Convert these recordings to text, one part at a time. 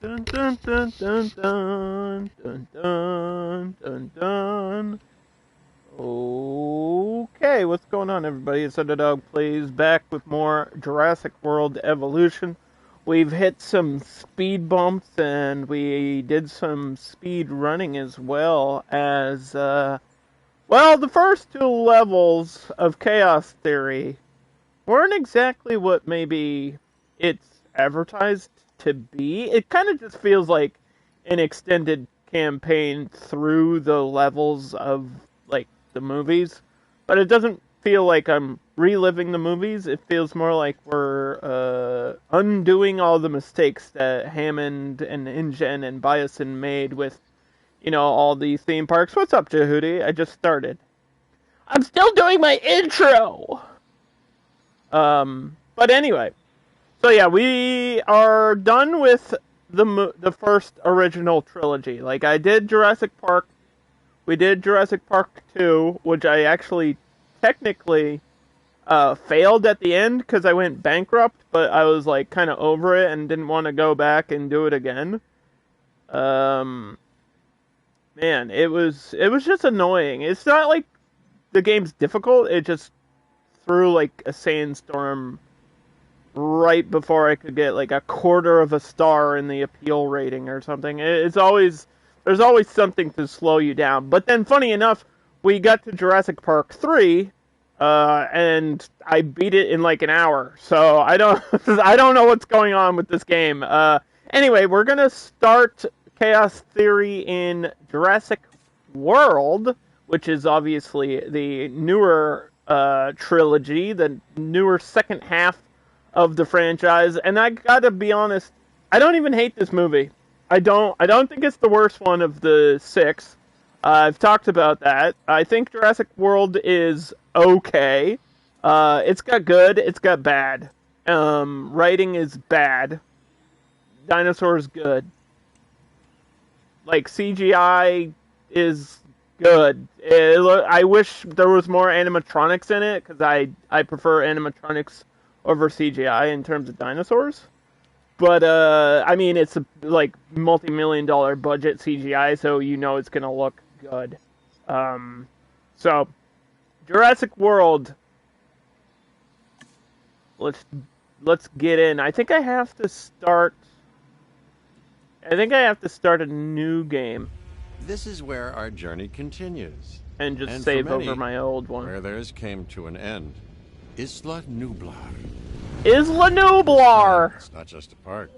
Dun dun dun dun dun dun dun dun dun. Okay, what's going on, everybody? It's Underdog Plays back with more Jurassic World Evolution. We've hit some speed bumps and we did some speed running as well as, well, the first two levels of Chaos Theory weren't exactly what maybe it's advertised to be. It kind of just feels like an extended campaign through the levels of like the movies, but it doesn't feel like I'm reliving the movies. It feels more like we're undoing all the mistakes that Hammond and InGen and Biosin made with, all these theme parks. What's up, Jehudi? I just started. I'm still doing my intro! But anyway, so yeah, we are done with the first original trilogy. Like, I did Jurassic Park, we did Jurassic Park 2, which I actually technically failed at the end because I went bankrupt, but I was like kind of over it and didn't want to go back and do it again. Man, it was just annoying. It's not like the game's difficult, it just threw like a sandstorm right before I could get like a quarter of a star in the appeal rating or something. There's always something to slow you down. But then, funny enough, we got to Jurassic Park 3, and I beat it in like an hour. So I don't I don't know what's going on with this game. Anyway, we're gonna start Chaos Theory in Jurassic World, which is obviously the newer trilogy, the newer second half of the franchise. And I gotta be honest, I don't even hate this movie. I don't think it's the worst one of the six. I've talked about that. I think Jurassic World is okay. It's got good, it's got bad. Writing is bad. Dinosaurs good. Like, CGI is good. I wish there was more animatronics in it, because I prefer animatronics over CGI in terms of dinosaurs. But, I mean, it's a, like, multi-million-dollar budget CGI, so you know it's gonna look good. So, Jurassic World. Let's get in. I think I have to start a new game. This is where our journey continues. And just save over my old one. Where theirs came to an end. Isla Nublar. Isla Nublar! It's not just a park.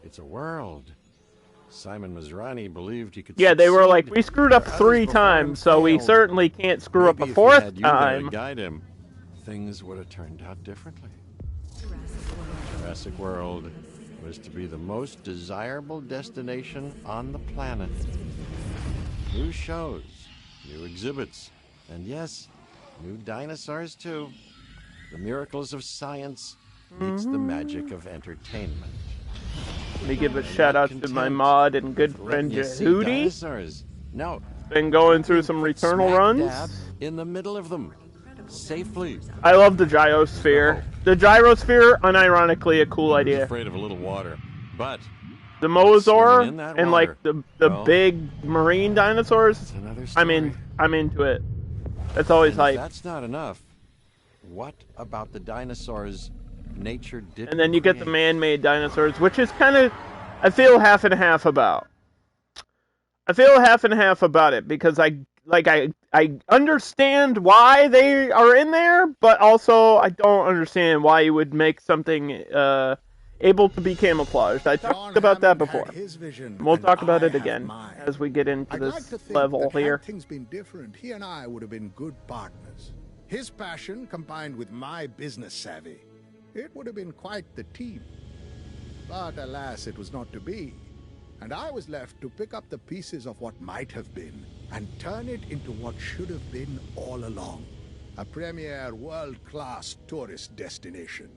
It's a world. Simon Masrani believed he could Yeah, they were like, succeed we screwed up where 3 others times, so we failed. certainly can't screw up a Maybe if we 4th had you there to time. guide him, things would have turned out differently. Jurassic World was to be the most desirable destination on the planet. New shows, new exhibits, and yes, new dinosaurs too. The miracles of science meets the magic of entertainment. Let me give a shout out to my mod and good friend Jehudi. No, been going through some Returnal runs. In the middle of them, safely. I love the gyrosphere. The gyrosphere, unironically, a cool I'm idea. afraid of a little water, but the Mosaur in that and water, like the big marine dinosaurs. another I'm into it. That's always hype. That's not enough. What about the dinosaurs nature did? And then you get the man-made dinosaurs, which is kind of, I feel half and half about. I feel half and half about it because I understand why they are in there, but also I don't understand why you would make something able to be camouflaged. I talked about that before. We'll talk about it again as we get into this level here. Had things been different, he and I would have been good partners. His passion combined with my business savvy, it would have been quite the team. But alas, it was not to be. And I was left to pick up the pieces of what might have been and turn it into what should have been all along. A premier world-class tourist destination.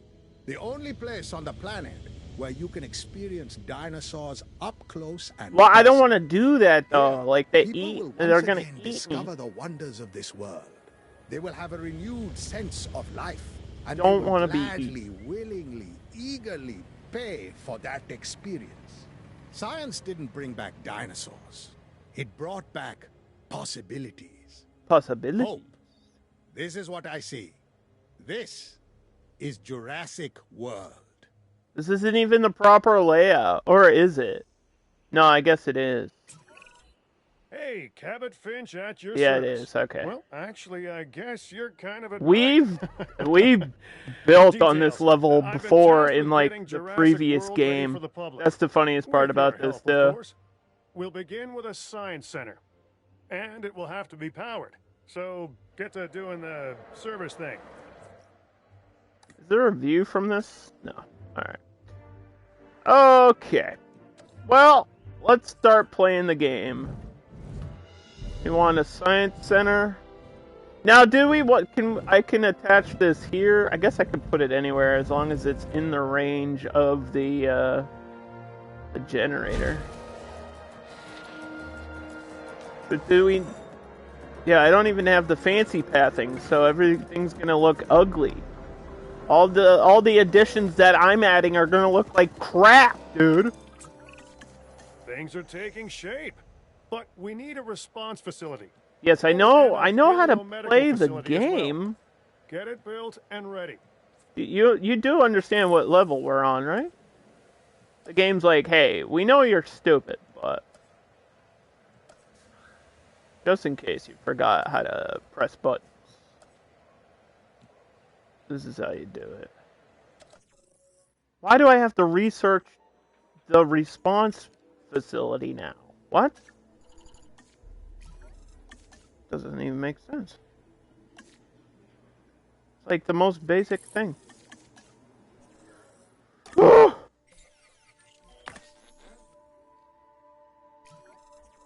The only place on the planet where you can experience dinosaurs up close and well, I don't personal. want to do that though. Like they People eat, will and they're once gonna again eat me. discover the wonders of this world. They will have a renewed sense of life, and Don't they will wanna be gladly, willingly, eagerly pay for that experience. Science didn't bring back dinosaurs. It brought back possibilities. Possibility. Hope. This is what I see. This is Jurassic World. This isn't even the proper layout. Or is it? No, I guess it is. Hey, Cabot Finch at your Yeah, service. it is. Okay. Well, actually, I guess you're kind of a... We've built on this level I've been before tasked in with like getting the Jurassic previous World ready game. for the public. That's the funniest part With your about this, help, of too. course. We'll begin with a science center, and it will have to be powered. So get to doing the service thing. Is there a view from this? No. Alright. Okay. Well, let's start playing the game. You want a science center? Now, I can attach this here? I guess I could put it anywhere as long as it's in the range of the generator. But yeah, I don't even have the fancy pathing, so everything's gonna look ugly. All the additions that I'm adding are gonna look like crap, dude. Things are taking shape, but we need a response facility. Yes, I know how to play the game. Well. Get it built and ready. You do understand what level we're on, right? The game's like, hey, we know you're stupid, but just in case you forgot how to press buttons, this is how you do it. Why do I have to research the response facility now? What? Doesn't even make sense. It's like the most basic thing.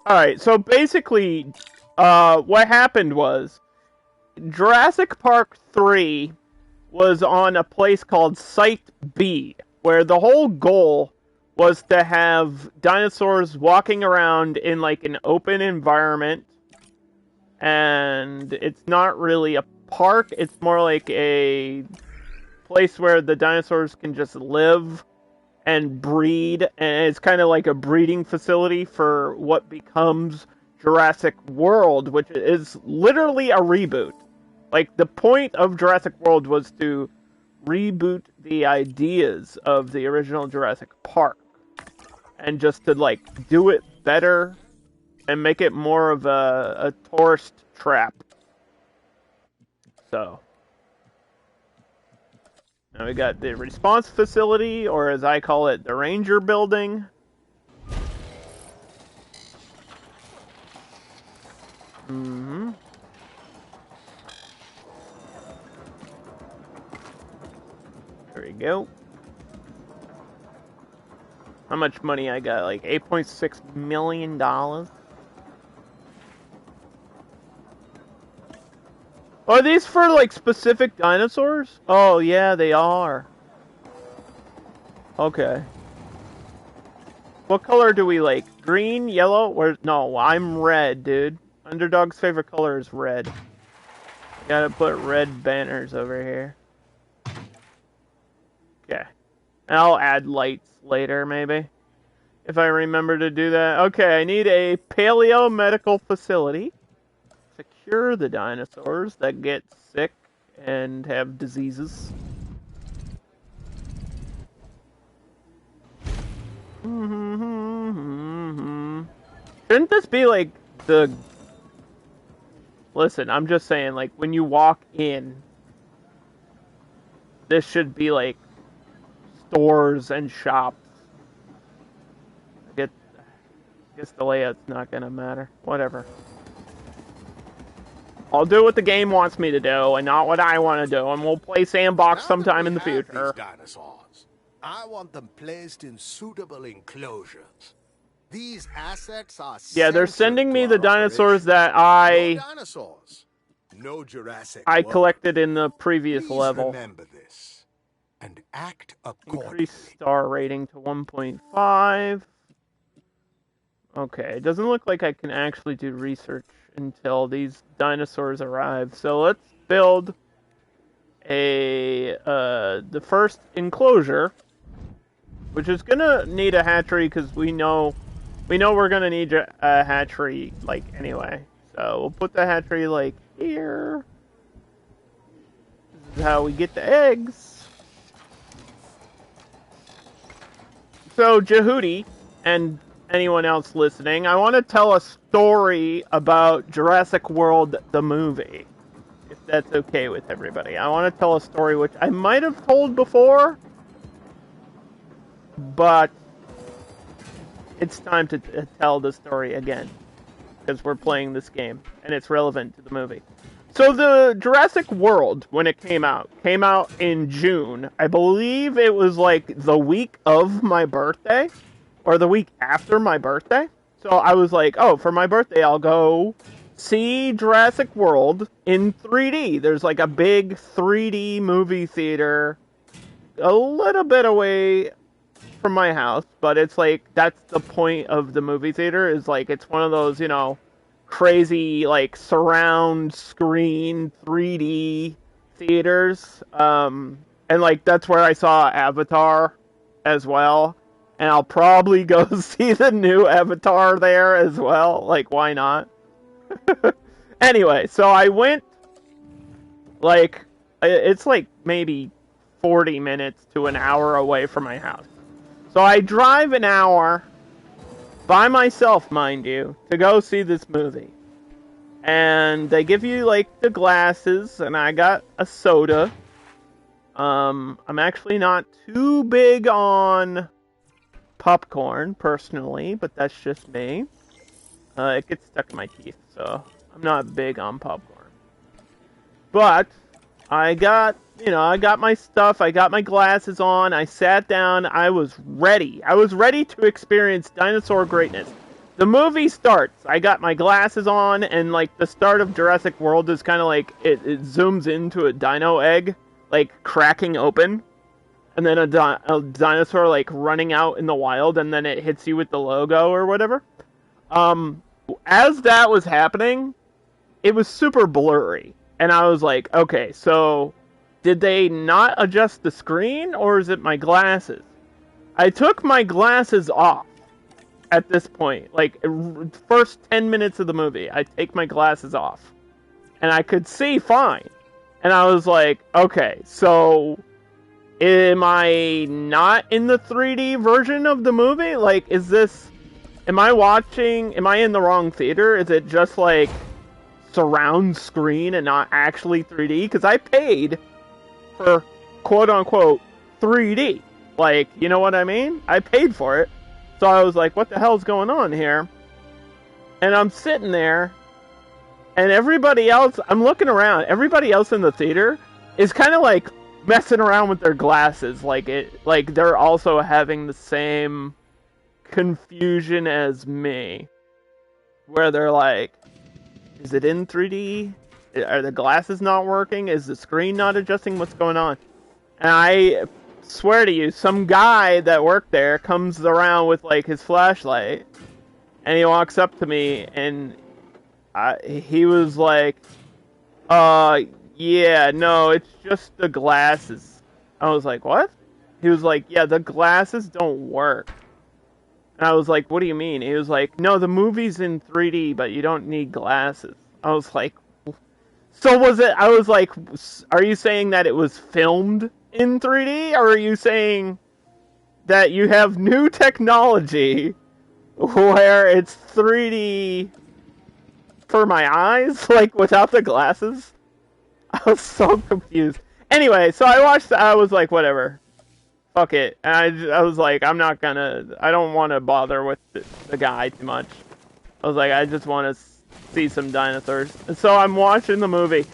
Alright, so basically, what happened was, Jurassic Park 3 was on a place called Site B, where the whole goal was to have dinosaurs walking around in like an open environment, and it's not really a park, it's more like a place where the dinosaurs can just live and breed, and it's kind of like a breeding facility for what becomes Jurassic World, which is literally a reboot. Like, the point of Jurassic World was to reboot the ideas of the original Jurassic Park, and just to, like, do it better and make it more of a tourist trap. So, now we got the response facility, or as I call it, the Ranger Building. Mm-hmm. There we go. How much money I got? Like $8.6 million? Are these for, like, specific dinosaurs? Oh, yeah, they are. Okay. What color do we like? Green, yellow, no, I'm red, dude. Underdog's favorite color is red. Gotta put red banners over here. Okay. I'll add lights later, maybe. If I remember to do that. Okay, I need a paleo medical facility. Cure the dinosaurs that get sick and have diseases. Shouldn't this be like the... Listen, I'm just saying, like, when you walk in, this should be like stores and shops. I guess the layout's not gonna matter. Whatever. I'll do what the game wants me to do, and not what I want to do, and we'll play Sandbox sometime in the future. These dinosaurs, I want them placed in suitable enclosures. These assets are yeah, they're sending me the dinosaurs that no Jurassic I World. collected in the previous Please level. remember this and act accordingly. Increase star rating to 1.5. Okay, it doesn't look like I can actually do research until these dinosaurs arrive. So let's build the first enclosure. which is gonna need a hatchery because we know we're gonna need a hatchery like anyway. So we'll put the hatchery like here. This is how we get the eggs. So Jehudi and anyone else listening, I want to tell a story about Jurassic World the movie, if that's okay with everybody. I want to tell a story which I might have told before, but it's time to tell the story again, because we're playing this game, and it's relevant to the movie. So the Jurassic World, when it came out in June. I believe it was like the week of my birthday, or the week after my birthday. So I was like, oh, for my birthday, I'll go see Jurassic World in 3D. There's like a big 3D movie theater a little bit away from my house, but it's like, that's the point of the movie theater, is like, it's one of those, you know, crazy, like, surround screen 3D theaters. And like, that's where I saw Avatar as well. And I'll probably go see the new Avatar there as well. Like, why not? Anyway, so I went, like, it's like maybe 40 minutes to an hour away from my house. So I drive an hour, by myself, mind you, to go see this movie. And they give you, like, the glasses, and I got a soda. I'm actually not too big on popcorn, personally, but that's just me. It gets stuck in my teeth, so I'm not big on popcorn. But I got my stuff, I got my glasses on, I sat down, I was ready. I was ready to experience dinosaur greatness. The movie starts, I got my glasses on, and like the start of Jurassic World is kind of like, it zooms into a dino egg, like cracking open. And then a dinosaur like running out in the wild, and then it hits you with the logo or whatever. As that was happening, it was super blurry. And I was like, okay, so did they not adjust the screen, or is it my glasses? I took my glasses off at this point. Like, first 10 minutes of the movie, I take my glasses off. And I could see fine. And I was like, okay, so am I not in the 3D version of the movie? Like, am I in the wrong theater? Is it just like surround screen and not actually 3D? Because I paid for quote-unquote 3D. Like, you know what I mean? I paid for it. So I was like, what the hell's going on here? And I'm sitting there, and everybody else, I'm looking around, everybody else in the theater is kind of like messing around with their glasses. Like they're also having the same confusion as me. Where they're like, is it in 3D? Are the glasses not working? Is the screen not adjusting? What's going on? And I swear to you, some guy that worked there comes around with like his flashlight, and he walks up to me, and he was like, yeah, no, it's just the glasses. I was like, what? He was like, yeah, the glasses don't work. And I was like, what do you mean? He was like, no, the movie's in 3D, but you don't need glasses. I was like, so was it, I was like, are you saying that it was filmed in 3D? Or are you saying that you have new technology where it's 3D for my eyes? Like, without the glasses? I was so confused. Anyway, so I was like, whatever. Fuck it. And I was like, I don't want to bother with the guy too much. I was like, I just want to see some dinosaurs. And so I'm watching the movie.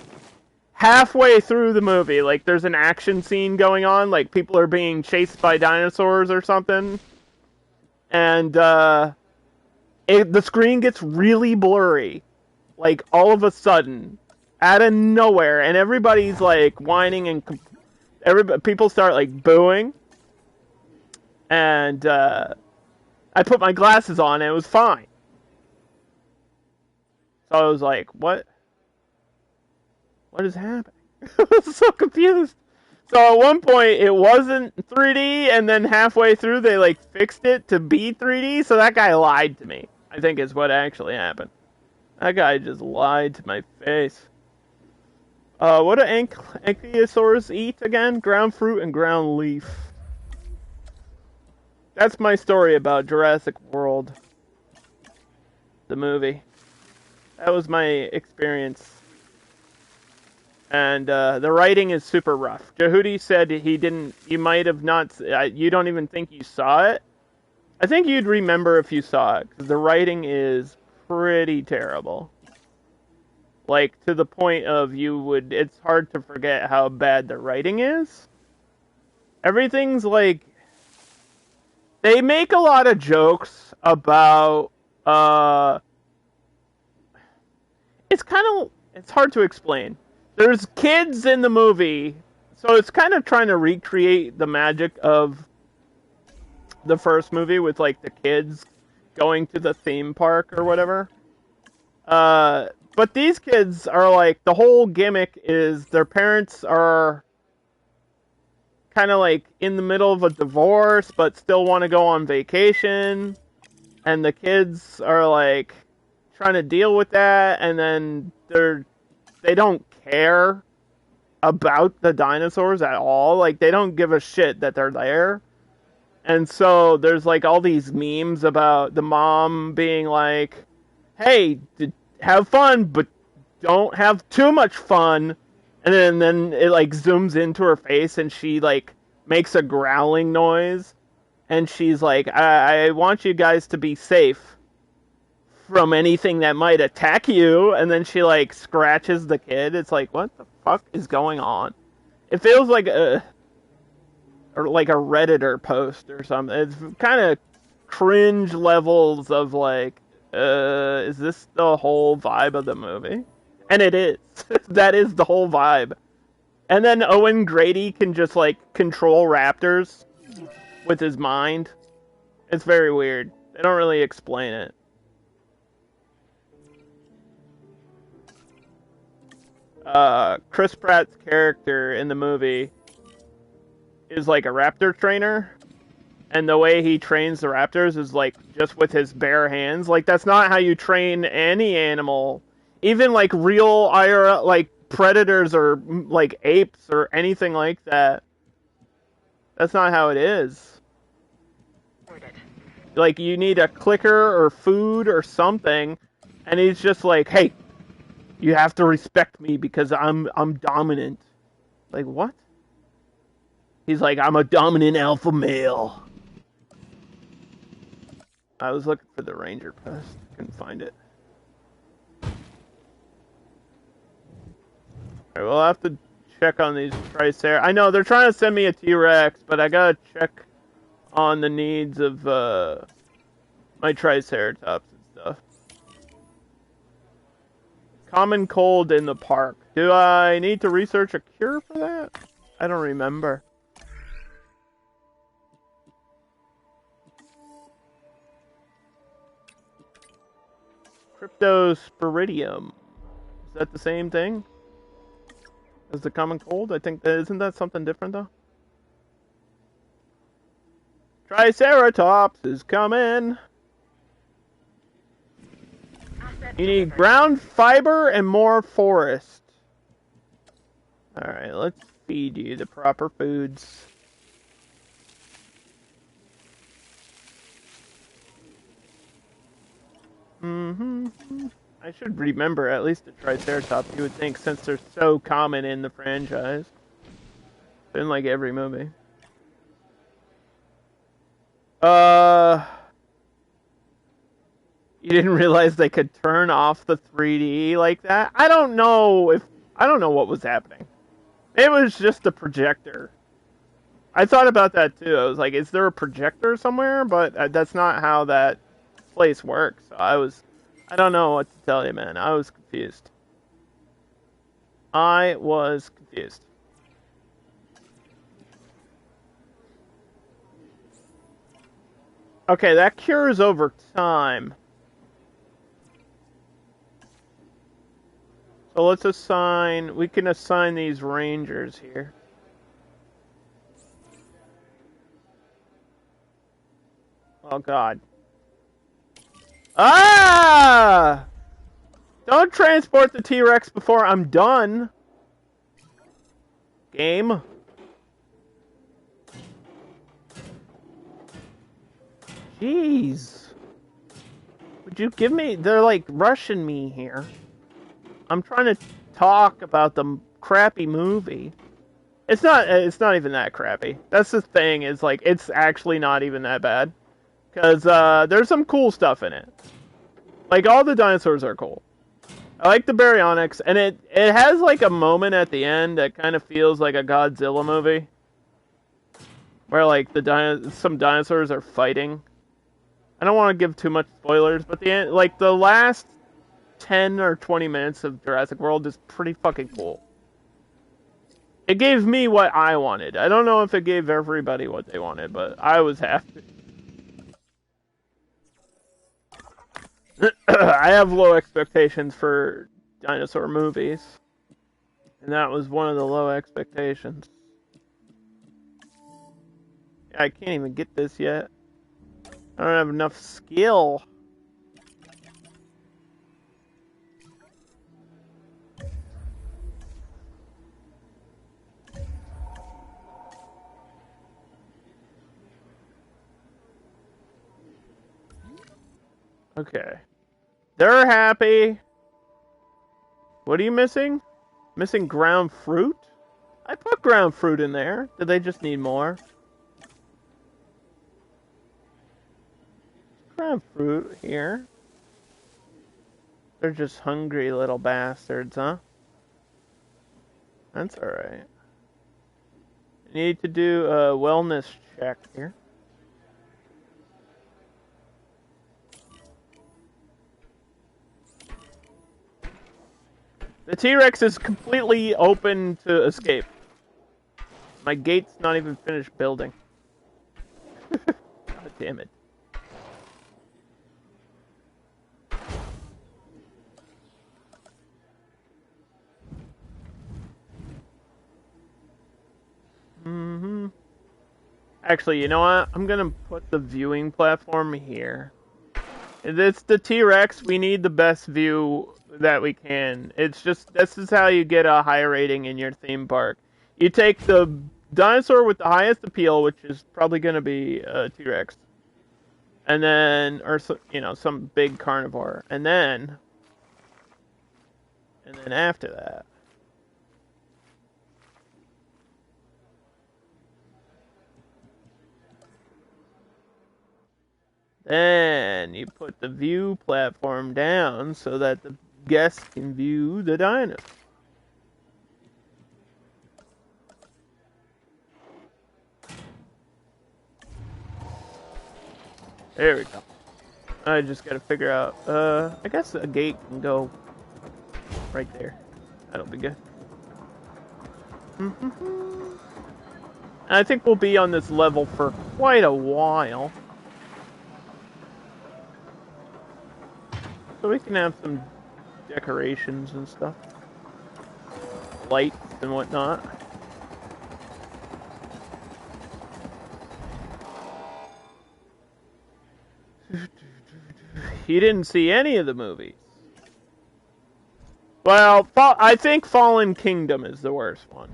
Halfway through the movie, like, there's an action scene going on, like, people are being chased by dinosaurs or something. And, the screen gets really blurry. Like, all of a sudden, out of nowhere, and everybody's, like, whining, and people start, like, booing. And, I put my glasses on, and it was fine. So I was like, what is happening? I was so confused. So at one point it wasn't 3D, and then halfway through they like fixed it to be 3D. So that guy lied to me. I think is what actually happened. That guy just lied to my face. What do ankylosaurs eat again? Ground fruit and ground leaf. That's my story about Jurassic World, the movie. That was my experience. And the writing is super rough. Jehudi said he didn't. You might have not. You don't even think you saw it. I think you'd remember if you saw it, because the writing is pretty terrible. Like, to the point of it's hard to forget how bad the writing is. Everything's like, they make a lot of jokes about, it's hard to explain. There's kids in the movie, so it's kind of trying to recreate the magic of the first movie with, like, the kids going to the theme park or whatever. But these kids are like, the whole gimmick is their parents are kind of like in the middle of a divorce, but still want to go on vacation. And the kids are like trying to deal with that. And then they don't care about the dinosaurs at all. Like, they don't give a shit that they're there. And so there's like all these memes about the mom being like, hey, have fun, but don't have too much fun. And then it like zooms into her face and she like makes a growling noise. And she's like, I want you guys to be safe from anything that might attack you. And then she like scratches the kid. It's like, what the fuck is going on? It feels like a Redditor post or something. It's kind of cringe levels of like, is this the whole vibe of the movie? And it is. That is the whole vibe. And then Owen Grady can just, like, control raptors with his mind. It's very weird. They don't really explain it. Chris Pratt's character in the movie is, like, a raptor trainer. And the way he trains the raptors is, like, just with his bare hands. Like, that's not how you train any animal. Even, like, real IRL, like, predators or, like, apes or anything like that. That's not how it is. Like, you need a clicker or food or something. And he's just like, hey, you have to respect me because I'm dominant. Like, what? He's like, I'm a dominant alpha male. I was looking for the ranger post. Couldn't find it. Alright, we'll have to check on these Triceratops. I know, they're trying to send me a T-Rex, but I gotta check on the needs of my Triceratops and stuff. Common cold in the park. Do I need to research a cure for that? I don't remember. Cryptosporidium. Is that the same thing as the common cold? I think isn't that something different though? Triceratops is coming. You need ground fiber and more forest. Alright, let's feed you the proper foods. I should remember at least the Triceratops, you would think, since they're so common in the franchise. In like every movie. You didn't realize they could turn off the 3D like that? I don't know what was happening. It was just a projector. I thought about that too. I was like, is there a projector somewhere? But that's not how that place works. So I don't know what to tell you, man. I was confused. Okay, that cures over time. So we can assign these rangers here. Oh god. Ah! Don't transport the T-Rex before I'm done. Game. Jeez. Would you give me... They're like rushing me here. I'm trying to talk about the crappy movie. It's not even that crappy. That's the thing, is like, it's actually not even that bad. Because there's some cool stuff in it. Like, all the dinosaurs are cool. I like the baryonyx, and it has like a moment at the end that kind of feels like a Godzilla movie. Where like some dinosaurs are fighting. I don't want to give too much spoilers, but the last 10 or 20 minutes of Jurassic World is pretty fucking cool. It gave me what I wanted. I don't know if it gave everybody what they wanted, but I was happy. I have low expectations for dinosaur movies. And that was one of the low expectations. I can't even get this yet. I don't have enough skill. Okay. They're happy. What are you missing? Missing ground fruit? I put ground fruit in there. Did they just need more? Ground fruit here. They're just hungry little bastards, huh? That's alright. Need to do a wellness check here. The T-Rex is completely open to escape. My gate's not even finished building. God damn it. Actually, you know what? I'm gonna put the viewing platform here. It's the T-Rex. We need the best view that we can. It's just, this is how you get a high rating in your theme park. You take the dinosaur with the highest appeal, which is probably gonna be a T-Rex. And then, or, you know, some big carnivore. And then after that, then you put the view platform down so that the guests can view the dino. There we go. I just gotta figure out, I guess a gate can go right there. That'll be good. I think we'll be on this level for quite a while. So we can have some decorations and stuff. Lights and whatnot. You didn't see any of the movies. Well, I think Fallen Kingdom is the worst one.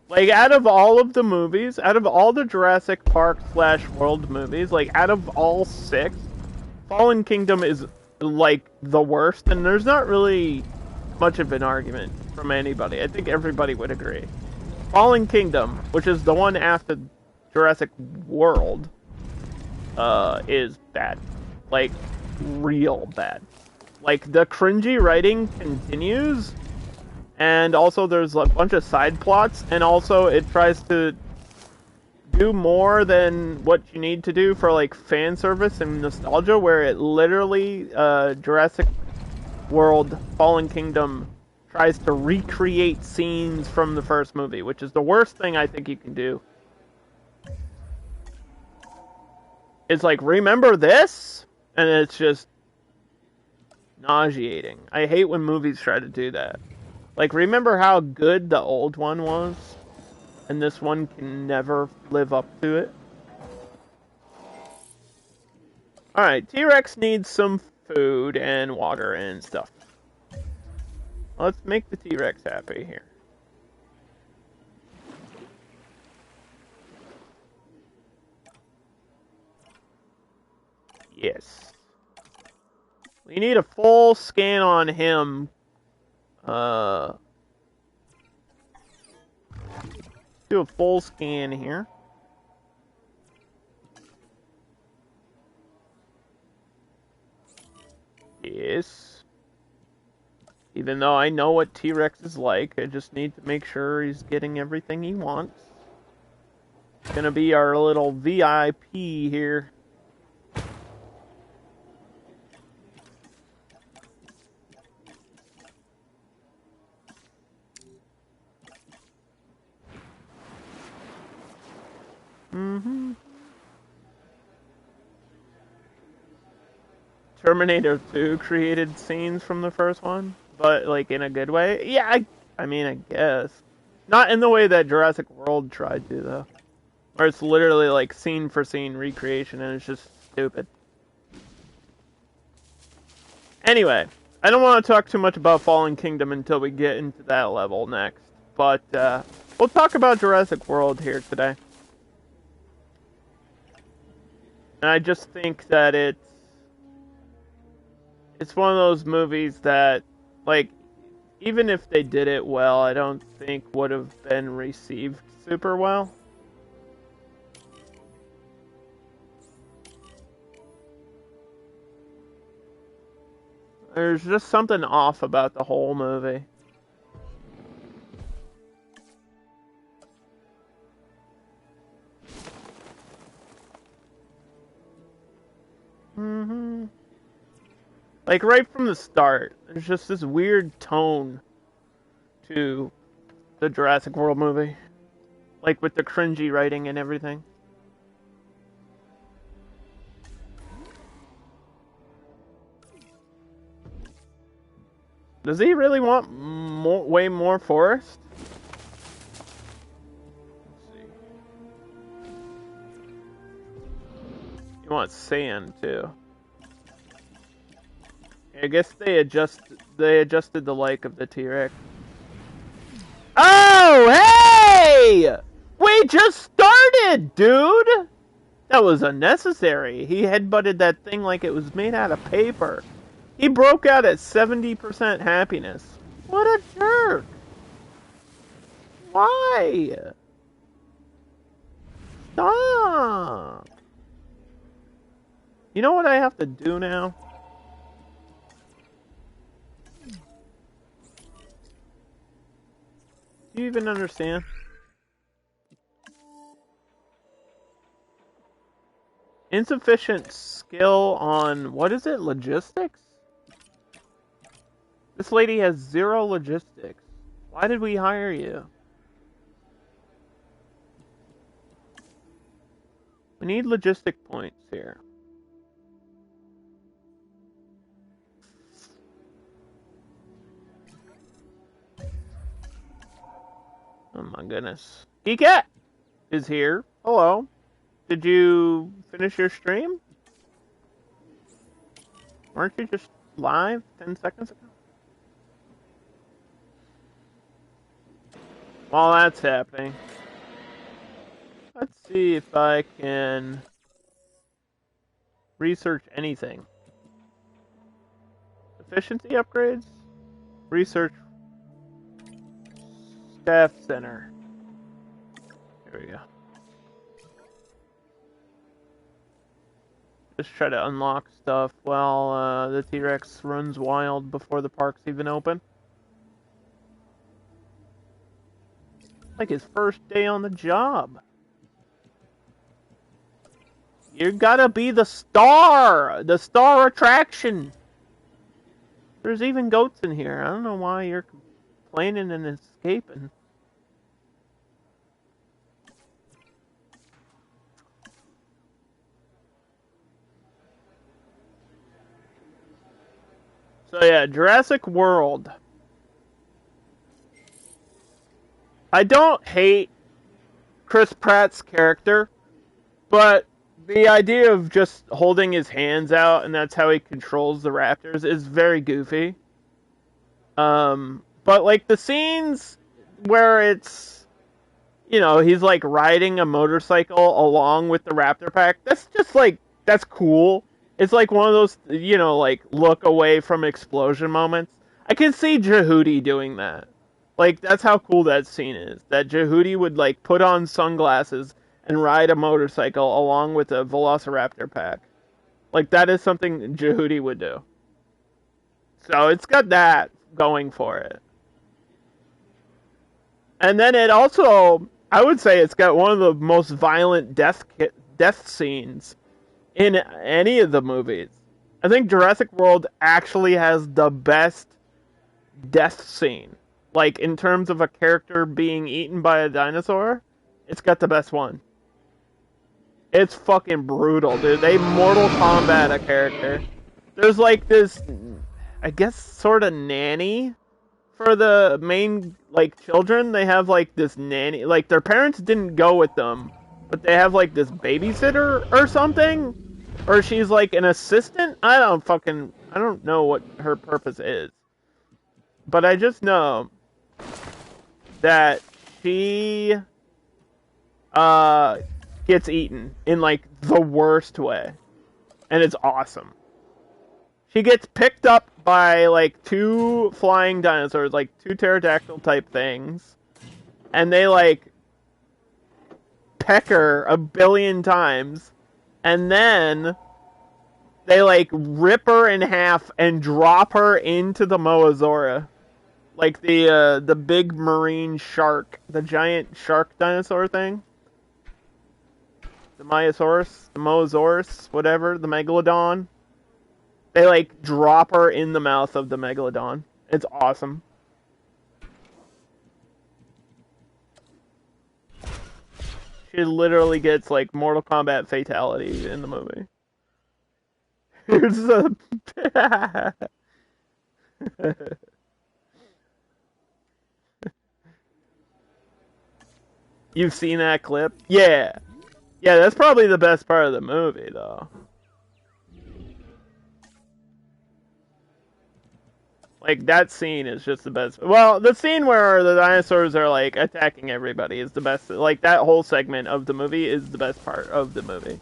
Like, out of all of the movies, out of all the Jurassic Park / World movies, like, out of all 6, Fallen Kingdom is, like, the worst, and there's not really much of an argument from anybody. I think everybody would agree. Fallen Kingdom, which is the one after Jurassic World, is bad. Like, real bad. Like, the cringy writing continues, and also there's a bunch of side plots, and also it tries to do more than what you need to do for, like, fan service and nostalgia, where it literally, Jurassic World Fallen Kingdom tries to recreate scenes from the first movie, which is the worst thing I think you can do. It's like, remember this? And it's just nauseating. I hate when movies try to do that. Like, remember how good the old one was? And this one can never live up to it? Alright, T-Rex needs some food and water and stuff. Let's make the T-Rex happy here. Yes. We need a full scan on him. Do a full scan here. Yes. Even though I know what T-Rex is like, I just need to make sure he's getting everything he wants. It's gonna be our little VIP here. Terminator 2 created scenes from the first one, but like in a good way. Yeah, I mean, I guess. Not in the way that Jurassic World tried to, though. Where it's literally like scene for scene recreation and it's just stupid. Anyway, I don't want to talk too much about Fallen Kingdom until we get into that level next. But we'll talk about Jurassic World here today. And I just think that it's one of those movies that, like, even if they did it well, I don't think would have been received super well. There's just something off about the whole movie. Like, right from the start, there's just this weird tone to the Jurassic World movie. Like, with the cringy writing and everything. Does he really want way more forest? Let's see. He wants sand, too. I guess they adjusted the like of the T-Rex. Oh, hey! We just started, dude! That was unnecessary. He headbutted that thing like it was made out of paper. He broke out at 70% happiness. What a jerk! Why? Stop! You know what I have to do now? Do you even understand? Insufficient skill on, what is it, logistics? This lady has 0 logistics. Why did we hire you? We need logistic points here. Oh my goodness. Geekat is here. Hello. Did you finish your stream? Weren't you just live 10 seconds ago? While that's happening, let's see if I can research anything. Efficiency upgrades? Research staff center. Here we go. Just try to unlock stuff while the T-Rex runs wild before the park's even open. Like his first day on the job. You gotta be the star attraction. There's even goats in here. I don't know why you're complaining and escaping. So yeah, Jurassic World. I don't hate Chris Pratt's character, but the idea of just holding his hands out and that's how he controls the raptors is very goofy. But like the scenes where it's, you know, he's like riding a motorcycle along with the raptor pack, that's just like, that's cool. It's like one of those, you know, like look away from explosion moments. I can see Jehudi doing that. Like, that's how cool that scene is. That Jehudi would like put on sunglasses and ride a motorcycle along with a velociraptor pack. Like, that is something Jehudi would do. So it's got that going for it. And then it also, I would say it's got one of the most violent death scenes in any of the movies. I think Jurassic World actually has the best death scene. Like, in terms of a character being eaten by a dinosaur, it's got the best one. It's fucking brutal, dude. They Mortal Kombat a character. There's like this, I guess, sort of nanny for the main, like, children. They have like this nanny, like their parents didn't go with them, but they have like this babysitter or something, or she's like an assistant. I don't know what her purpose is, but I just know that she gets eaten in like the worst way, and it's awesome. She gets picked up by like two flying dinosaurs, like two pterodactyl type things, and they like peck her a billion times, and then they like rip her in half and drop her into the Moazora. Like the big marine shark, the giant shark dinosaur thing. The Moasaurus, whatever, the Megalodon. They like drop her in the mouth of the Megalodon. It's awesome. She literally gets like Mortal Kombat fatality in the movie. Here's a You've seen that clip? Yeah. Yeah, that's probably the best part of the movie, though. Like, that scene is just the best. Well, the scene where the dinosaurs are, like, attacking everybody is the best. Like, that whole segment of the movie is the best part of the movie.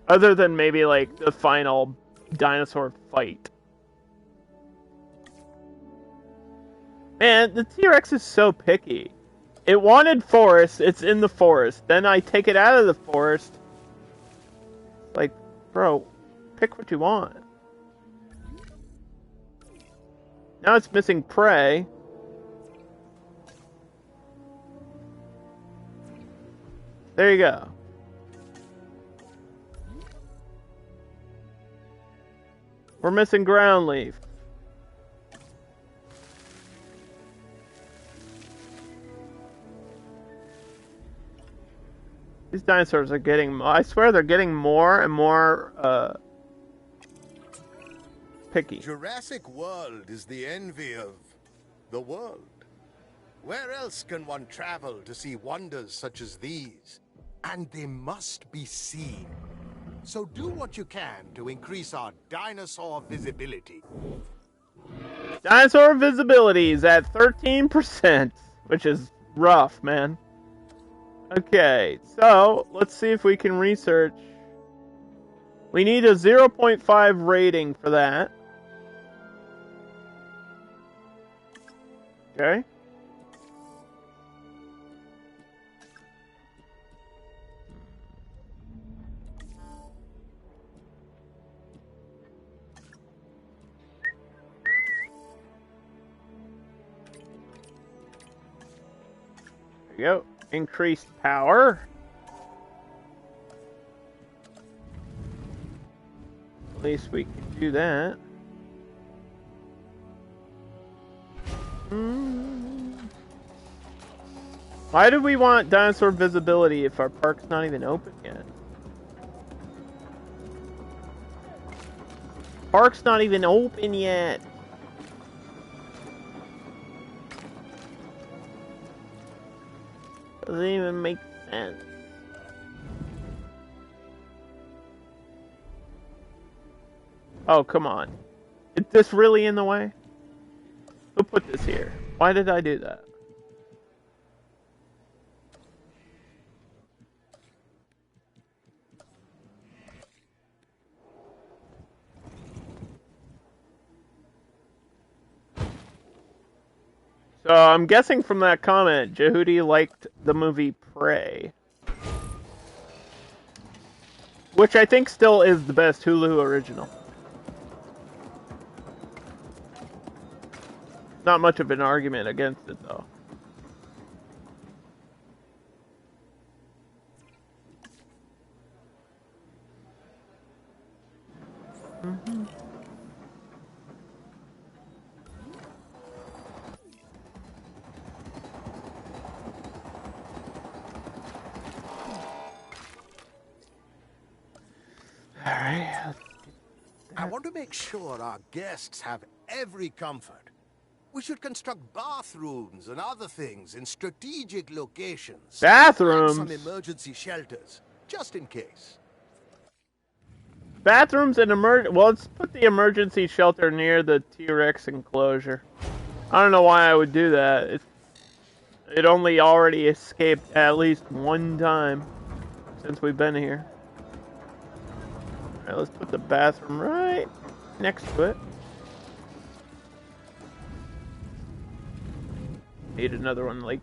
Other than maybe, like, the final dinosaur fight. Man, the T-Rex is so picky. It wanted forest, it's in the forest. Then I take it out of the forest. Like, bro, pick what you want. Now it's missing prey. There you go. We're missing ground leaf. These dinosaurs are getting, I swear they're getting more and more, picky. Jurassic World is the envy of the world. Where else can one travel to see wonders such as these? And they must be seen. So do what you can to increase our dinosaur visibility. Dinosaur visibility is at 13%, which is rough, man. Okay, so let's see if we can research. We need a 0.5 rating for that. Okay. There you go. Increased power. At least we can do that. Why do we want dinosaur visibility if our park's not even open yet? Park's not even open yet. Doesn't even make sense. Oh, come on. Is this really in the way? Who put this here? Why did I do that? So I'm guessing from that comment, Jehudi liked the movie Prey. Which I think still is the best Hulu original. Not much of an argument against it, though. Mm-hmm. Alright. I want to make sure our guests have every comfort. We should construct bathrooms and other things in strategic locations. Bathrooms? And some emergency shelters, just in case. Bathrooms and well, let's put the emergency shelter near the T-Rex enclosure. I don't know why I would do that. It only already escaped at least one time since we've been here. Alright, let's put the bathroom right next to it. Need another one, like,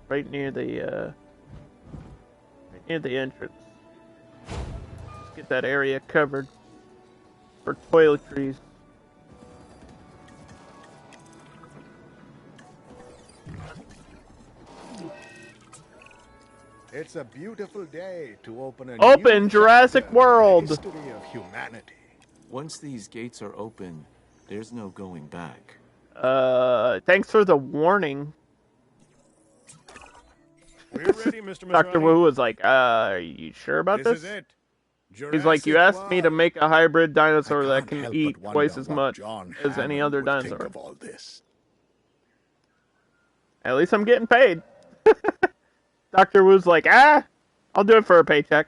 right near the entrance. Let's get that area covered for toiletries. It's a beautiful day to open Open Jurassic World! History of humanity. Once these gates are open, there's no going back. Thanks for the warning. We're ready, Mr. Dr. Wu was like, are you sure about this? Is it. He's like, you asked me to make a hybrid dinosaur that can help eat but twice wonder as what much John as any Hammond other would think dinosaur. of all this. At least I'm getting paid. Dr. Wu's like, I'll do it for a paycheck.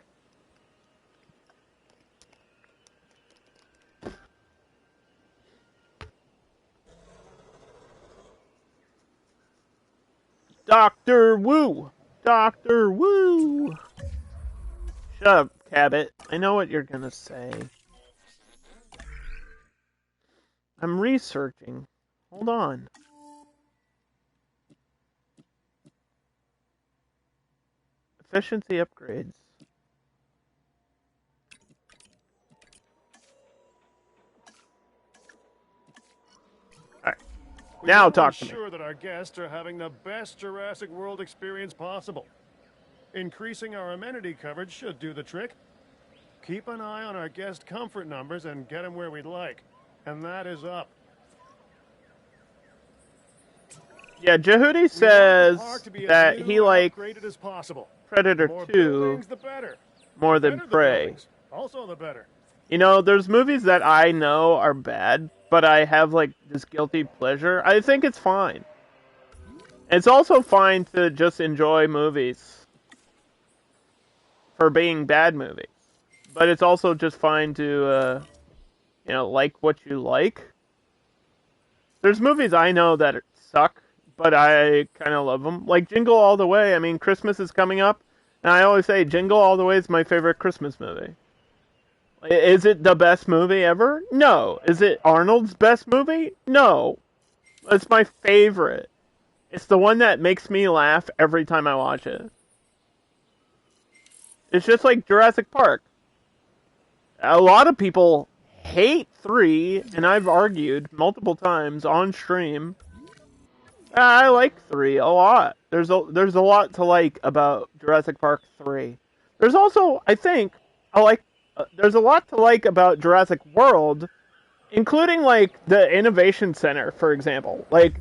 Dr. Wu! Dr. Wu! Shut up, Cabot. I know what you're gonna say. I'm researching. Hold on. Efficiency upgrades. Alright. Now talk to me. We want to ensure that our guests are having the best Jurassic World experience possible. Increasing our amenity coverage should do the trick. Keep an eye on our guest comfort numbers and get them where we'd like. And that is up. Yeah, Jehudi says that he likes Predator 2 more than Prey. Also the better. You know, there's movies that I know are bad, but I have like this guilty pleasure. I think it's fine. It's also fine to just enjoy movies for being bad movies. But it's also just fine to, like what you like. There's movies I know that suck, but I kind of love them. Like Jingle All the Way. I mean, Christmas is coming up, and I always say Jingle All the Way is my favorite Christmas movie. Is it the best movie ever? No. Is it Arnold's best movie? No. It's my favorite. It's the one that makes me laugh every time I watch it. It's just like Jurassic Park. A lot of people hate 3, and I've argued multiple times on stream. I like 3 a lot. There's a lot to like about Jurassic Park 3. There's also, I think, there's a lot to like about Jurassic World, including like the Innovation Center, for example. Like,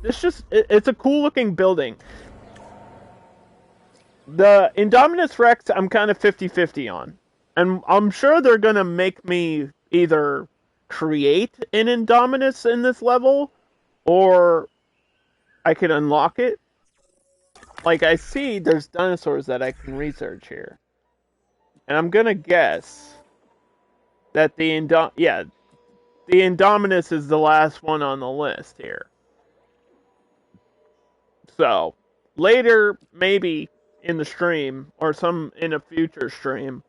it's a cool looking building. The Indominus Rex, I'm kind of 50-50 on. And I'm sure they're going to make me either create an Indominus in this level, or I can unlock it. Like, I see there's dinosaurs that I can research here. And I'm going to guess that the Indominus is the last one on the list here. So, later, maybe in the stream, or in a future stream,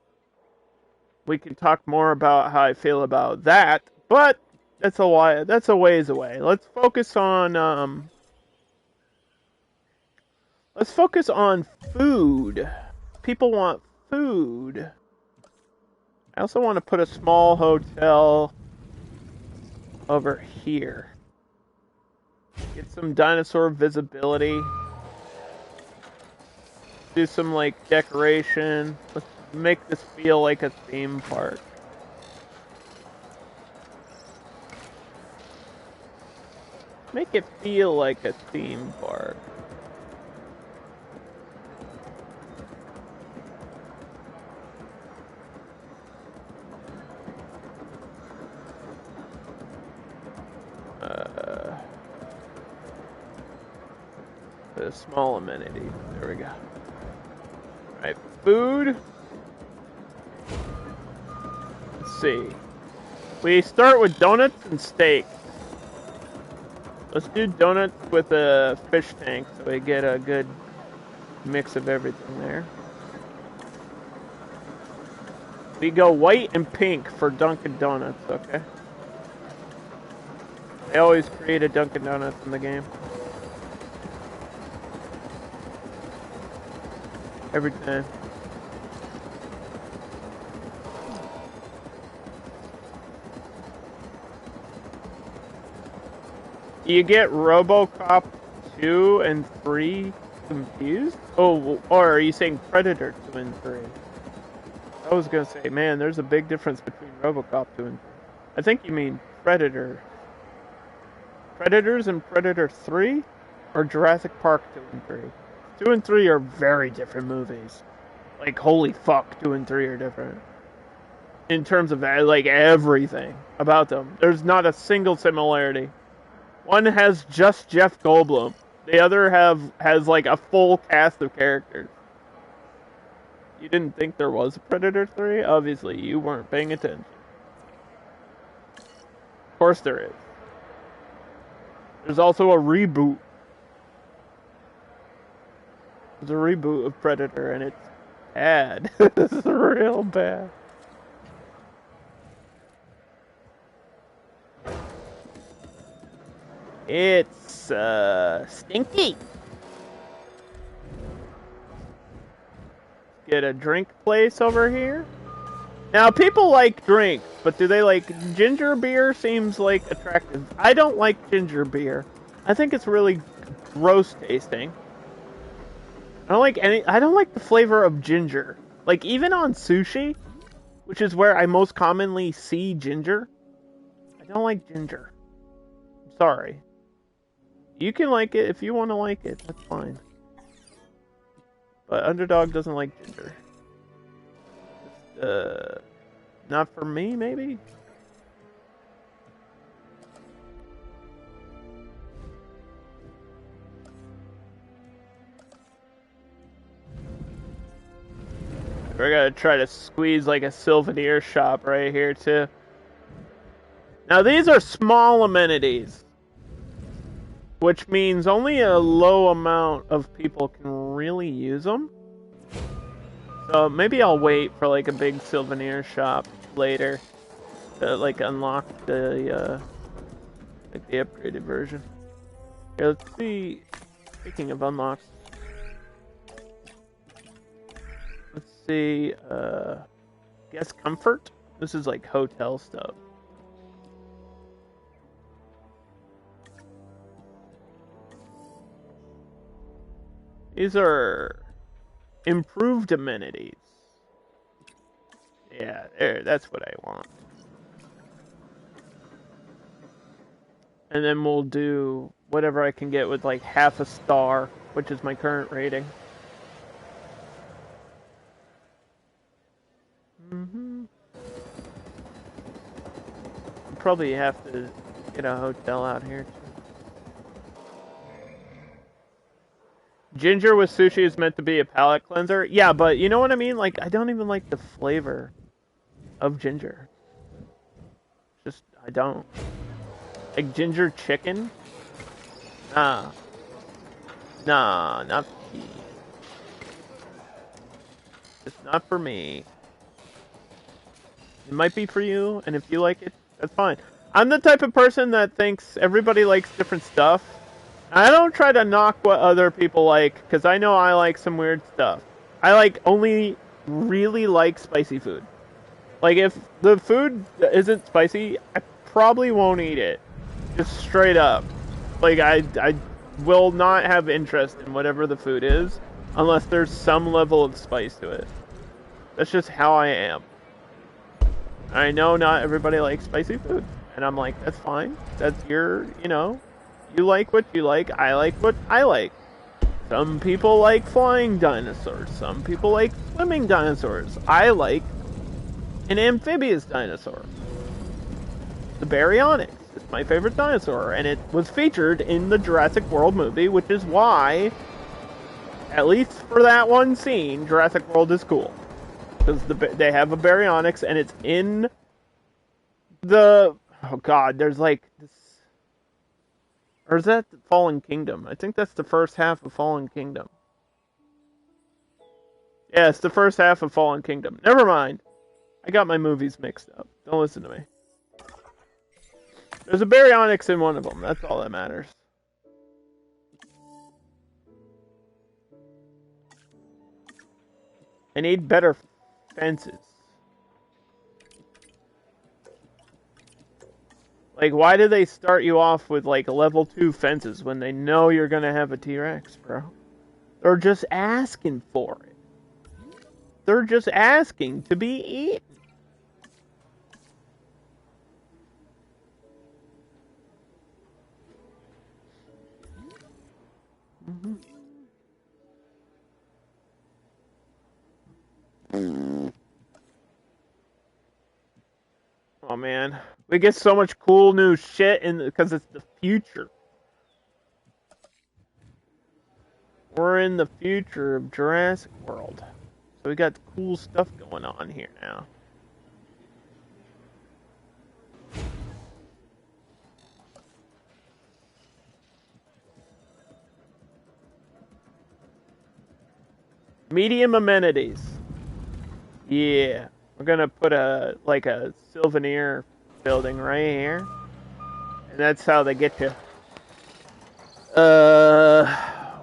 we can talk more about how I feel about that, but that's a ways away. Let's focus on food. People want food. I also want to put a small hotel over here. Get some dinosaur visibility. Do some like decoration. Let's make this feel like a theme park. Make it feel like a theme park. A small amenity. There we go. Alright, food. Let's see. We start with donuts and steak. Let's do donuts with a fish tank so we get a good mix of everything there. We go white and pink for Dunkin' Donuts, okay? They always create a Dunkin' Donuts in the game. Every time. You get RoboCop 2 and 3 confused? Oh, or are you saying Predator 2 and 3? I was gonna say, man, there's a big difference between RoboCop 2 and 3. I think you mean Predator. Predators and Predator 3? Or Jurassic Park 2 and 3? 2 and 3 are very different movies. Like, holy fuck, 2 and 3 are different. In terms of, like, everything about them. There's not a single similarity. One has just Jeff Goldblum. The other has, like, a full cast of characters. You didn't think there was a Predator 3? Obviously, you weren't paying attention. Of course there is. There's also a reboot. There's a reboot of Predator, and it's bad. It's real bad. It's, stinky. Get a drink place over here. Now, people like drinks, but do they like ginger beer? Seems like attractive. I don't like ginger beer. I think it's really gross tasting. I don't like the flavor of ginger. Like, even on sushi, which is where I most commonly see ginger, I don't like ginger. I'm sorry. You can like it if you want to like it. That's fine. But Underdog doesn't like ginger. Not for me, maybe? We're gonna try to squeeze like a souvenir shop right here too. Now these are small amenities, which means only a low amount of people can really use them. So maybe I'll wait for like a big souvenir shop later to like unlock the like the upgraded version. Okay, let's see. Speaking of unlocks. Let's see, guest comfort? This is like hotel stuff. These are improved amenities. Yeah, there, that's what I want. And then we'll do whatever I can get with like half a star, which is my current rating. Probably have to get a hotel out here too. Ginger with sushi is meant to be a palate cleanser. Yeah, but you know what I mean? Like, I don't even like the flavor of ginger. Just, I don't. Like ginger chicken? Nah. Nah, not for me. Just not for me. It might be for you, and if you like it, that's fine. I'm the type of person that thinks everybody likes different stuff. I don't try to knock what other people like, because I know I like some weird stuff. I only really like spicy food. Like, if the food isn't spicy, I probably won't eat it. Just straight up. Like, I will not have interest in whatever the food is, unless there's some level of spice to it. That's just how I am. I know not everybody likes spicy food, and I'm like, that's fine. That's your, you like what you like, I like what I like. Some people like flying dinosaurs, some people like swimming dinosaurs. I like an amphibious dinosaur. The Baryonyx is my favorite dinosaur, and it was featured in the Jurassic World movie, which is why, at least for that one scene, Jurassic World is cool. Because they have a Baryonyx, and it's in the... Oh god, there's like this... Or is that Fallen Kingdom? I think that's the first half of Fallen Kingdom. Yeah, it's the first half of Fallen Kingdom. Never mind. I got my movies mixed up. Don't listen to me. There's a Baryonyx in one of them. That's all that matters. I need better fences. Like, why do they start you off with, like, level 2 fences when they know you're gonna have a T-Rex, bro? They're just asking for it. They're just asking to be eaten. Oh man, we get so much cool new shit because it's the future. We're in the future of Jurassic World, so we got cool stuff going on here now. Medium amenities. Yeah, we're gonna put a souvenir building right here, and that's how they get you.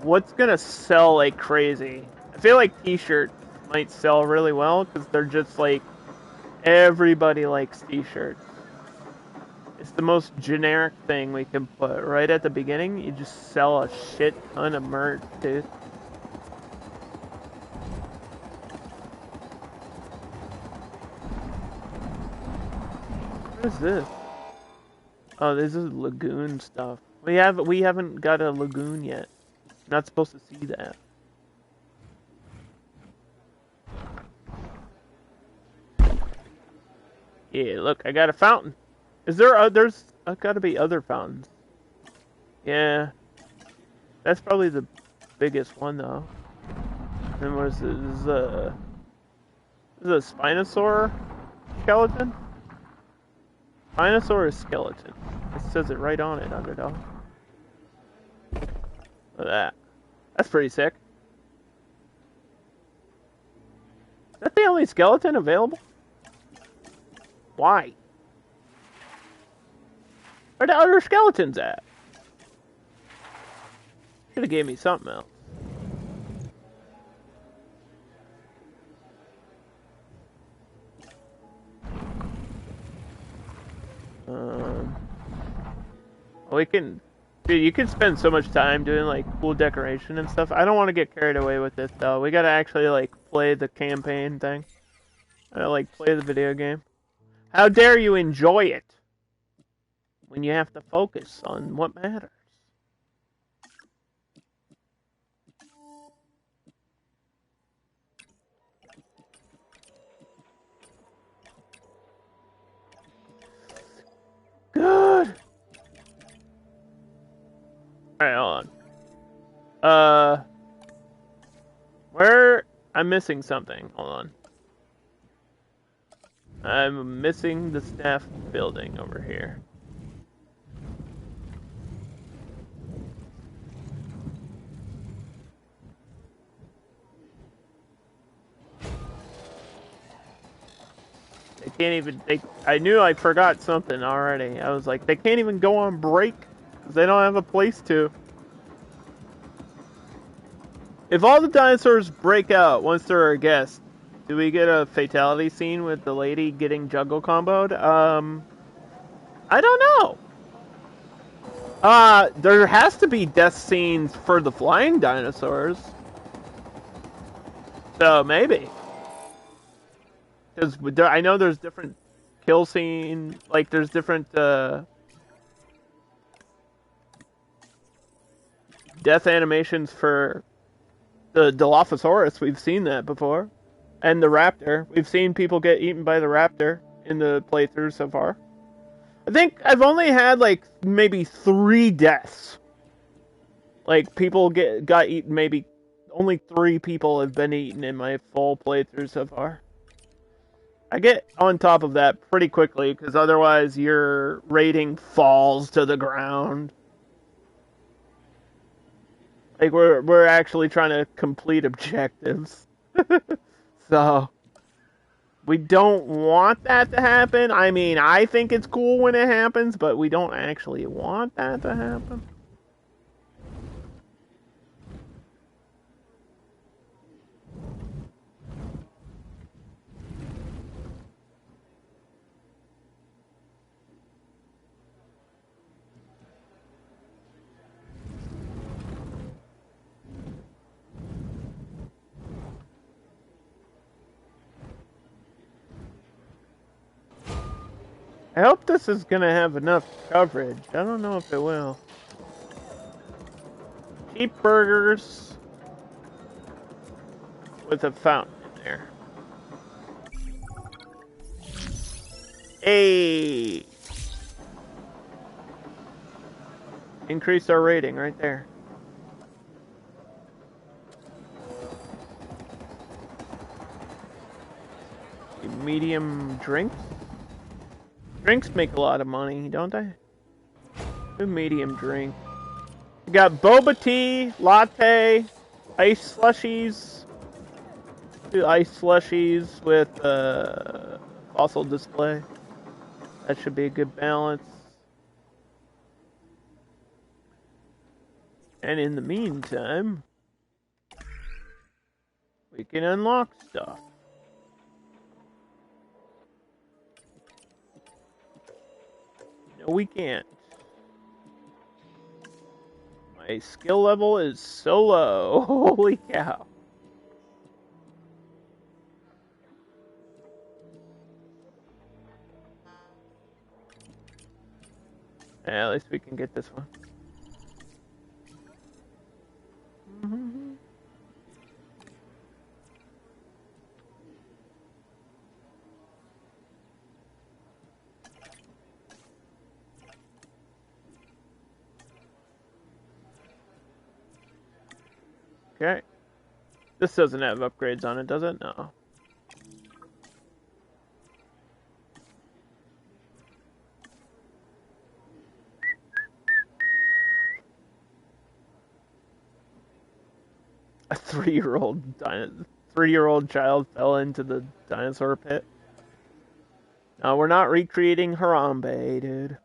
What's gonna sell like crazy? I feel like T-shirts might sell really well because they're just like everybody likes T-shirts. It's the most generic thing we can put right at the beginning. You just sell a shit ton of merch, dude. What is this? Oh, this is lagoon stuff. We haven't got a lagoon yet. Not supposed to see that. Yeah, look, I got a fountain. Is there there's gotta be other fountains. Yeah. That's probably the biggest one though. And what is this? This is a Spinosaur skeleton? Spinosaurus skeleton. It says it right on it, underdog. Look at that. That's pretty sick. Is that the only skeleton available? Why? Where the other skeletons at? Should have gave me something else. We can, dude, you can spend so much time doing like cool decoration and stuff. I don't want to get carried away with this though. We gotta actually like play the campaign thing. Like play the video game. How dare you enjoy it when you have to focus on what matters? Good. Alright, hold on. Where... I'm missing something. Hold on. I'm missing the staff building over here. They can't even. I knew I forgot something already. I was like, they can't even go on break because they don't have a place to. If all the dinosaurs break out once they're a guest, do we get a fatality scene with the lady getting jungle comboed? I don't know. There has to be death scenes for the flying dinosaurs. So maybe. Because I know there's different kill scene, like there's different death animations for the Dilophosaurus. We've seen that before. And the raptor. We've seen people get eaten by the raptor in the playthrough so far. I think I've only had like maybe 3 deaths. Like people got eaten, maybe only 3 people have been eaten in my full playthrough so far. I get on top of that pretty quickly because otherwise your rating falls to the ground. Like we're actually trying to complete objectives. So we don't want that to happen. I mean, I think it's cool when it happens, but we don't actually want that to happen. I hope this is going to have enough coverage. I don't know if it will. Cheap burgers with a fountain in there. Hey! Increased our rating right there. Medium drinks? Drinks make a lot of money, don't they? A medium drink. We got boba tea, latte, ice slushies. 2 ice slushies with fossil display. That should be a good balance. And in the meantime, we can unlock stuff. No, we can't. My skill level is so low. Holy cow. Yeah, at least we can get this one. Okay. This doesn't have upgrades on it, does it? No. A 3-year-old child fell into the dinosaur pit. No, we're not recreating Harambe, dude.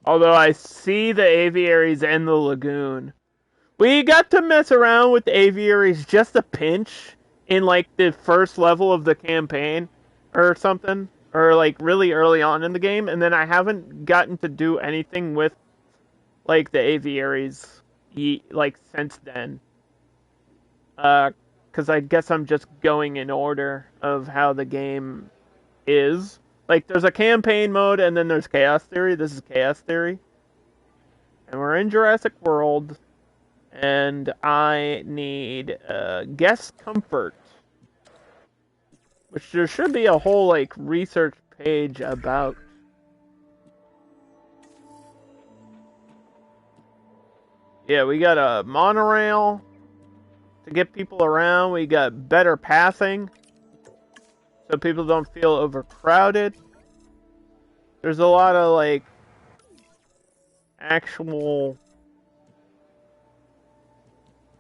Although I see the aviaries and the lagoon. We got to mess around with the aviaries just a pinch in like the first level of the campaign or something. Or like really early on in the game. And then I haven't gotten to do anything with like the aviaries like since then. Because I guess I'm just going in order of how the game is. Like, there's a campaign mode, and then there's Chaos Theory. This is Chaos Theory. And we're in Jurassic World, and I need guest comfort. Which there should be a whole, like, research page about. Yeah, we got a monorail. to get people around. We got better pathing, so people don't feel overcrowded. There's a lot of, like, actual...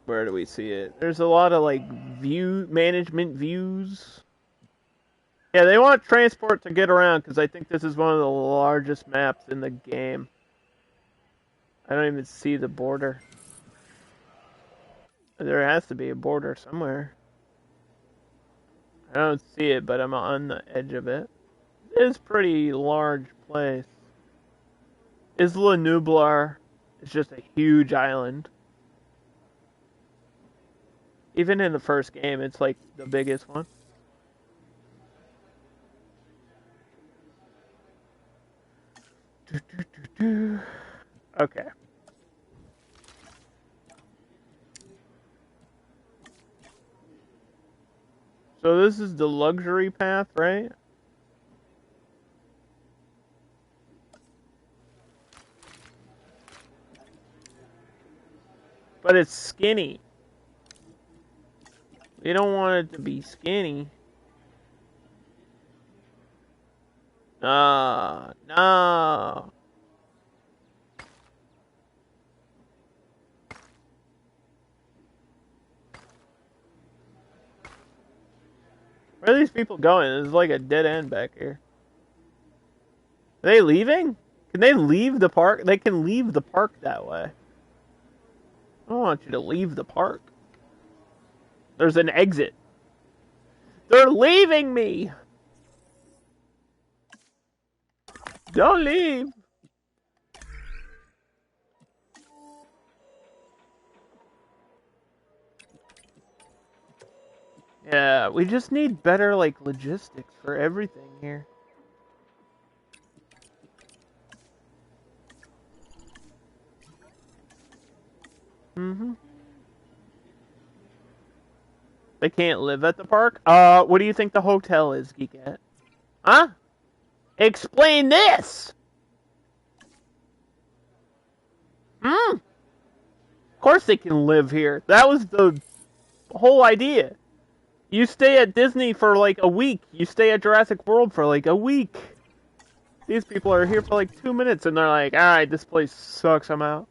Where do we see it? There's a lot of, like, management views. Yeah, they want transport to get around, because I think this is one of the largest maps in the game. I don't even see the border. There has to be a border somewhere. I don't see it, but I'm on the edge of it. It is a pretty large place. Isla Nublar is just a huge island. Even in the first game, it's like the biggest one. Okay. So this is the luxury path, right? But it's skinny. We don't want it to be skinny. No. Where are these people going? There's like a dead end back here. Are they leaving? Can they leave the park? They can leave the park that way. I don't want you to leave the park. There's an exit. They're leaving me! Don't leave! Yeah, we just need better, like, logistics for everything here. Mm-hmm. They can't live at the park? What do you think the hotel is, Geekette? Huh? Explain this! Of course they can live here. That was the whole idea. You stay at Disney for like a week. You stay at Jurassic World for like a week. These people are here for like 2 minutes and they're like, alright, this place sucks, I'm out.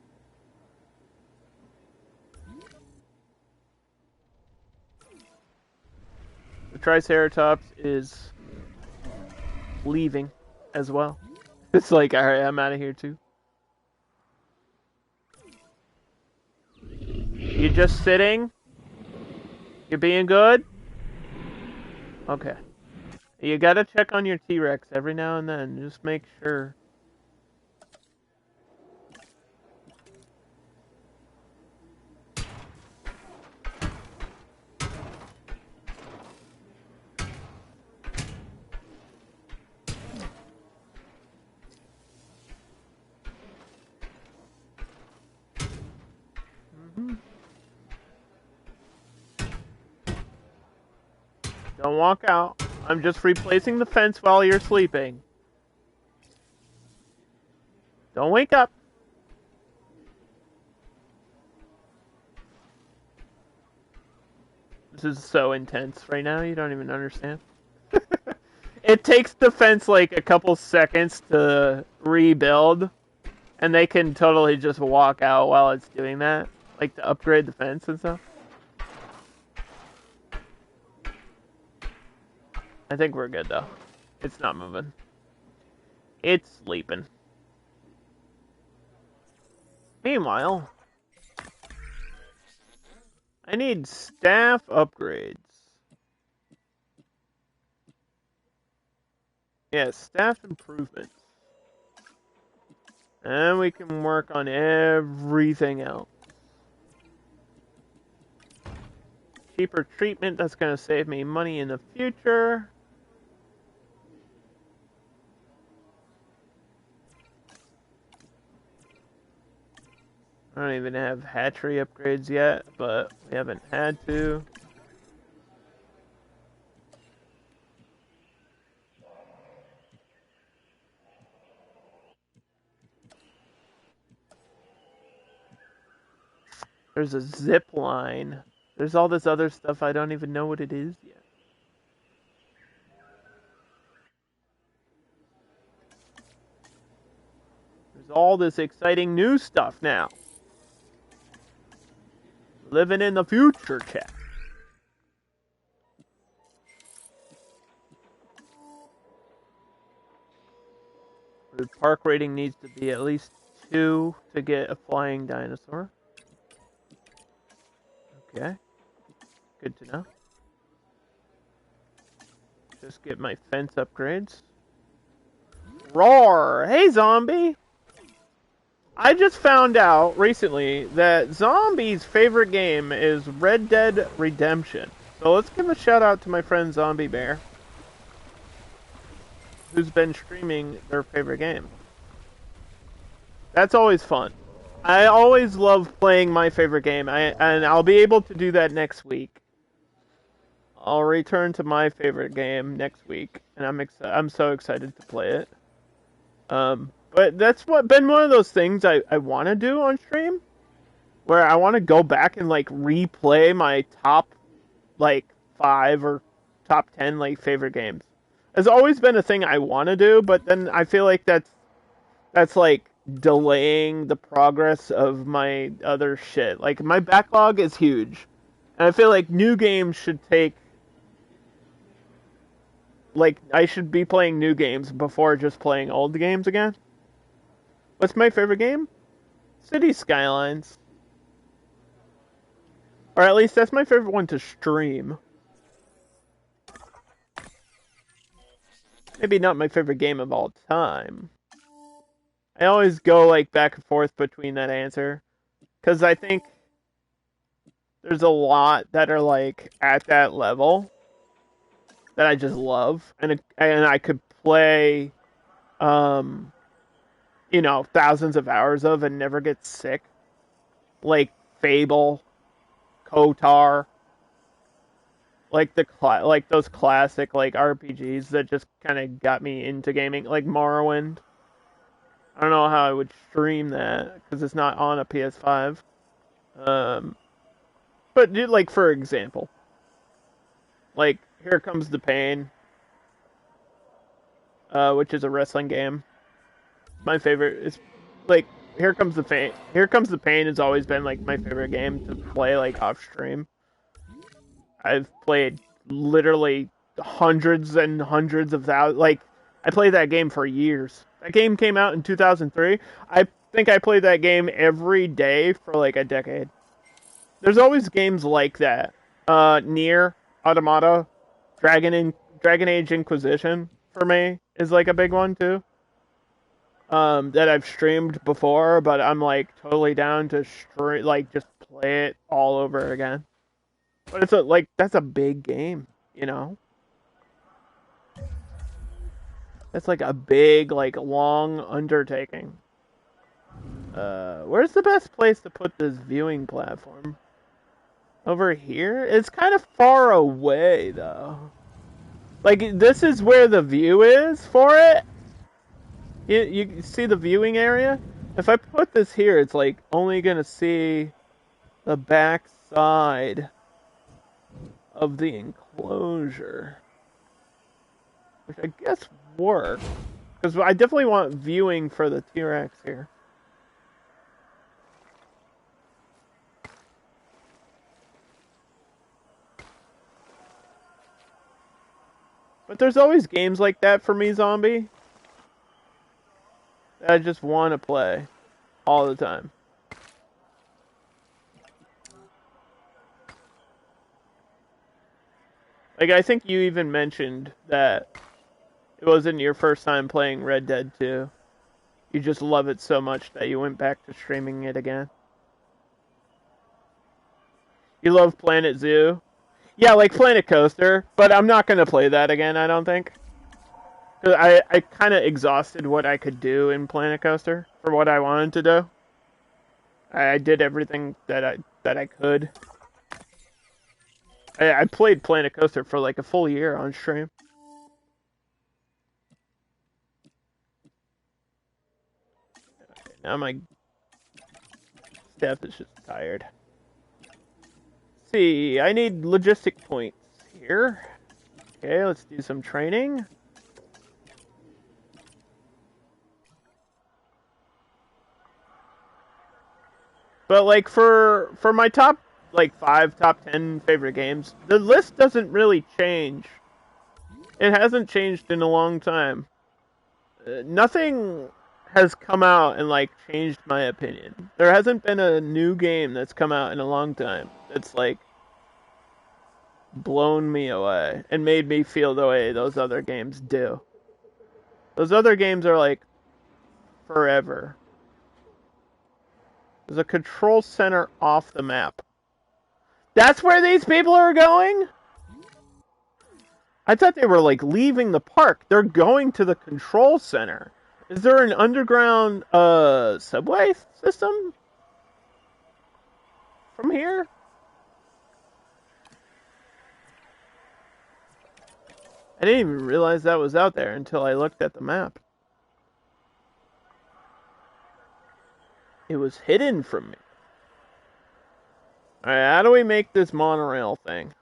The Triceratops is leaving as well. It's like, alright, I'm out of here too. You just sitting? You're being good? Okay. You gotta check on your T-Rex every now and then. Just make sure. Don't walk out. I'm just replacing the fence while you're sleeping. Don't wake up. This is so intense right now, you don't even understand. It takes the fence like a couple seconds to rebuild, and they can totally just walk out while it's doing that. Like to upgrade the fence and stuff. I think we're good though. It's not moving. It's sleeping. Meanwhile, I need staff upgrades. Yeah, staff improvements. And we can work on everything else. Cheaper treatment, that's going to save me money in the future. I don't even have hatchery upgrades yet, but we haven't had to. There's a zip line. There's all this other stuff I don't even know what it is yet. There's all this exciting new stuff now. Living in the future, chat. The park rating needs to be at least 2 to get a flying dinosaur. Okay. Good to know. Just get my fence upgrades. Roar! Hey, zombie! I just found out recently that Zombie's favorite game is Red Dead Redemption. So let's give a shout out to my friend Zombie Bear, who's been streaming their favorite game. That's always fun. I always love playing my favorite game, and I'll be able to do that next week. I'll return to my favorite game next week, and I'm so excited to play it. But that's been one of those things I want to do on stream, where I want to go back and like replay my top like 5 or top 10 like favorite games. It's always been a thing I want to do, but then I feel like that's like delaying the progress of my other shit. Like my backlog is huge, and I feel like new games should take. Like, I should be playing new games before just playing old games again. What's my favorite game? City Skylines. Or at least that's my favorite one to stream. Maybe not my favorite game of all time. I always go, like, back and forth between that answer. Because I think there's a lot that are, like, at that level that I just love, and I could play, thousands of hours of and never get sick, like Fable, KOTOR, like like those classic like RPGs that just kind of got me into gaming, like Morrowind. I don't know how I would stream that because it's not on a PS5. But like for example, like Here Comes the Pain, which is a wrestling game. My favorite is like Here Comes the Pain. Here Comes the Pain has always been like my favorite game to play like off stream. I've played literally hundreds and hundreds of thousands. Like I played that game for years. That game came out in 2003. I think I played that game every day for like a decade. There's always games like that. Nier Automata, Dragon Age Inquisition for me is like a big one too. That I've streamed before, but I'm like totally down to just play it all over again. But it's that's a big game, you know? That's like a big, like long undertaking. Where's the best place to put this viewing platform? Over here? It's kind of far away though. Like this is where the view is for it. You see the viewing area? If I put this here, it's like only gonna see the back side of the enclosure, which I guess works because I definitely want viewing for the T-Rex here. But there's always games like that for me, Zombie, that I just want to play all the time. Like, I think you even mentioned that it wasn't your first time playing Red Dead 2. You just love it so much that you went back to streaming it again. You love Planet Zoo? Yeah, like Planet Coaster, but I'm not going to play that again, I don't think. I kind of exhausted what I could do in Planet Coaster for what I wanted to do. I did everything that I could. I played Planet Coaster for like a full year on stream. Okay, now my staff is just tired. see. I need logistic points here. Okay, let's do some training. But like for my top like 5, top 10 favorite games, the list doesn't really change. It hasn't changed in a long time. Nothing has come out and like changed my opinion. There hasn't been a new game that's come out in a long time that's like blown me away and made me feel the way those other games do. Those other games are like forever. There's a control center off the map. That's where these people are going? I thought they were like leaving the park. They're going to the control center. Is there an underground subway system from here? I didn't even realize that was out there until I looked at the map. It was hidden from me. Alright, how do we make this monorail thing?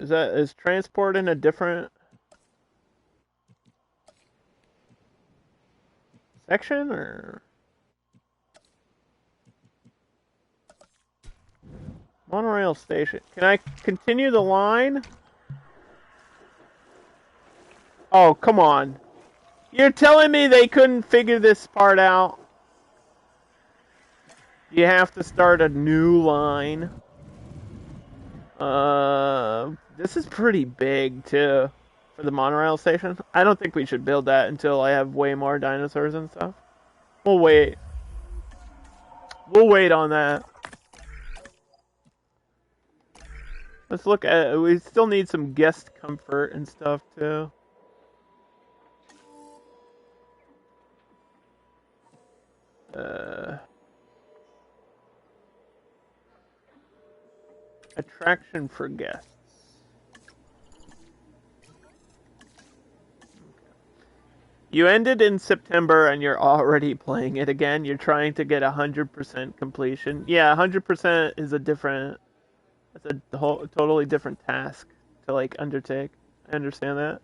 Is transport in a different section or monorail station? Can I continue the line? Oh, come on. You're telling me they couldn't figure this part out? You have to start a new line. This is pretty big too for the monorail station. I don't think we should build that until I have way more dinosaurs and stuff. We'll wait. We'll wait on that. Let's look at. We still need some guest comfort and stuff too. Attraction for guests. You ended in September and you're already playing it again. You're trying to get 100% completion. Yeah, 100% is a different. That's a totally different task to like undertake. I understand that.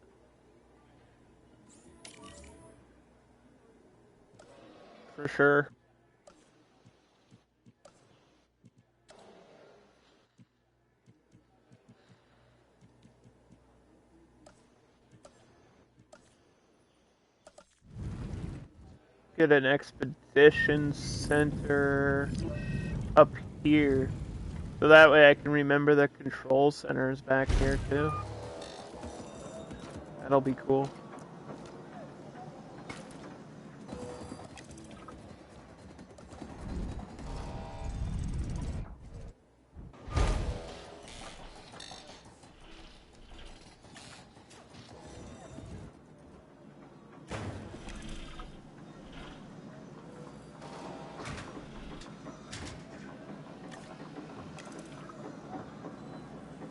For sure. Get an expedition center up here. So that way I can remember the control centers back here too. That'll be cool.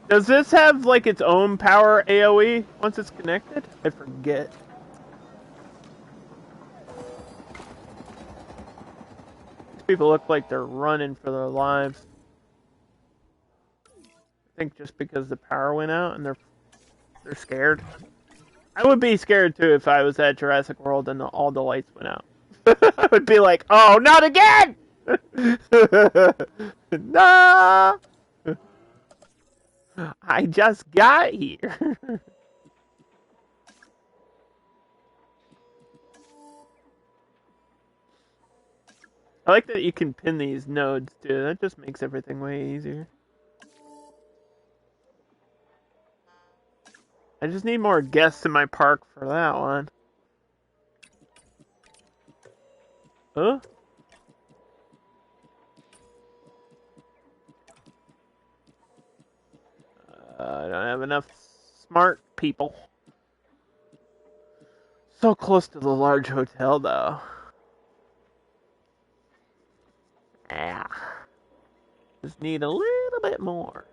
Does this have like its own power AoE once it's connected? I forget. These people look like they're running for their lives. I think just because the power went out and they're scared. I would be scared too if I was at Jurassic World and all the lights went out. I would be like, "Oh, not again!" No! I just got here. I like that you can pin these nodes too. That just makes everything way easier. I just need more guests in my park for that one. Huh? I don't have enough smart people. So close to the large hotel, though. Yeah. Just need a little bit more.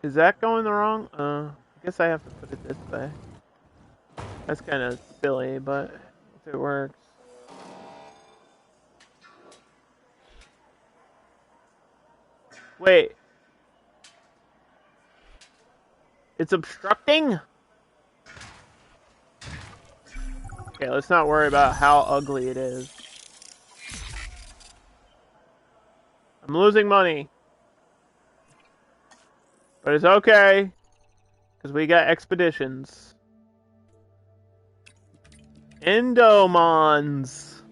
Is that going the wrong? guess I have to put it this way. That's kind of silly, but if it works. Wait. It's obstructing? Okay, let's not worry about how ugly it is. I'm losing money. But it's okay. Because we got expeditions. Endomons.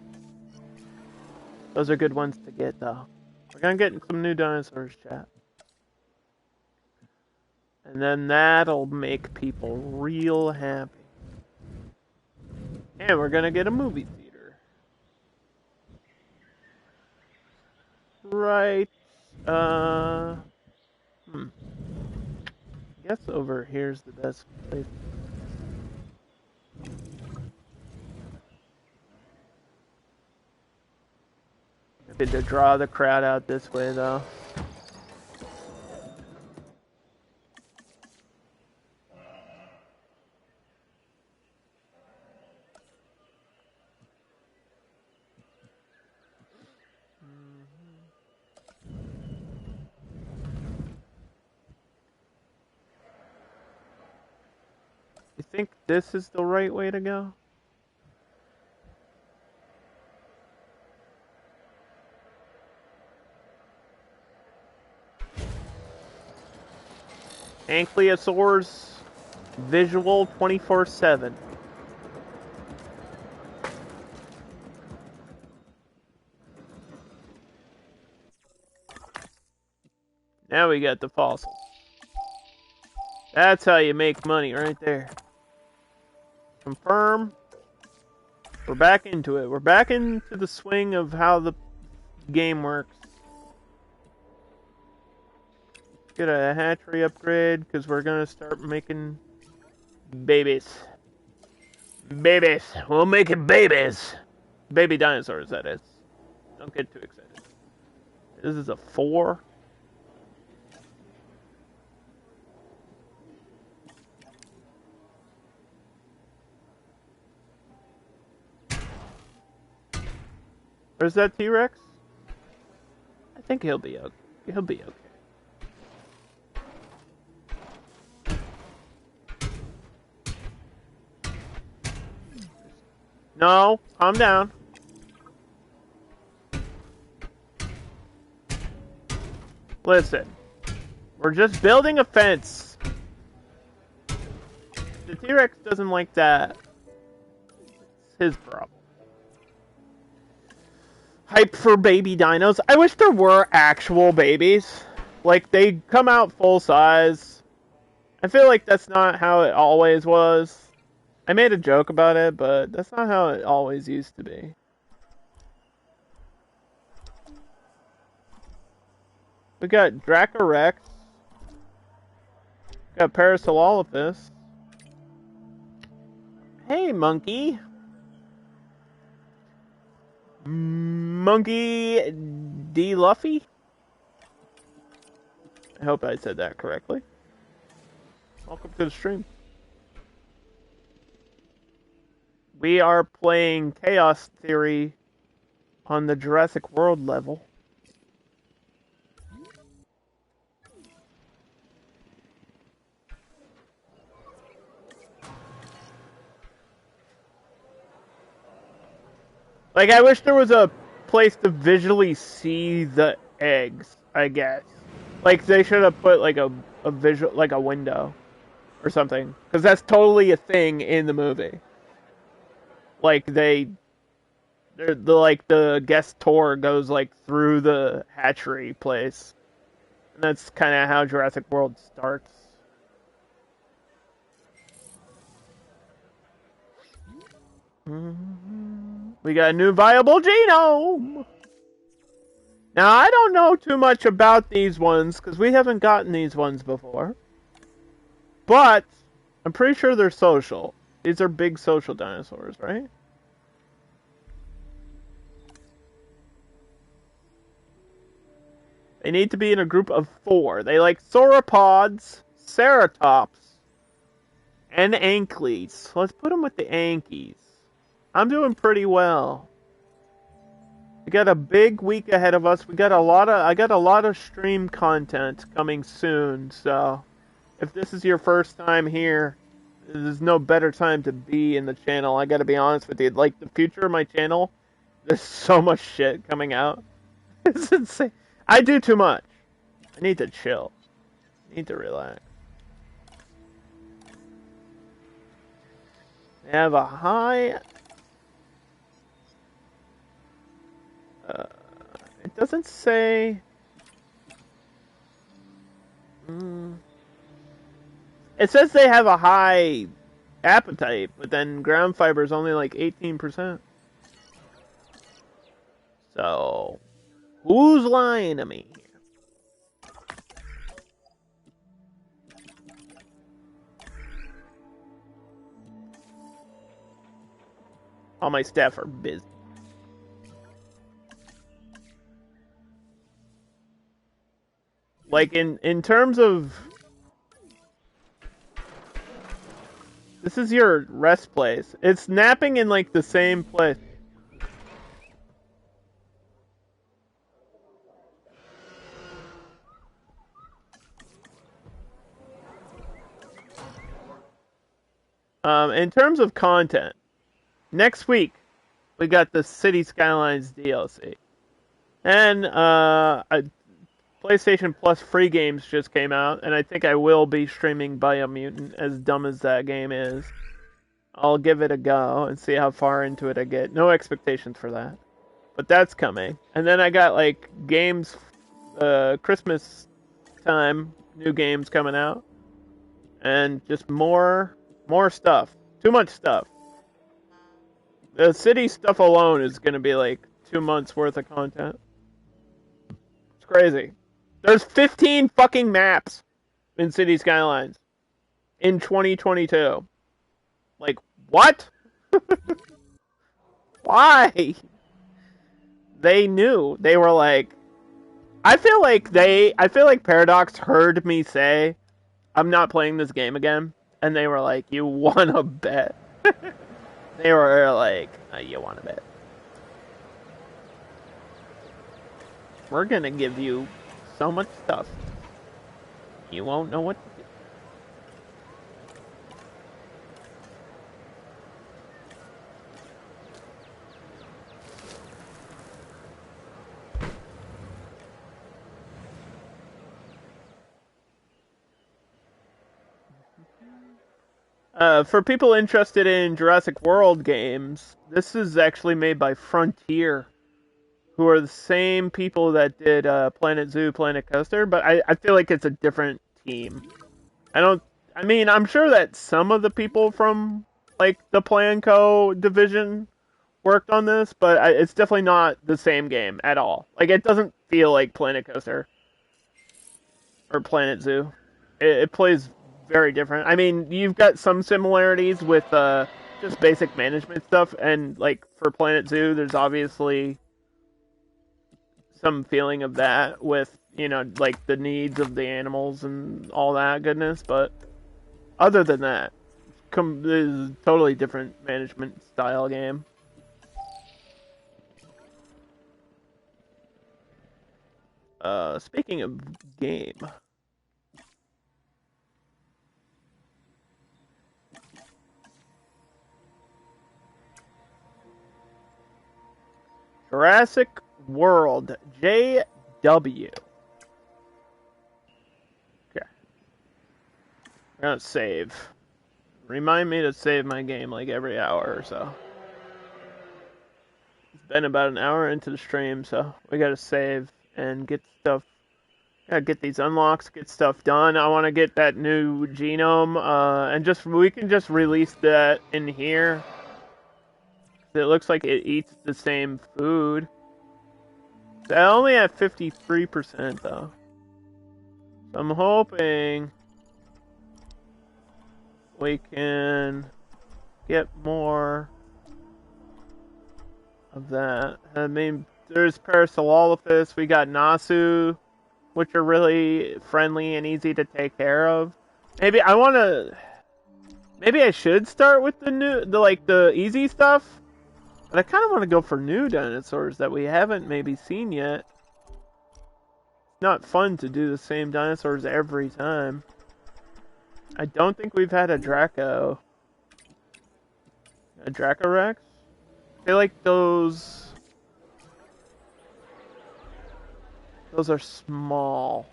Those are good ones to get, though. We're gonna get some new dinosaurs, chat. And then that'll make people real happy. And we're gonna get a movie theater. Right. I guess over here's the best place. Maybe to draw the crowd out this way, though. You think this is the right way to go? Ankylosaurs, visual 24/7. Now we got the fossils. That's how you make money right there. Confirm. We're back into it. We're back into the swing of how the game works. Get a hatchery upgrade because we're gonna start making babies. Babies. We'll make it babies. Baby dinosaurs, that is. Don't get too excited. This is a 4. Where's that T-Rex? I think he'll be okay. He'll be okay. No, calm down. Listen, we're just building a fence. The T-Rex doesn't like that. It's his problem. Hype for baby dinos. I wish there were actual babies. Like, they come out full size. I feel like that's not how it always was. I made a joke about it, but that's not how it always used to be. We got Dracorex. Got Parasaurolophus. Hey, monkey. Monkey D. Luffy? I hope I said that correctly. Welcome to the stream. We are playing Chaos Theory on the Jurassic World level. Like, I wish there was a place to visually see the eggs, I guess. Like, they should have put, like, a visual, like, a window or something. Because that's totally a thing in the movie. Like, the guest tour goes, like, through the hatchery place. And that's kind of how Jurassic World starts. We got a new viable genome! Now, I don't know too much about these ones, because we haven't gotten these ones before. But, I'm pretty sure they're social. These are big social dinosaurs, right? They need to be in a group of 4. They like sauropods, ceratops, And Ankies. Let's put them with the Ankies. I'm doing pretty well. We got a big week ahead of us. I got a lot of stream content coming soon, so if this is your first time here, there's no better time to be in the channel. I gotta be honest with you. Like, the future of my channel, there's so much shit coming out. It's insane. I do too much. I need to chill. I need to relax. They have a high... it doesn't say... It says they have a high appetite, but then ground fiber is only like 18%. So, who's lying to me here? All my staff are busy. Like, in terms of... This is your rest place. It's napping in, like, the same place. In terms of content, next week, we got the City Skylines DLC. And, PlayStation Plus free games just came out, and I think I will be streaming Biomutant, as dumb as that game is. I'll give it a go and see how far into it I get. No expectations for that. But that's coming. And then I got, like, games, Christmas time, new games coming out. And just more stuff. Too much stuff. The city stuff alone is going to be, like, 2 months worth of content. It's crazy. There's 15 fucking maps in City Skylines in 2022. Like, what? Why? They knew. They were like... I feel like Paradox heard me say, I'm not playing this game again. And they were like, you wanna bet? They were like, you wanna bet? We're gonna give you so much stuff, you won't know what to do. For people interested in Jurassic World games, this is actually made by Frontier, who are the same people that did Planet Zoo, Planet Coaster, but I feel like it's a different team. I'm sure that some of the people from, like, the Planco division worked on this, but it's definitely not the same game at all. Like, it doesn't feel like Planet Coaster or Planet Zoo. It plays very different. I mean, you've got some similarities with just basic management stuff, and, like, for Planet Zoo, there's obviously some feeling of that with, you know, like, the needs of the animals and all that goodness, but other than that, this is a totally different management style game. Speaking of game... Jurassic World JW. Okay. I'm gonna save. Remind me to save my game like every hour or so. It's been about an hour into the stream, so we gotta save and get stuff. Gotta get these unlocks, get stuff done. I want to get that new genome, and we can just release that in here. It looks like it eats the same food. I only have 53% though. So I'm hoping we can get more of that. I mean, there's Parasaurolophus, we got Nasu, which are really friendly and easy to take care of. Maybe I should start with the easy stuff. But I kind of want to go for new dinosaurs that we haven't maybe seen yet. It's not fun to do the same dinosaurs every time. I don't think we've had a Draco. A Dracorex? I feel like those are small.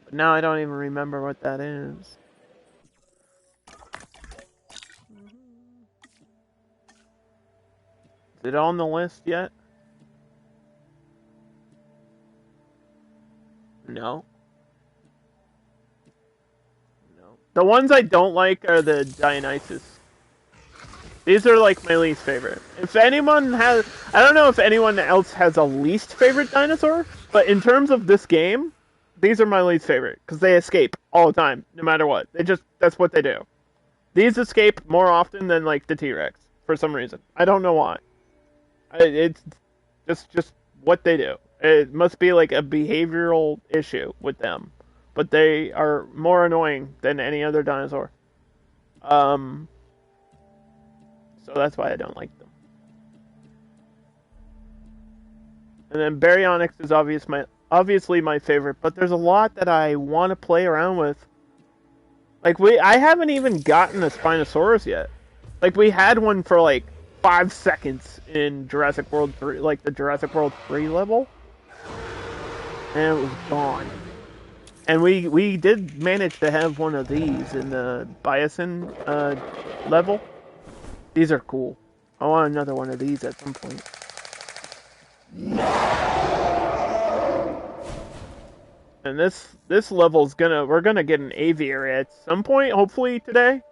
But now I don't even remember what that is. Is it on the list yet? No. No. The ones I don't like are the Dionysus. These are like my least favorite. If anyone has... I don't know if anyone else has a least favorite dinosaur, but in terms of this game, these are my least favorite. Because they escape all the time, no matter what. That's what they do. These escape more often than like the T-Rex, for some reason. I don't know why. It's just what they do. It must be like a behavioral issue with them. But they are more annoying than any other dinosaur. So that's why I don't like them. And then Baryonyx is obviously my favorite, but there's a lot that I want to play around with. Like I haven't even gotten a Spinosaurus yet. Like we had one for like 5 seconds in Jurassic World 3, like the Jurassic World 3 level. And it was gone. And we did manage to have one of these in the Biosin level. These are cool. I want another one of these at some point. And this level's we're gonna get an aviary at some point, hopefully today.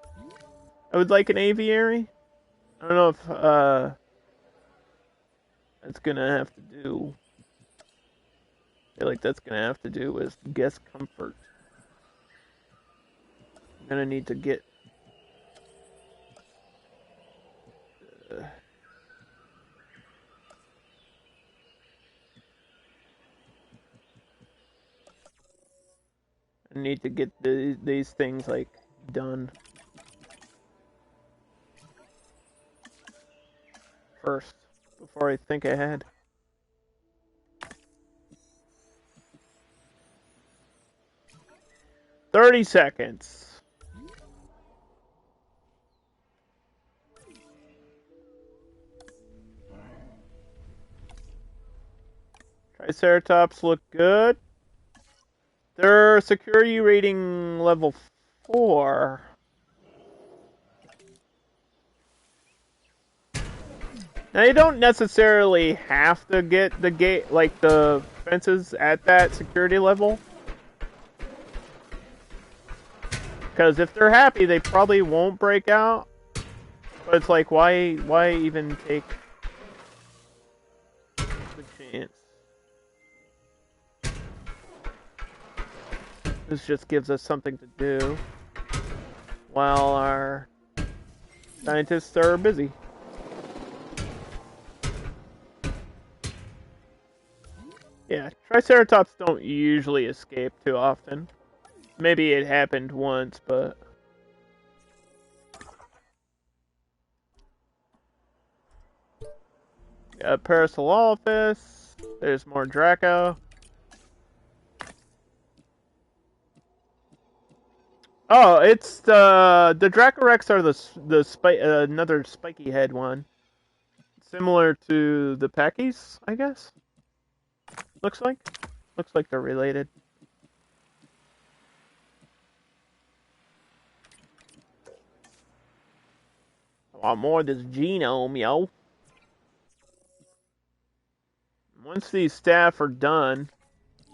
I would like an aviary. I don't know if that's gonna have to do. I feel like that's gonna have to do with guest comfort. I'm gonna need to get I need to get these things like done first before I think ahead. $30. Triceratops look good. Their security rating level 4. Now you don't necessarily have to get the gate, like the fences at that security level. Because if they're happy, they probably won't break out. But it's like, why even take the chance? This just gives us something to do while our scientists are busy. Yeah, Triceratops don't usually escape too often. Maybe it happened once, but... Got Parasaurolophus. There's more Draco. Oh, it's the Dracorex are another spiky head one. Similar to the Pachy's, I guess. Looks like they're related. I want more of this genome, yo. Once these staff are done,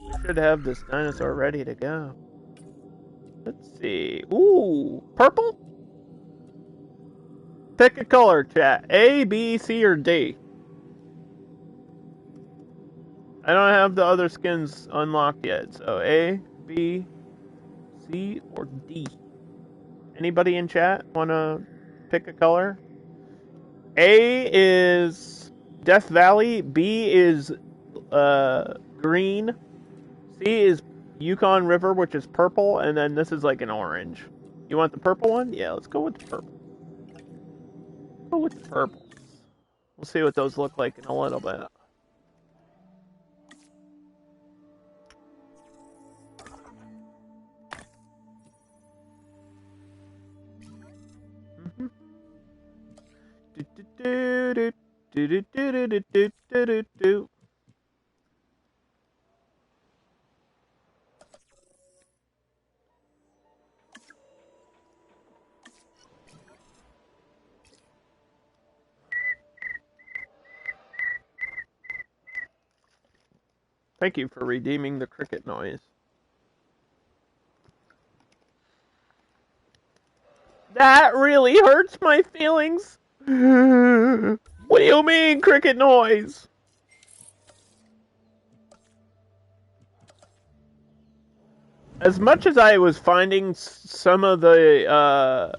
we should have this dinosaur ready to go. Let's see. Ooh, purple? Pick a color, chat. A, B, C, or D. I don't have the other skins unlocked yet, so A, B, C, or D. Anybody in chat wanna pick a color? A is Death Valley, B is green, C is Yukon River, which is purple, and then this is like an orange. You want the purple one? Yeah, let's go with the purple. Go with the purples. We'll see what those look like in a little bit. Thank you for redeeming the cricket noise. That really hurts my feelings. What do you mean, cricket noise? As much as I was finding some of the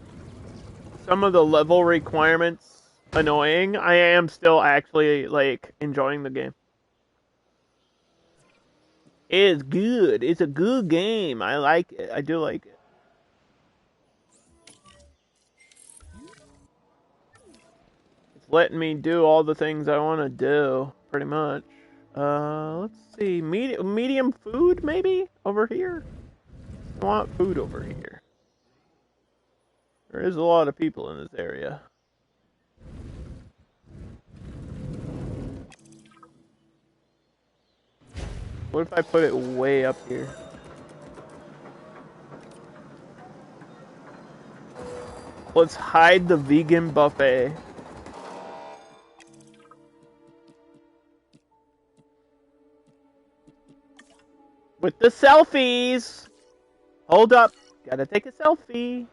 level requirements annoying, I am still actually like enjoying the game. It's good. It's a good game. I like it. I do like it. It's letting me do all the things I want to do, pretty much. Let's see. Medium food, maybe? Over here? I want food over here. There is a lot of people in this area. What if I put it way up here? Let's hide the vegan buffet. With the selfies! Hold up. Gotta take a selfie.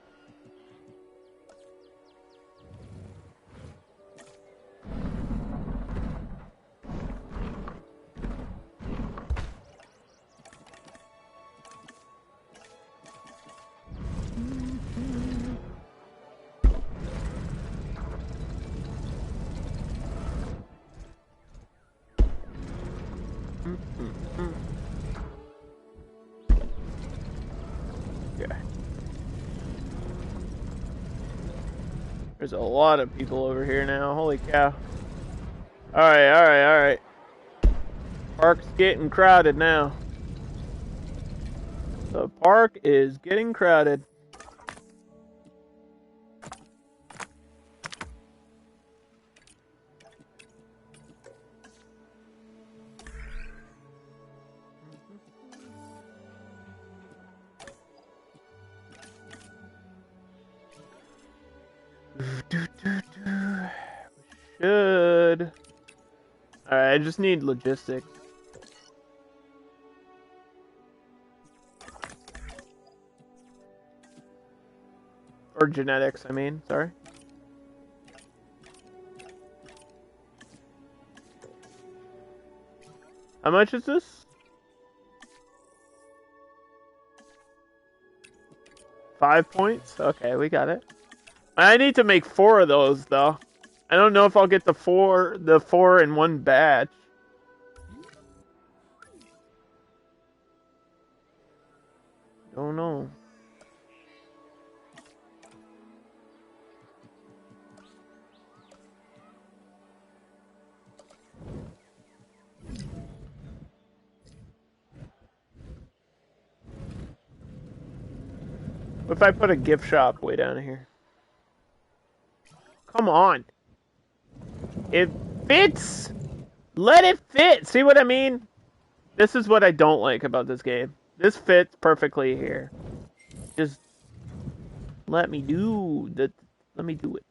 There's a lot of people over here now. Holy cow. Alright. Park's getting crowded now. The park is getting crowded. Should. Alright, I just need logistics. Or genetics, I mean, sorry. How much is this? 5 points? Okay, we got it. I need to make 4 of those, though. I don't know if I'll get the four in one batch. Don't know. What if I put a gift shop way down here? Come on. It fits! Let it fit! See what I mean? This is what I don't like about this game. This fits perfectly here. Just let me do that. Let me do it.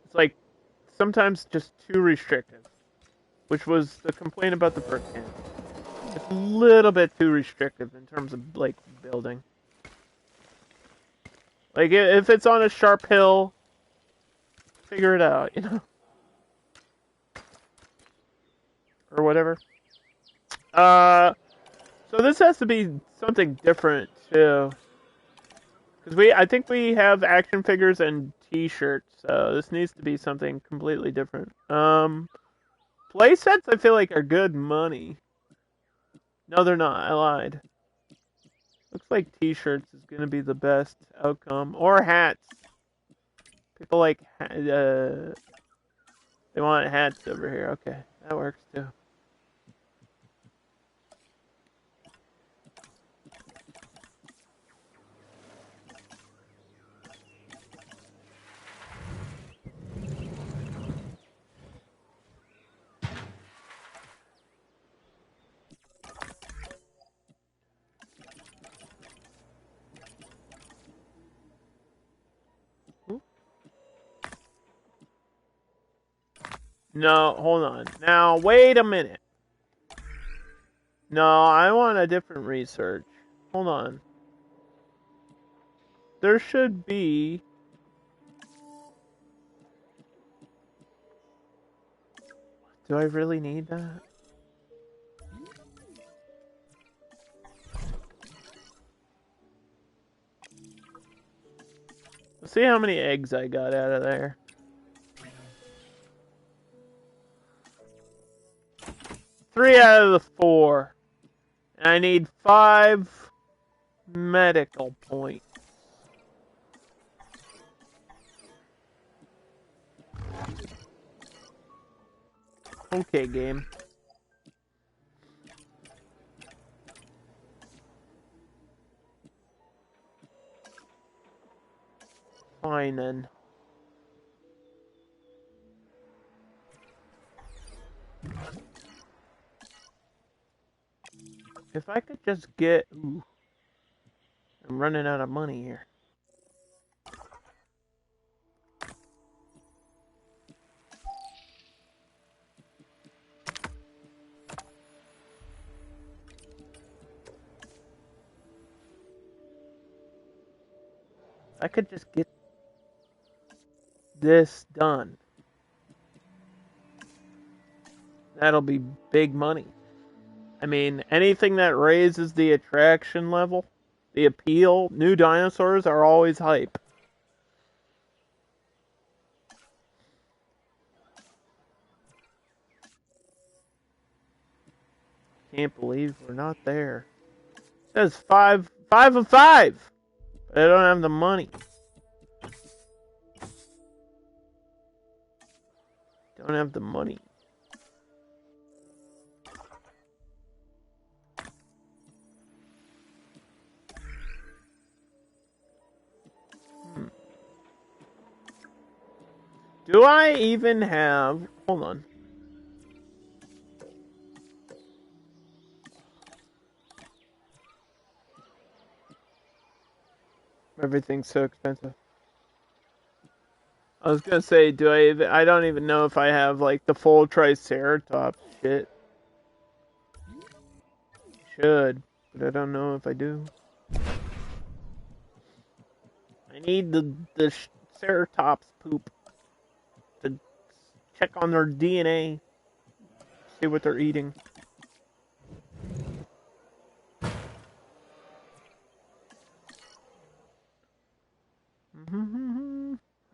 It's like sometimes just too restrictive, which was the complaint about the first game. It's a little bit too restrictive in terms of like building. Like if it's on a sharp hill, figure it out, you know, or whatever. So this has to be something different too, because I think we have action figures and T-shirts, so this needs to be something completely different. Play sets I feel like are good money. No, they're not. I lied. Looks like t-shirts is going to be the best outcome. Or hats. People like... they want hats over here. Okay, that works too. No, hold on. Now, wait a minute. No, I want a different research. Hold on. There should be... Do I really need that? Let's see how many eggs I got out of there. 3 out of the 4. And I need 5 medical points. Okay, game. Fine then. If I could just get... Ooh, I'm running out of money here. I could just get this done. That'll be big money. I mean, anything that raises the attraction level, the appeal, new dinosaurs are always hype. Can't believe we're not there. It says 5 of 5. But I don't have the money. Don't have the money. Do I even have... Hold on. Everything's so expensive. I was gonna say, I don't even know if I have, like, the full Triceratops shit. Should, but I don't know if I do. I need the Ceratops poop to check on their DNA, see what they're eating.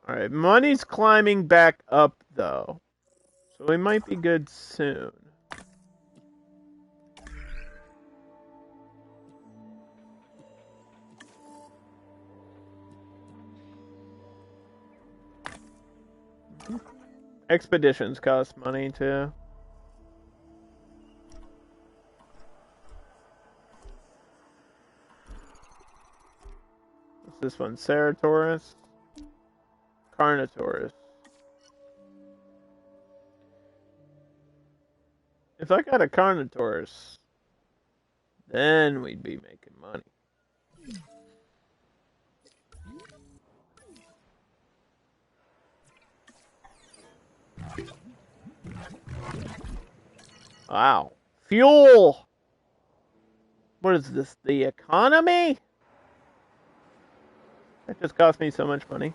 Alright, money's climbing back up, though. So we might be good soon. Expeditions cost money, too. What's this one? Ceratosaurus? Carnotaurus. If I got a Carnotaurus, then we'd be making money. Wow. Fuel! What is this, the economy? That just cost me so much money.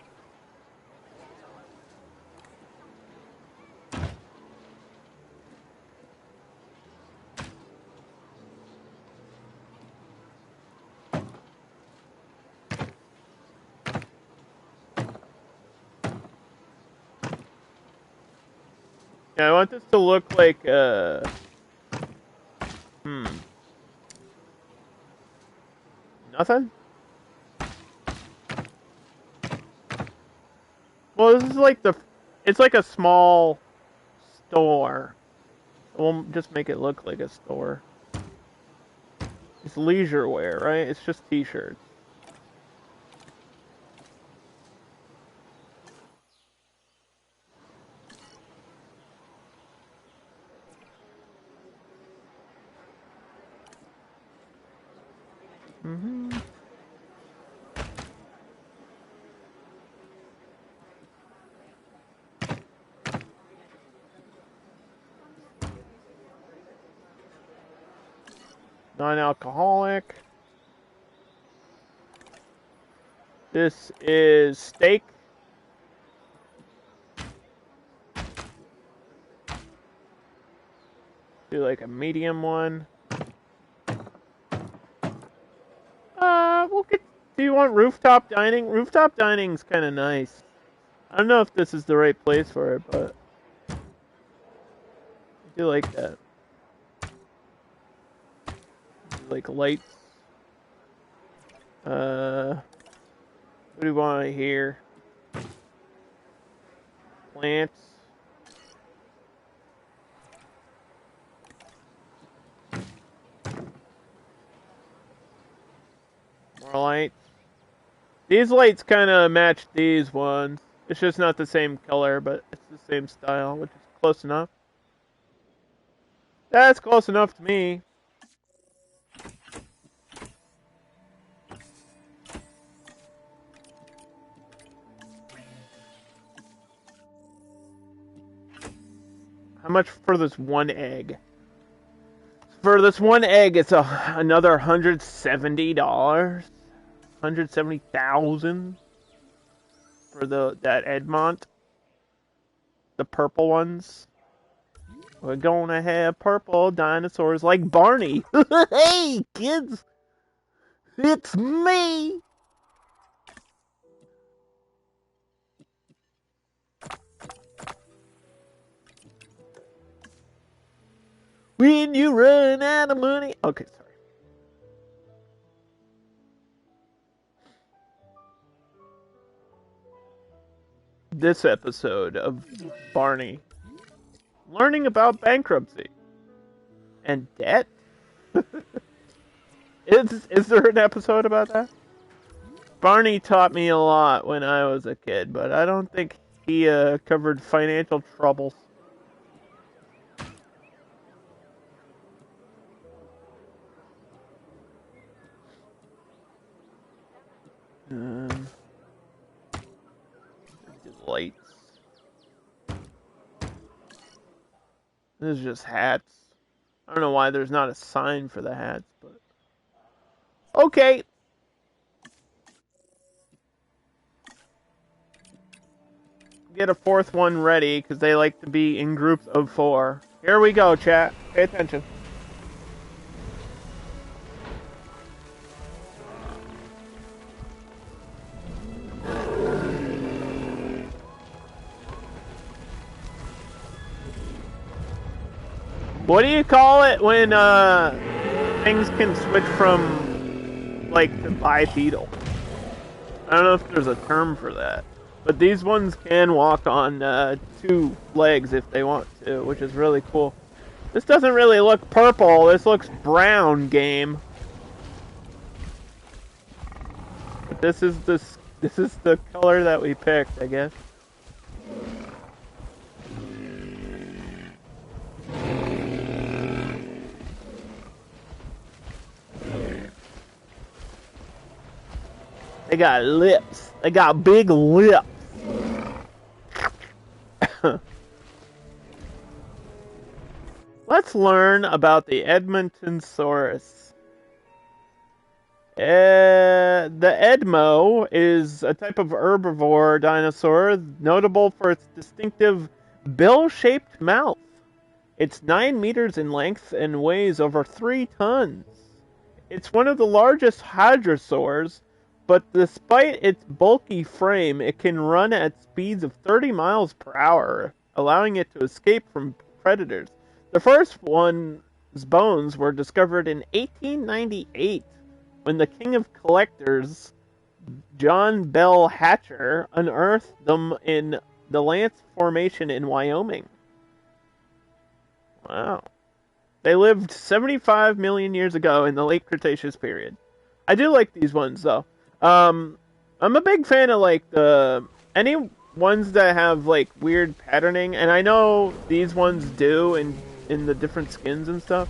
Yeah, I want this to look like, Nothing? Well, this is like it's like a small store. We'll just make it look like a store. It's leisure wear, right? It's just t-shirts. Mm-hmm. Non-alcoholic. This is steak. Do like a medium one. We'll get. Do you want rooftop dining? Rooftop dining's kind of nice. I don't know if this is the right place for it, but I do like that. Like lights. What do we want here? Plants. More lights. These lights kind of match these ones. It's just not the same color, but it's the same style, which is close enough. That's close enough to me. How much for this one egg? For this one egg, it's another $170. 170,000 for that Edmont. The purple ones. We're gonna have purple dinosaurs like Barney. Hey, kids! It's me! When you run out of money. Okay, sorry. This episode of Barney. Learning about bankruptcy. And debt? Is there an episode about that? Barney taught me a lot when I was a kid, but I don't think he covered financial troubles. Lights. This is just hats. I don't know why there's not a sign for the hats, but okay. Get a fourth one ready because they like to be in groups of 4. Here we go, chat. Pay attention. What do you call it when things can switch from like the bipedal? I don't know if there's a term for that, but these ones can walk on 2 legs if they want to, which is really cool. This doesn't really look purple. This looks brown, game. But this is the color that we picked, I guess. They got lips. They got big lips. Let's learn about the Edmontonsaurus. The Edmo is a type of herbivore dinosaur notable for its distinctive bill-shaped mouth. It's 9 meters in length and weighs over 3 tons. It's one of the largest hadrosaurs, but despite its bulky frame, it can run at speeds of 30 miles per hour, allowing it to escape from predators. The first one's bones were discovered in 1898. when the king of collectors, John Bell Hatcher, unearthed them in the Lance Formation in Wyoming. Wow. They lived 75 million years ago in the late Cretaceous period. I do like these ones, though. I'm a big fan of, like, any ones that have, like, weird patterning, and I know these ones do in the different skins and stuff.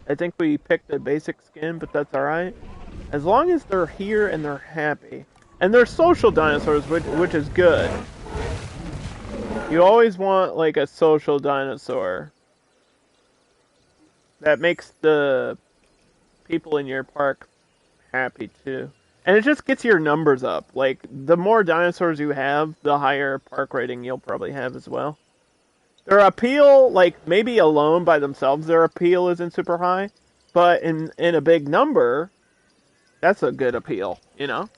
I think we picked a basic skin, but that's alright. As long as they're here and they're happy. And they're social dinosaurs, which is good. You always want, like, a social dinosaur. That makes the people in your park happy, too. And it just gets your numbers up. Like, the more dinosaurs you have, the higher park rating you'll probably have as well. Their appeal, like, maybe alone by themselves, their appeal isn't super high. But in a big number, that's a good appeal, you know?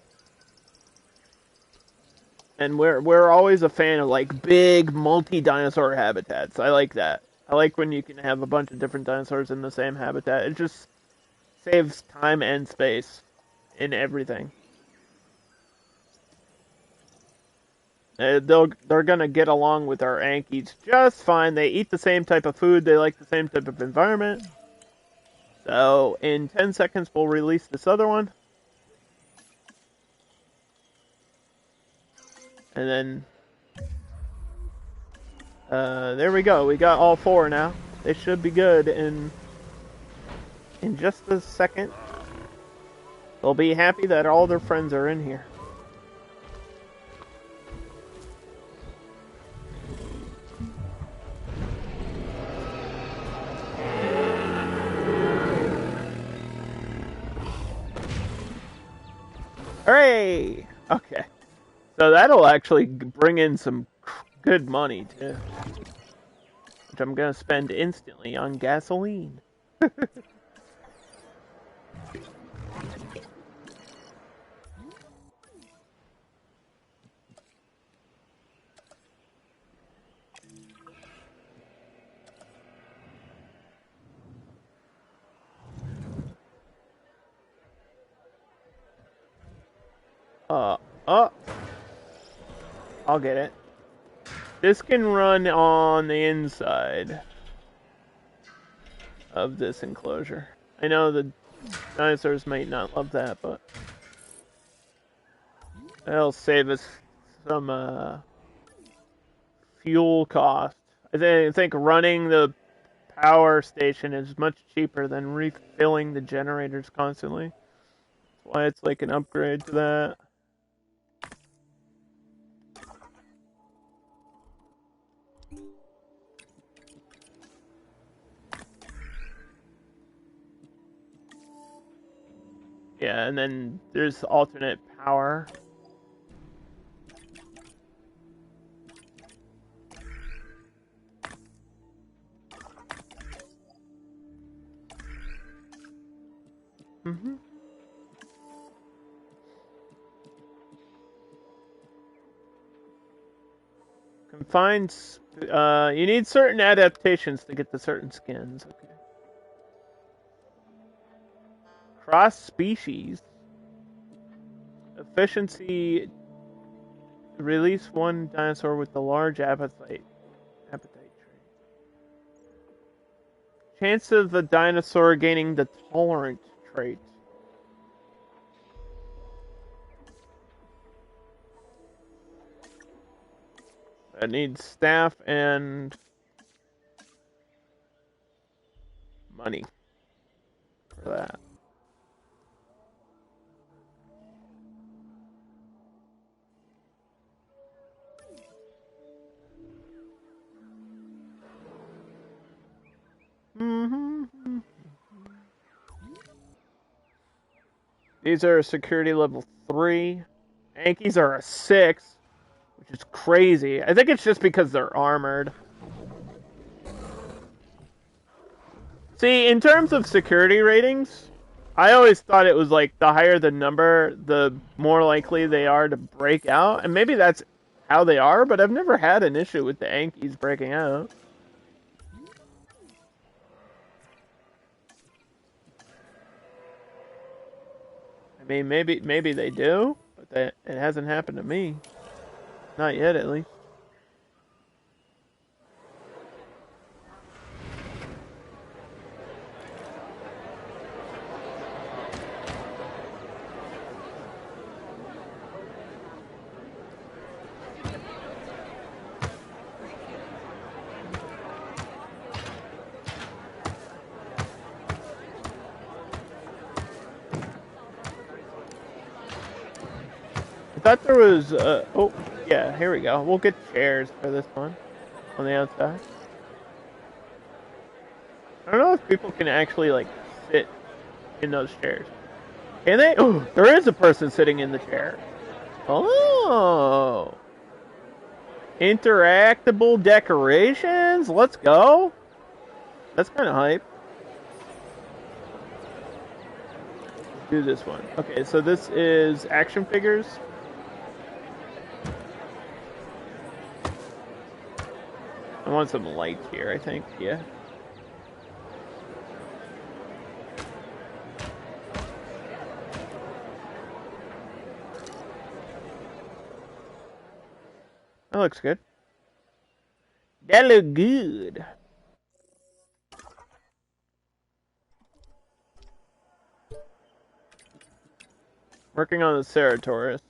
And we're always a fan of, like, big multi-dinosaur habitats. I like that. I like when you can have a bunch of different dinosaurs in the same habitat. It just saves time and space in everything. They're gonna get along with our Ankies just fine. They eat the same type of food. They like the same type of environment. So in 10 seconds, we'll release this other one. And then, there we go. We got all 4 now. They should be good in just a second. They'll be happy that all their friends are in here. Hooray! Okay. So that'll actually bring in some good money, too. Which I'm gonna spend instantly on gasoline. I'll get it. This can run on the inside of this enclosure. I know the dinosaurs might not love that, but that'll save us some fuel cost. I think running the power station is much cheaper than refilling the generators constantly. That's why it's like an upgrade to that. Yeah, and then there's alternate power. Confined. You need certain adaptations to get the certain skins. Okay. Cross species. Efficiency. Release one dinosaur with the large appetite trait. Chance of the dinosaur gaining the tolerant trait. That needs staff and money for that. These are security level 3. Ankies are a 6, which is crazy. I think it's just because they're armored. See, in terms of security ratings, I always thought it was like the higher the number, the more likely they are to break out. And maybe that's how they are, but I've never had an issue with the Ankies breaking out. I mean, maybe they do, but it hasn't happened to me. Not yet, at least. I thought there was, oh, yeah, here we go. We'll get chairs for this one on the outside. I don't know if people can actually, like, sit in those chairs. Can they? Oh, there is a person sitting in the chair. Oh. Interactable decorations? Let's go. That's kind of hype. Let's do this one. Okay, so this is action figures. I want some lights here, I think. Yeah. That looks good. That look good. Working on the Ceratosaurus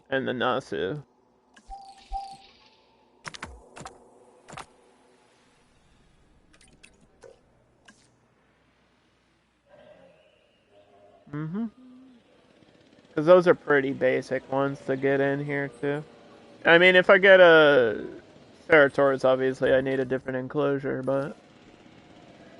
and the Nasu. Because those are pretty basic ones to get in here, too. I mean, if I get a Ceratosaurus, obviously I need a different enclosure, but...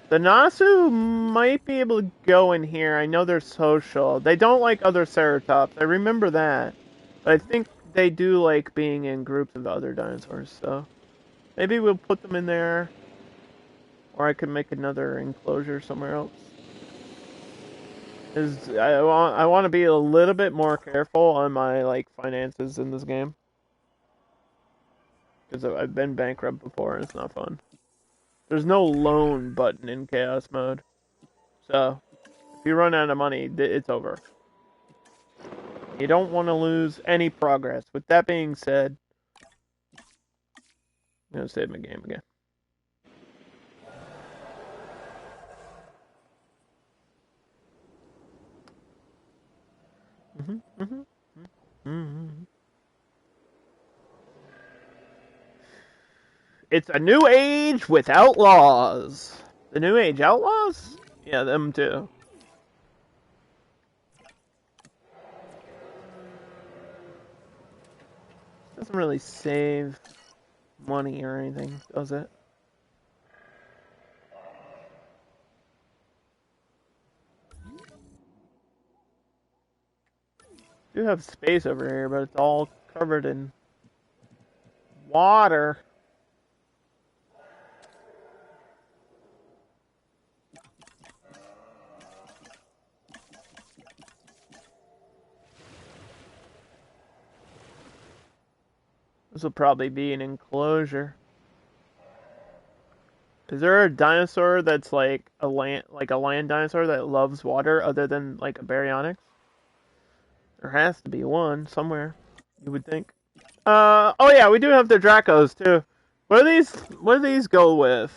The Nasu might be able to go in here. I know they're social. They don't like other Ceratops. I remember that. But I think they do like being in groups of other dinosaurs, so... Maybe we'll put them in there. Or I could make another enclosure somewhere else. I want to be a little bit more careful on my like finances in this game, because I've been bankrupt before and it's not fun. There's no loan button in chaos mode, so if you run out of money, it's over. You don't want to lose any progress. With that being said, I'm gonna save my game again. It's a new age with outlaws. The new age outlaws? Yeah, them too. Doesn't really save money or anything, does it? Do have space over here, but it's all covered in water. This will probably be an enclosure. Is there a dinosaur that's like a land dinosaur that loves water other than like a baryonyx? There has to be one somewhere, you would think. Oh yeah, we do have the Dracos too. What do these go with?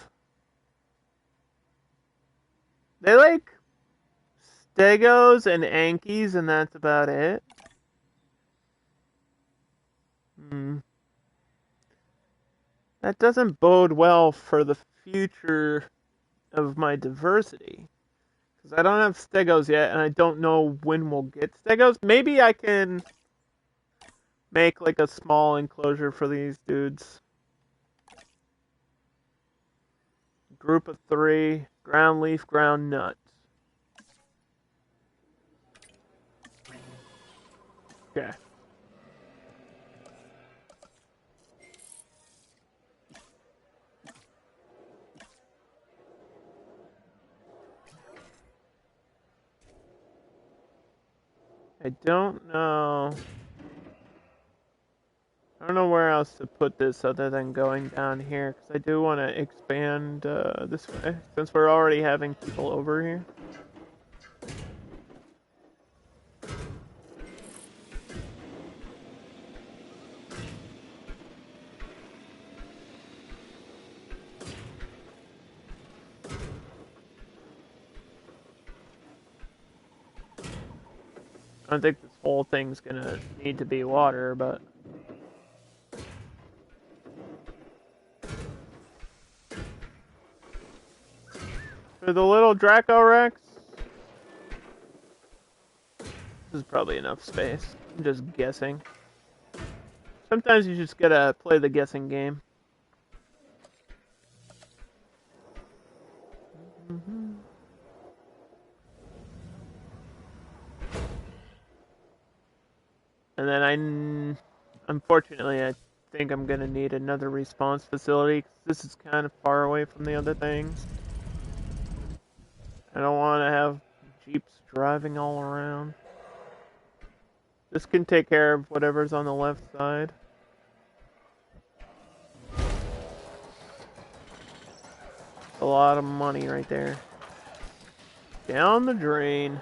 They like Stegos and Ankies and that's about it. That doesn't bode well for the future of my diversity. Because I don't have Stegos yet, and I don't know when we'll get Stegos. Maybe I can make like a small enclosure for these dudes. Group of 3, ground leaf, ground nut. Okay. I don't know. I don't know where else to put this other than going down here, because I do want to expand this way, since we're already having people over here. I don't think this whole thing's gonna need to be water, but... For the little Draco Rex, this is probably enough space. I'm just guessing. Sometimes you just gotta play the guessing game. And then unfortunately, I think I'm gonna need another response facility, 'cause this is kind of far away from the other things. I don't want to have Jeeps driving all around. This can take care of whatever's on the left side. A lot of money right there. Down the drain.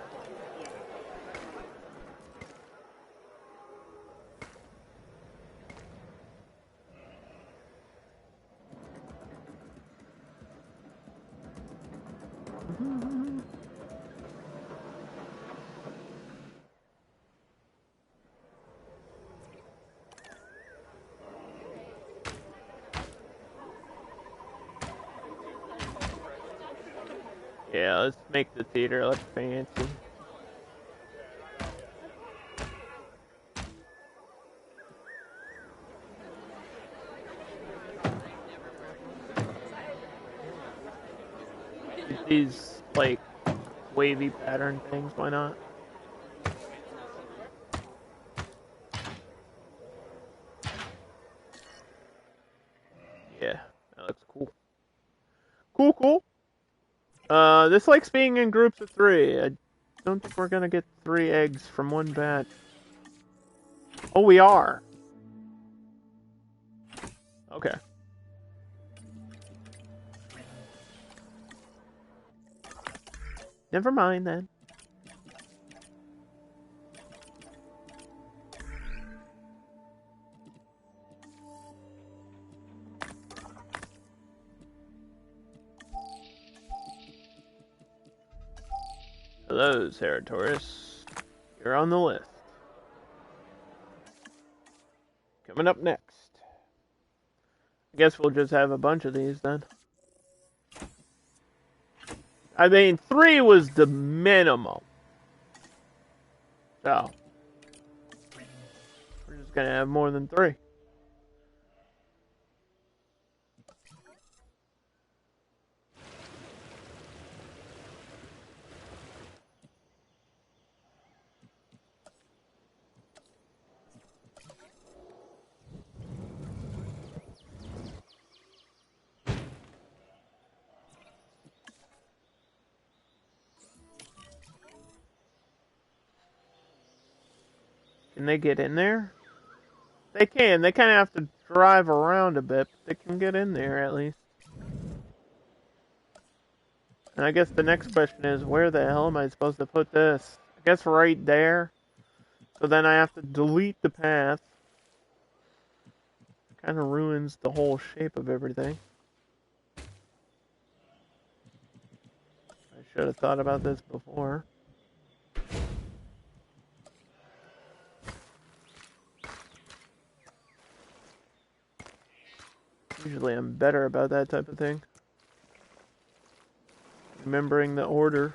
Yeah, let's make the theater look fancy. These, like, wavy pattern things, why not? Yeah, that looks cool. Cool. This likes being in groups of 3. I don't think we're gonna get 3 eggs from one batch. Oh, we are. Okay. Never mind then. Hello, Ceratoris. You're on the list. Coming up next. I guess we'll just have a bunch of these then. I mean, 3 was the minimum. So, we're just gonna have more than 3. Can they get in there? They can. They kind of have to drive around a bit, but they can get in there at least. And I guess the next question is, where the hell am I supposed to put this? I guess right there. So then I have to delete the path. Kind of ruins the whole shape of everything. I should have thought about this before. Usually I'm better about that type of thing. Remembering the order.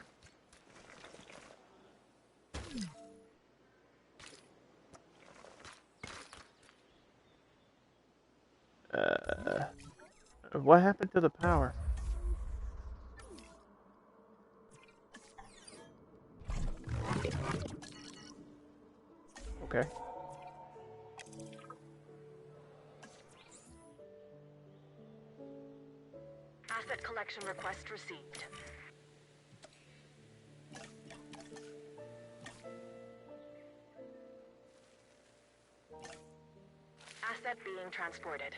What happened to the power? Okay. Asset collection request received. Asset being transported.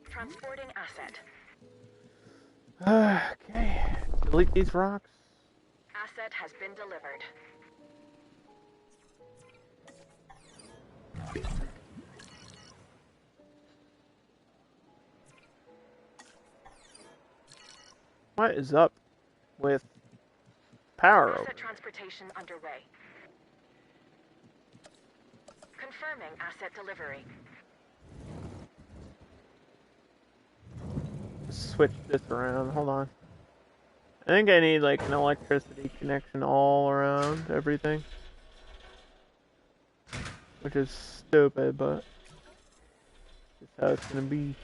Transporting asset. Okay. Delete these rocks. Asset has been delivered. What is up with power over? Asset transportation underway. Confirming asset delivery. Switch this around. Hold on. I think I need like an electricity connection all around everything. Which is stupid, but that's how it's gonna be.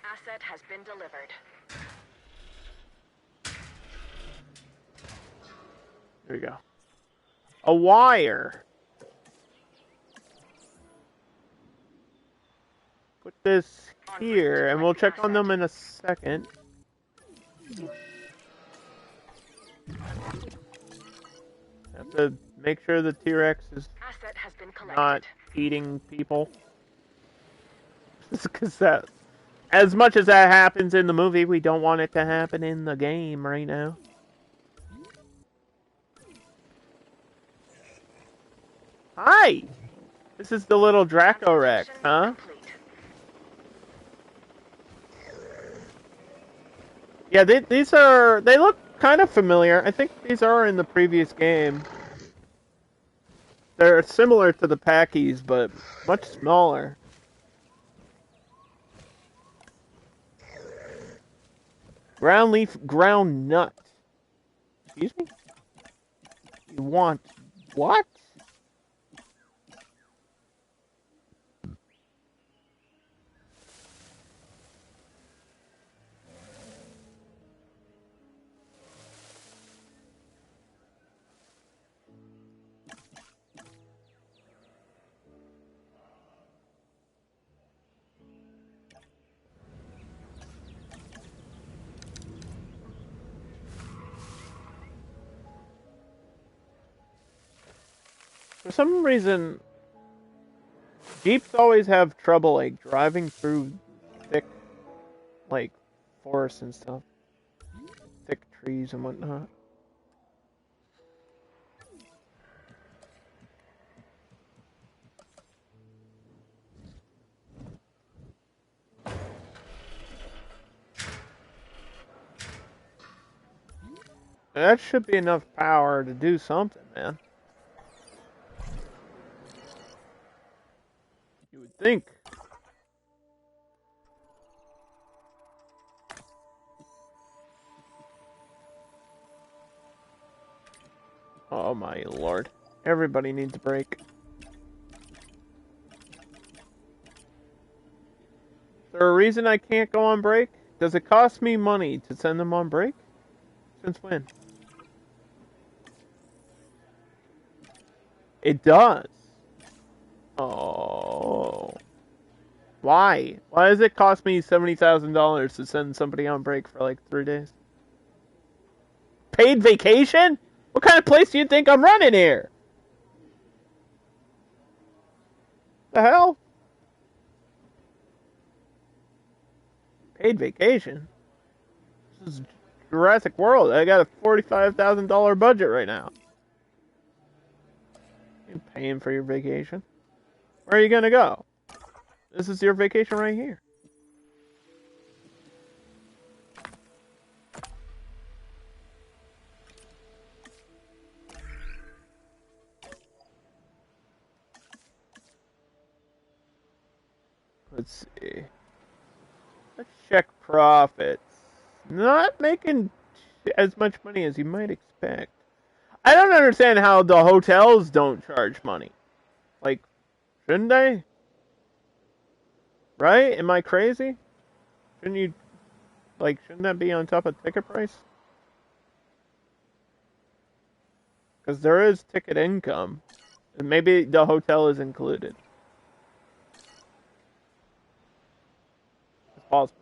Asset has been delivered. There we go. A wire. Put this here, and we'll check on them in a second. Have to make sure the T-Rex is Asset has been collected. not eating people. Because that, as much as that happens in the movie, we don't want it to happen in the game right now. Hi! This is the little Draco Rex, huh? Complete. Yeah, these are... They look kind of familiar. I think these are in the previous game. They're similar to the Packies, but much smaller. Ground leaf, ground nut. Excuse me? You want what? For some reason, Jeeps always have trouble, like, driving through thick, like, forests and stuff. Thick trees and whatnot. That should be enough power to do something, man. You would think. Oh my lord. Everybody needs a break. Is there a reason I can't go on break? Does it cost me money to send them on break? Since when? It does. Oh. Why? Why does it cost me $70,000 to send somebody on break for like 3 days? Paid vacation? What kind of place do you think I'm running here? The hell? Paid vacation? This is Jurassic World. I got a $45,000 budget right now. You're paying for your vacation. Where are you gonna go? This is your vacation right here. Let's see. Let's check profits. Not making as much money as you might expect. I don't understand how the hotels don't charge money. Like, shouldn't they? Right? Am I crazy? Shouldn't you, like, shouldn't that be on top of ticket price? Because there is ticket income. And maybe the hotel is included. It's possible.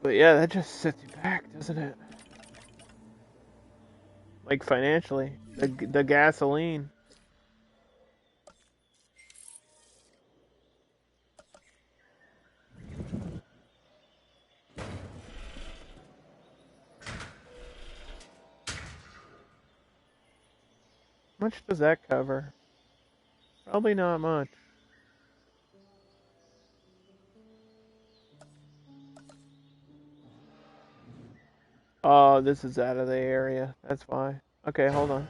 But yeah, that just sets you back, doesn't it? Like financially, the gasoline. much does that cover? Probably not much. Oh, this is out of the area. That's why. Okay, hold on.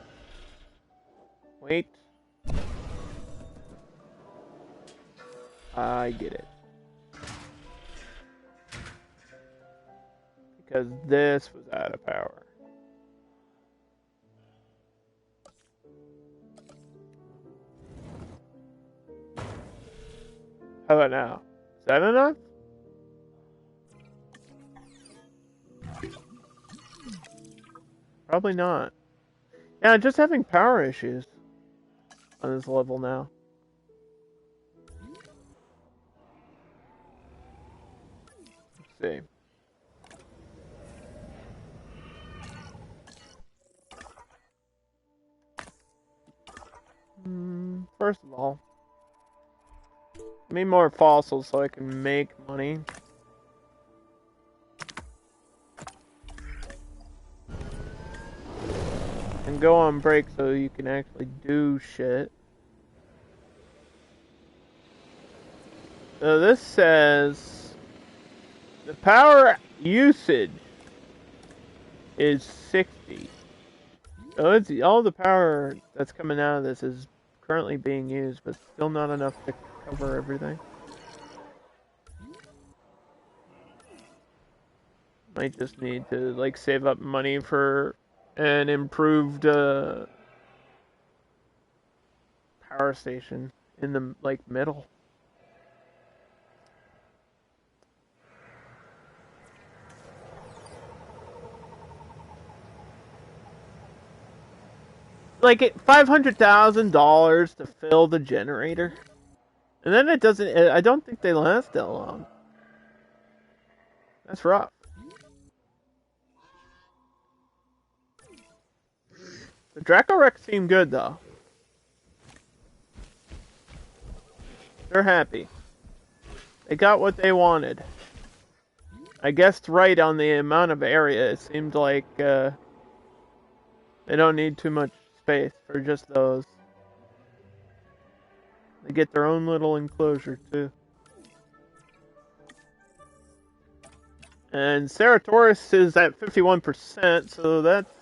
Wait. I get it. Because this was out of power. How about now? Is that enough? Probably not. Yeah, just having power issues on this level now. Let's see. First of all, I need more fossils so I can make money. And go on break so you can actually do shit. So this says the power usage is 60. So it's all the power that's coming out of this is currently being used, but still not enough to cover everything. Might just need to like save up money for an improved power station in the like middle. Like $500,000 to fill the generator, and then it doesn't. I don't think they last that long. That's rough. The Draco Rex seem good though. They're happy. They got what they wanted. I guessed right on the amount of area. It seemed like they don't need too much space for just those. They get their own little enclosure too. And Ceratoris is at 51%, so that's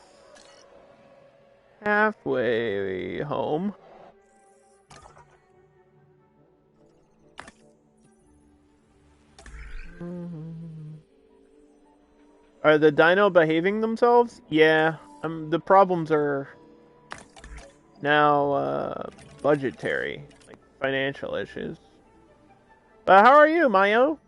halfway home. Are the dino behaving themselves? Yeah. The problems are now budgetary, like financial issues. But how are you, Mayo?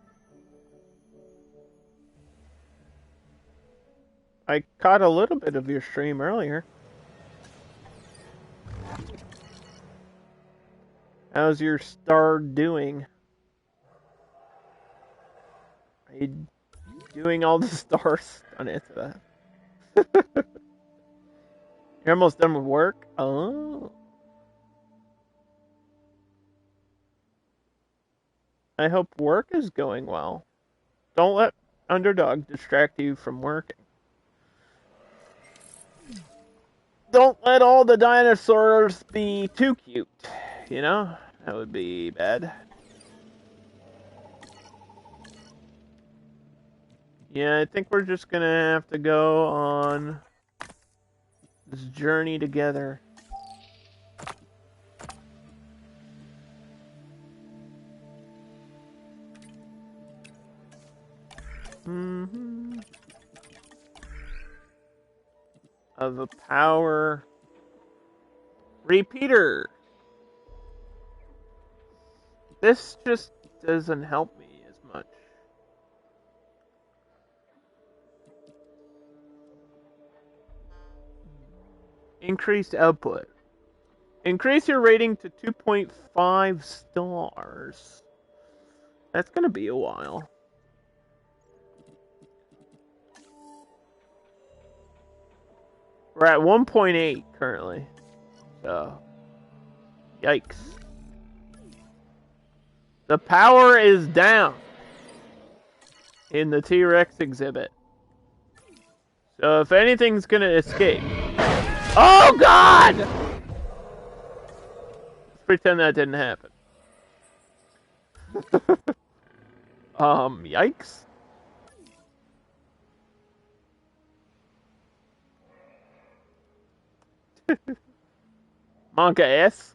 I caught a little bit of your stream earlier. How's your star doing? Are you doing all the stars? Don't answer that. You're almost done with work? Oh. I hope work is going well. Don't let Underdog distract you from working. Don't let all the dinosaurs be too cute. You know? That would be bad. Yeah, I think we're just gonna have to go on this journey together. Of a power repeater. This just doesn't help me as much. Increased output. Increase your rating to 2.5 stars. That's gonna be a while. We're at 1.8 currently. So, yikes. The power is down in the T-Rex exhibit. So if anything's gonna escape... Oh God! pretend that didn't happen. Yikes. Monka S.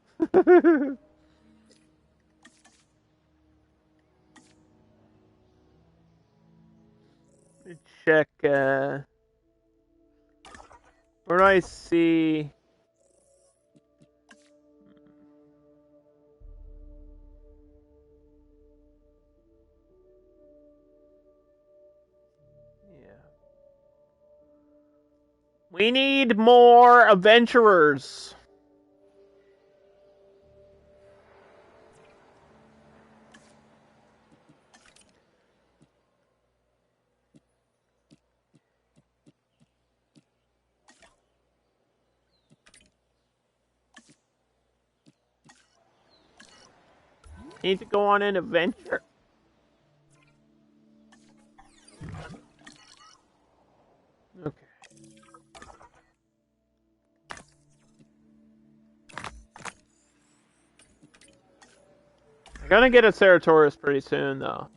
Check, where do I see... Yeah. We need more adventurers. Need to go on an adventure. Okay. I'm gonna get a Ceratoris pretty soon, though.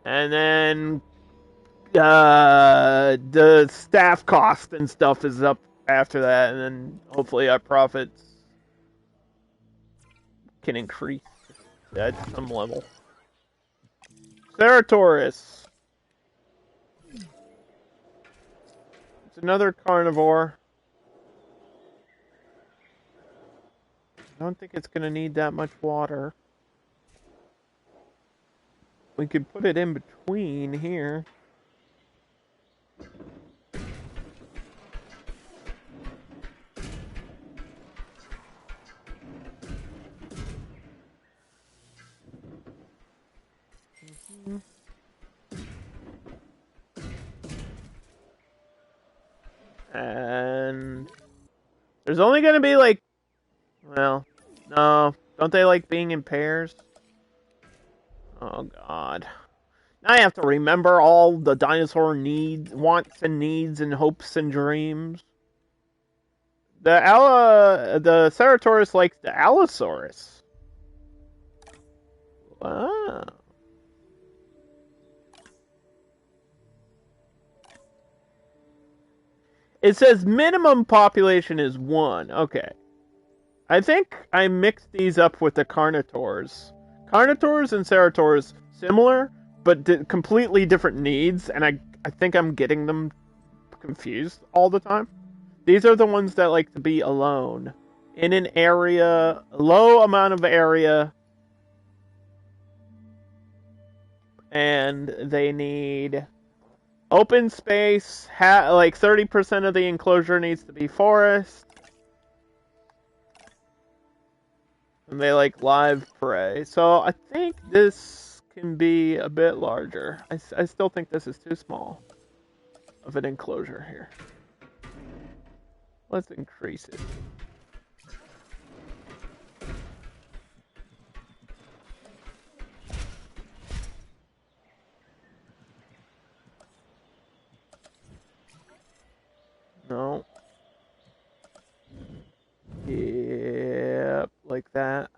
And then the staff cost and stuff is up after that, and then hopefully our profits can increase at some level. Ceratoris. It's another carnivore. I don't think it's gonna need that much water. We could put it in between here. And there's only gonna be like, well, no, don't they like being in pairs? Oh god. Now I have to remember all the dinosaur needs, wants and needs and hopes and dreams. The Ceratoris likes the Allosaurus. Wow. It says minimum population is 1. Okay. I think I mixed these up with the Carnitors. Carnitors and Cerators, similar, but completely different needs, and I think I'm getting them confused all the time. These are the ones that like to be alone. In an area, low amount of area, and they need open space, like 30% of the enclosure needs to be forest. And they like live prey. So I think this can be a bit larger. I still think this is too small of an enclosure here. Let's increase it. No. Yep, like that.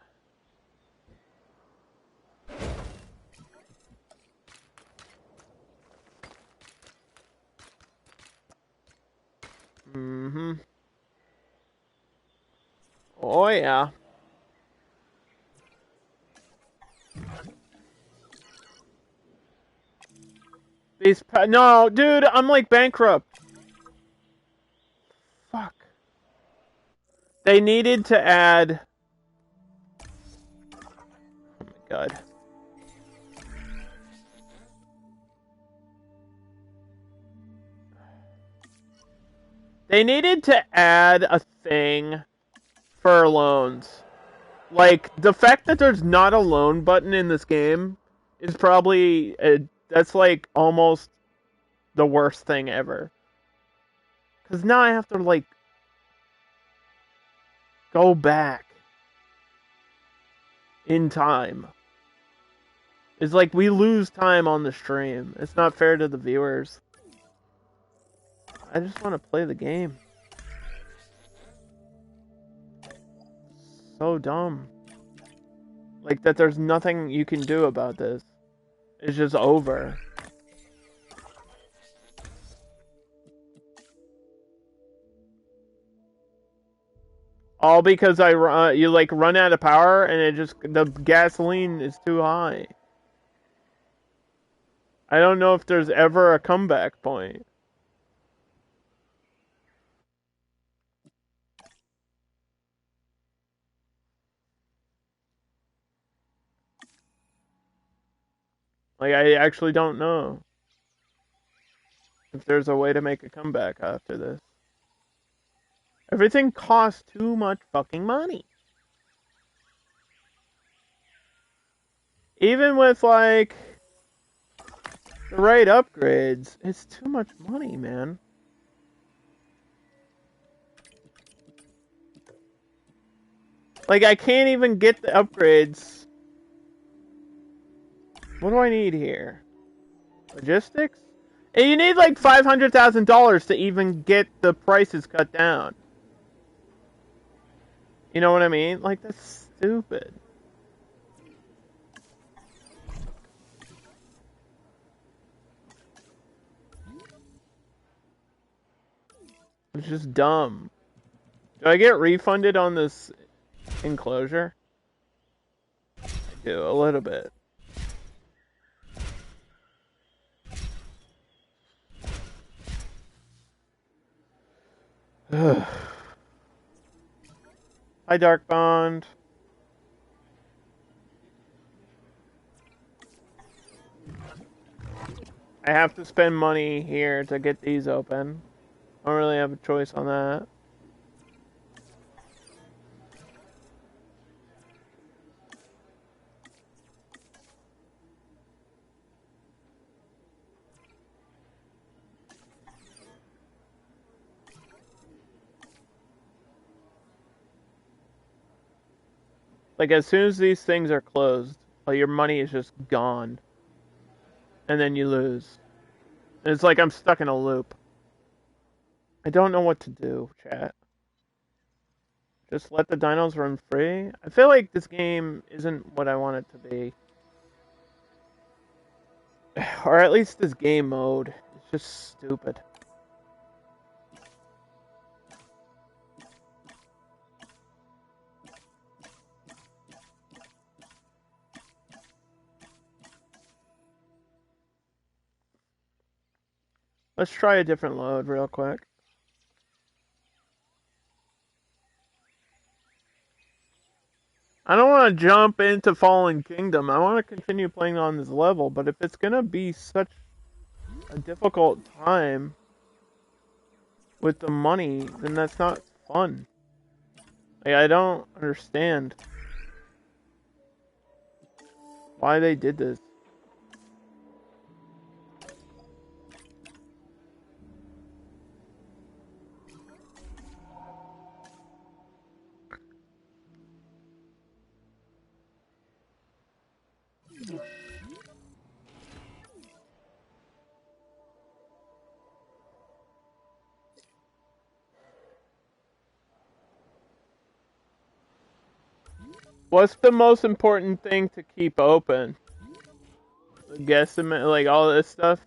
Mm-hmm. Oh, yeah. No, dude, I'm like bankrupt. Fuck. They needed to add... Oh my god. They needed to add a thing for loans. Like, the fact that there's not a loan button in this game is probably... that's like almost the worst thing ever. Because now I have to, like, go back in time. It's like we lose time on the stream. It's not fair to the viewers. I just want to play the game. so dumb. Like, that there's nothing you can do about this. It's just over. All because you like run out of power and the gasoline is too high. I don't know if there's ever a comeback point. Like, I actually don't know if there's a way to make a comeback after this. Everything costs too much fucking money. Even with, like, the right upgrades, it's too much money, man. Like, I can't even get the upgrades. What do I need here? Logistics? And you need like $500,000 to even get the prices cut down. You know what I mean? Like, that's stupid. It's just dumb. Do I get refunded on this enclosure? I do, a little bit. Hi, Dark Bond. I have to spend money here to get these open. I don't really have a choice on that. Like, as soon as these things are closed, like, your money is just gone. And then you lose. And it's like I'm stuck in a loop. I don't know what to do, chat. Just let the dinos run free? I feel like this game isn't what I want it to be. Or at least this game mode. It's just stupid. Let's try a different load real quick. I don't want to jump into Fallen Kingdom. I want to continue playing on this level, but if it's going to be such a difficult time with the money, then that's not fun. Like, I don't understand why they did this. What's the most important thing to keep open? Guesstimate, like all this stuff?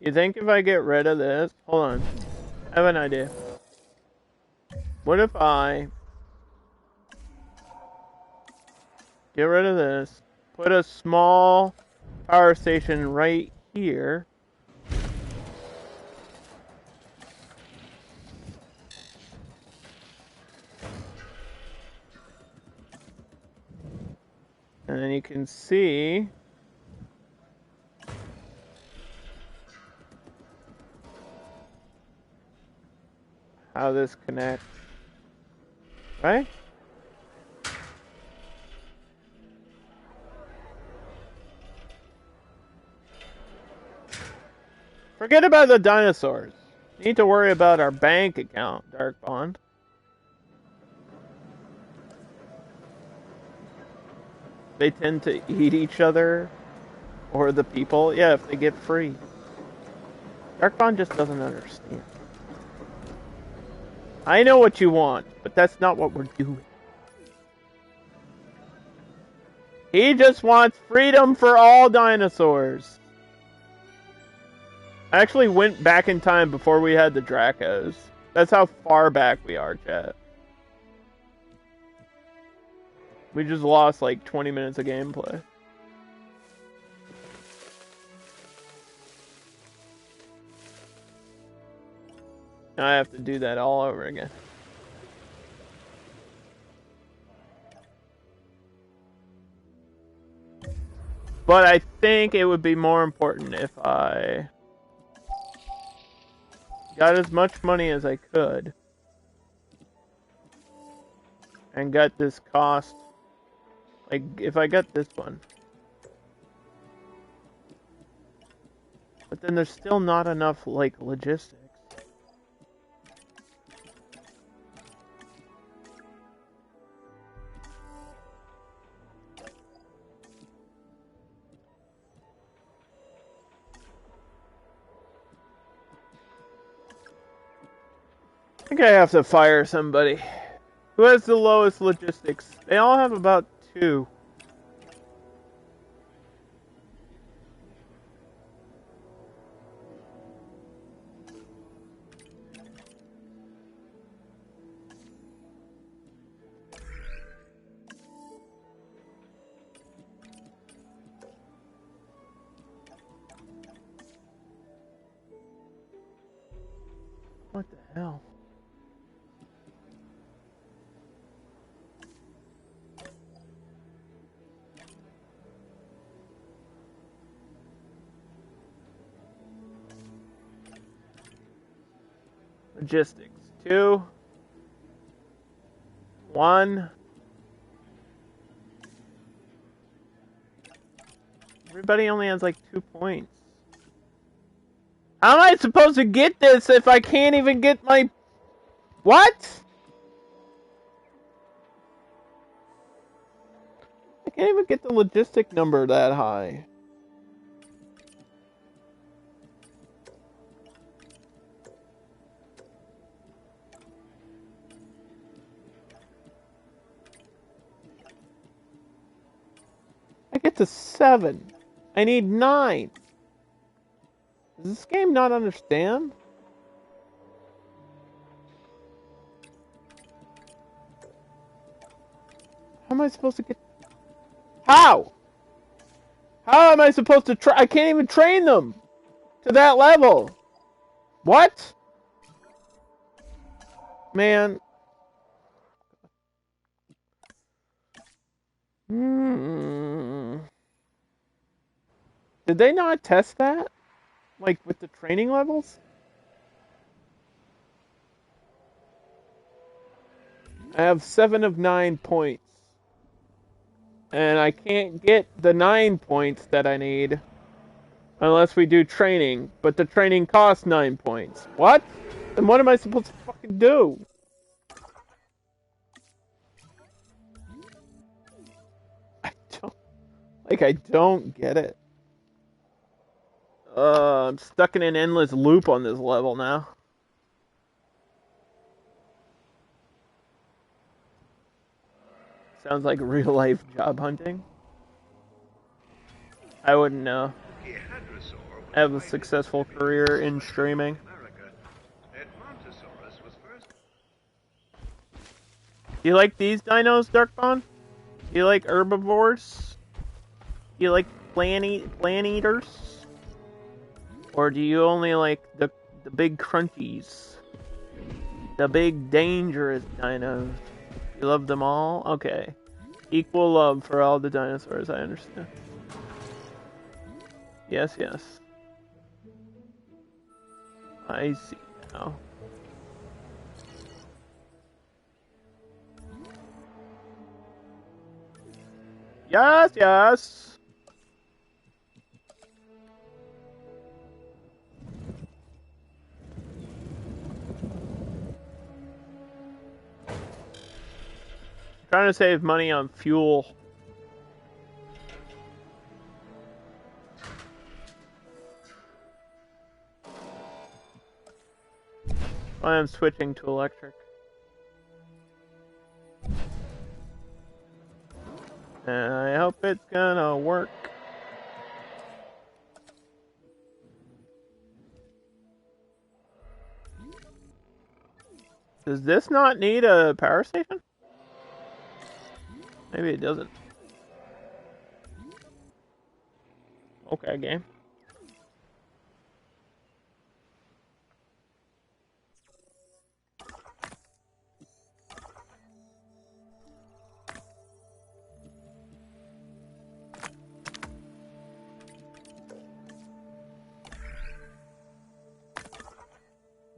You think if I get rid of this... Hold on. I have an idea. What if I... get rid of this, put a small power station right here, and then you can see how this connects, right? Forget about the dinosaurs. We need to worry about our bank account, Dark Bond. They tend to eat each other Or the people. Yeah, if they get free. Darkbond just doesn't understand. I know what you want, but that's not what we're doing. He just wants freedom for all dinosaurs. I actually went back in time before we had the Dracos. That's how far back we are, chat. We just lost like 20 minutes of gameplay. Now I have to do that all over again. But I think it would be more important if I got as much money as I could and got this cost. Like, if I got this one. But then there's still not enough, like, logistics. I think I have to fire somebody. Who has the lowest logistics? They all have about 2. What the hell? Logistics. 2. 1. Everybody only has like 2 points. How am I supposed to get this if I can't even get my... What? I can't even get the logistic number that high. I get to 7. I need 9. Does this game not understand? How am I supposed to get... How? How am I supposed to try? I can't even train them to that level. What? Man. Did they not test that? Like, with the training levels? I have 7 of 9 points. And I can't get the 9 points that I need unless we do training. But the training costs 9 points. What? Then what am I supposed to fucking do? I don't get it. I'm stuck in an endless loop on this level now. Sounds like real life job hunting. I wouldn't know. I have a successful career in streaming. Do you like these dinos, Darkbond? Do you like herbivores? Do you like plant eaters? Or do you only like the big crunchies? The big dangerous dinos? You love them all? Okay. Equal love for all the dinosaurs, I understand. Yes, yes. I see now. Yes, yes. Trying to save money on fuel. why I'm switching to electric. And I hope it's gonna work. Does this not need a power station? Maybe it doesn't. Okay, game.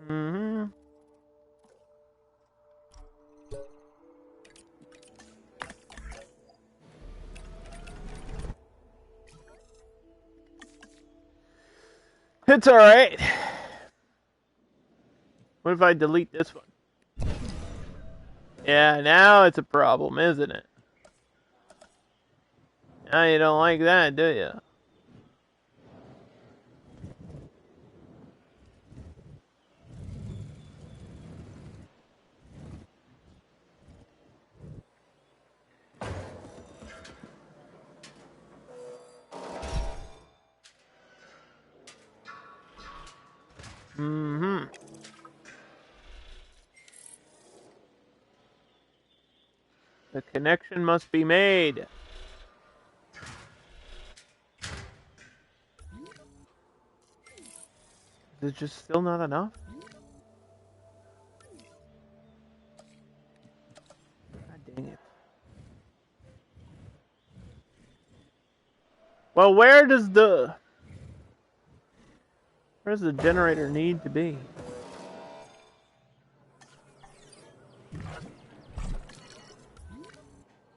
Mm-hmm. It's alright. What if I delete this one? Yeah, now it's a problem, isn't it? Now you don't like that, do you? Mm-hmm. The connection must be made. Is it just still not enough? God dang it. Well, where does the generator need to be?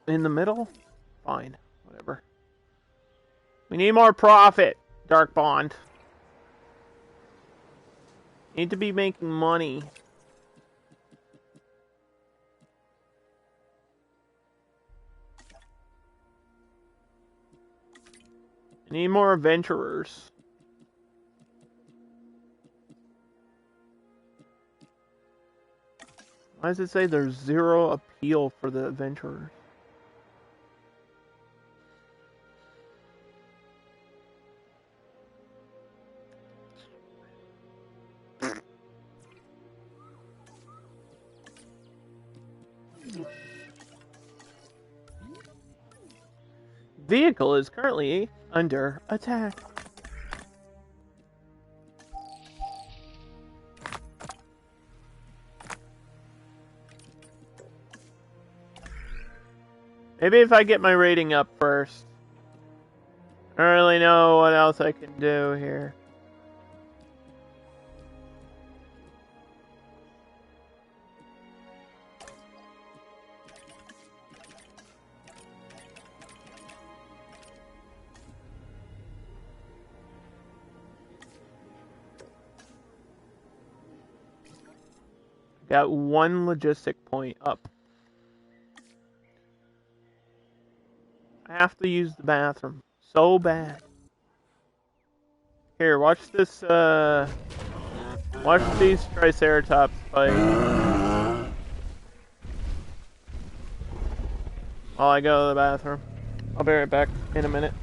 In the middle? Fine. Whatever. We need more profit, Dark Bond. Need to be making money. I need more adventurers. Why does it say there's zero appeal for the adventurers? Vehicle is currently under attack. Maybe if I get my rating up first. I don't really know what else I can do here. Got one logistic point up. I have to use the bathroom. So bad. Here, watch this, watch these Triceratops fight. While I go to the bathroom. I'll be right back in a minute.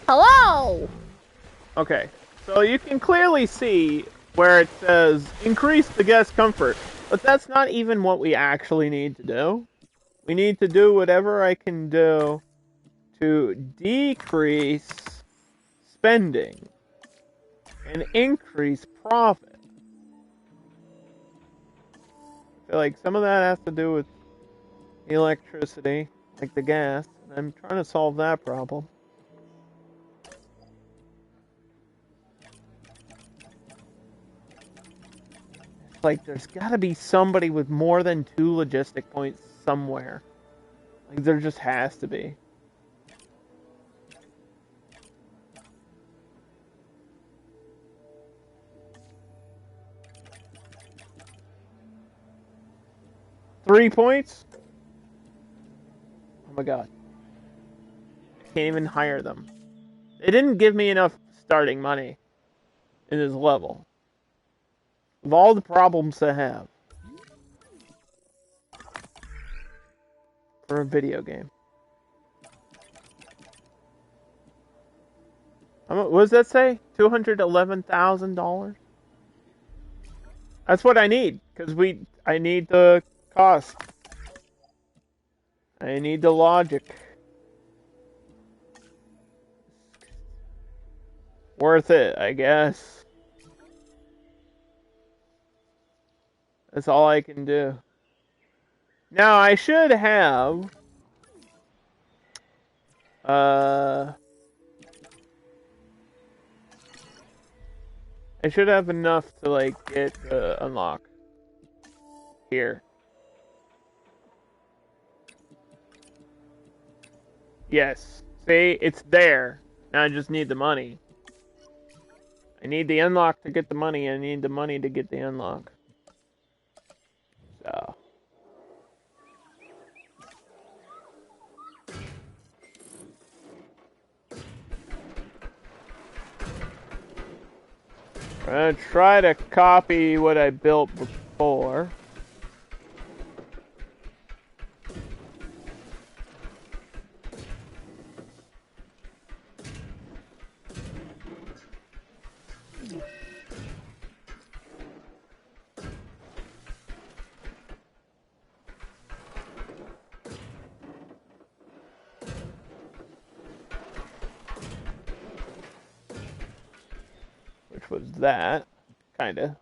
Hello! Okay, so you can clearly see where it says increase the guest comfort, but that's not even what we actually need to do. We need to do whatever I can do to decrease spending and increase profit. I feel like some of that has to do with electricity, like the gas, and I'm trying to solve that problem. Like, there's gotta be somebody with more than 2 logistic points somewhere. Like, there just has to be. Three points? Oh my god. I can't even hire them. They didn't give me enough starting money in this level. Of all the problems to have for a video game. What does that say? $211,000? That's what I need, because I need the cost. I need the logic. Worth it, I guess. That's all I can do. Now, I should have... I should have enough to, like, get unlock. Here. Yes. See? It's there. Now I just need the money. I need the unlock to get the money. I need the money to get the unlock. So. I'm gonna try to copy what I built before. Which was that, kinda.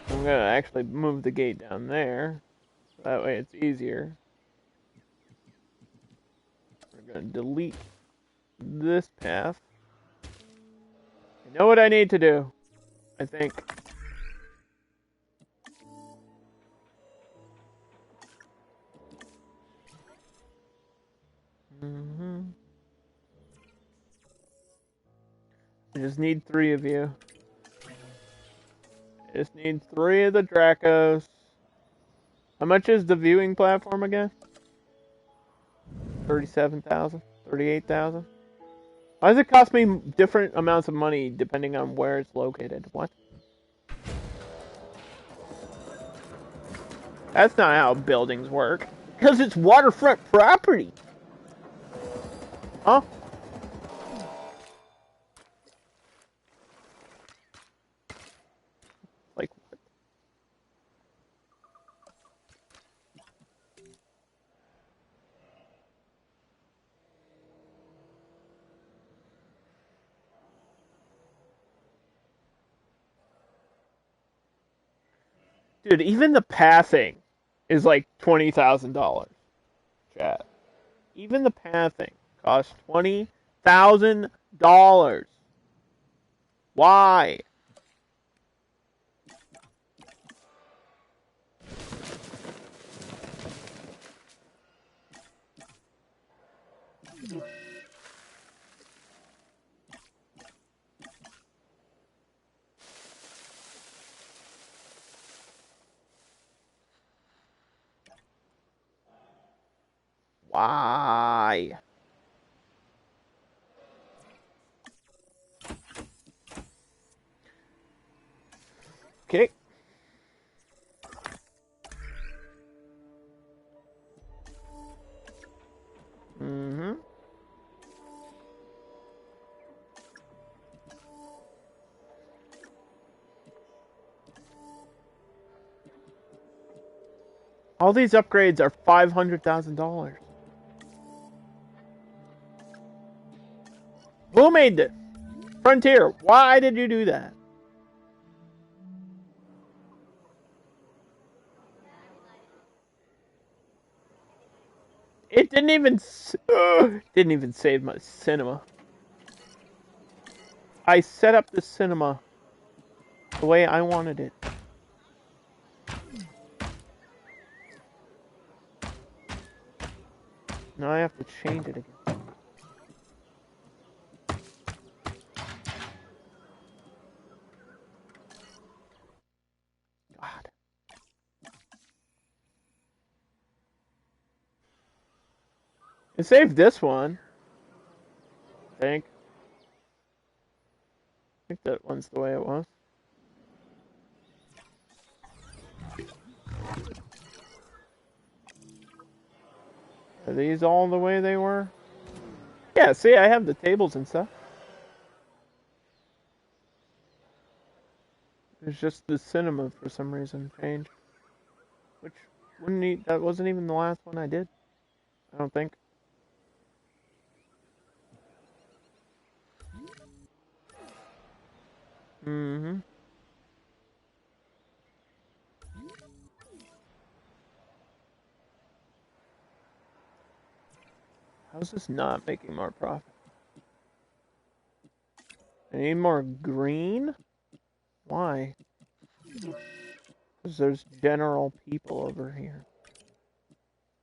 I'm gonna actually move the gate down there. That way it's easier. We're gonna delete this path. I know what I need to do, I think. I just need 3 of you. I just need 3 of the Dracos. How much is the viewing platform again? 37,000? 38,000? Why does it cost me different amounts of money depending on where it's located? What? That's not how buildings work. Because it's waterfront property. Huh? Like, what? Dude, even the pathing is like $20,000. Chat. Even the pathing costs $20,000. Why? Why? Okay. Mm-hmm. All these upgrades are $500,000. Who made this? Frontier, why did you do that? It didn't even save my cinema. I set up the cinema the way I wanted it. Now I have to change it again. God. It saved this one. I think that one's the way it was. Are these all the way they were? Yeah, see, I have the tables and stuff. There's just the cinema for some reason changed. Which that wasn't even the last one I did. I don't think. Mm-hmm. How's this not making more profit? I need more green? Why? Because there's general people over here.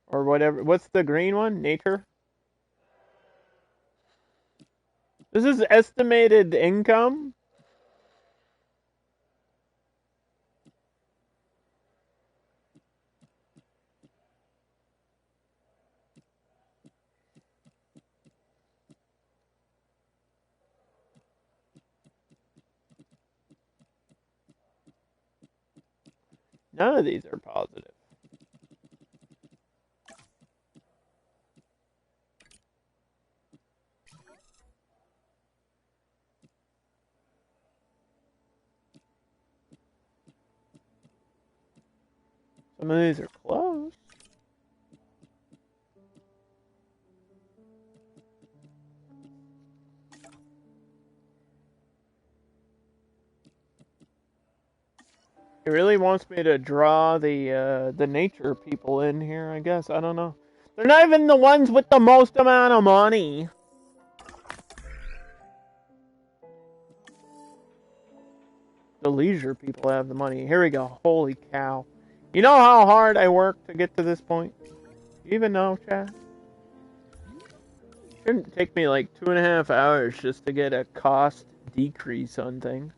Or whatever. What's the green one? Nature? This is estimated income? None of these are positive. Some of these are close. He really wants me to draw the nature people in here, I guess. I don't know. They're not even the ones with the most amount of money. The leisure people have the money. Here we go. Holy cow. You know how hard I worked to get to this point? You even know, chat? Shouldn't take me like 2.5 hours just to get a cost decrease on things.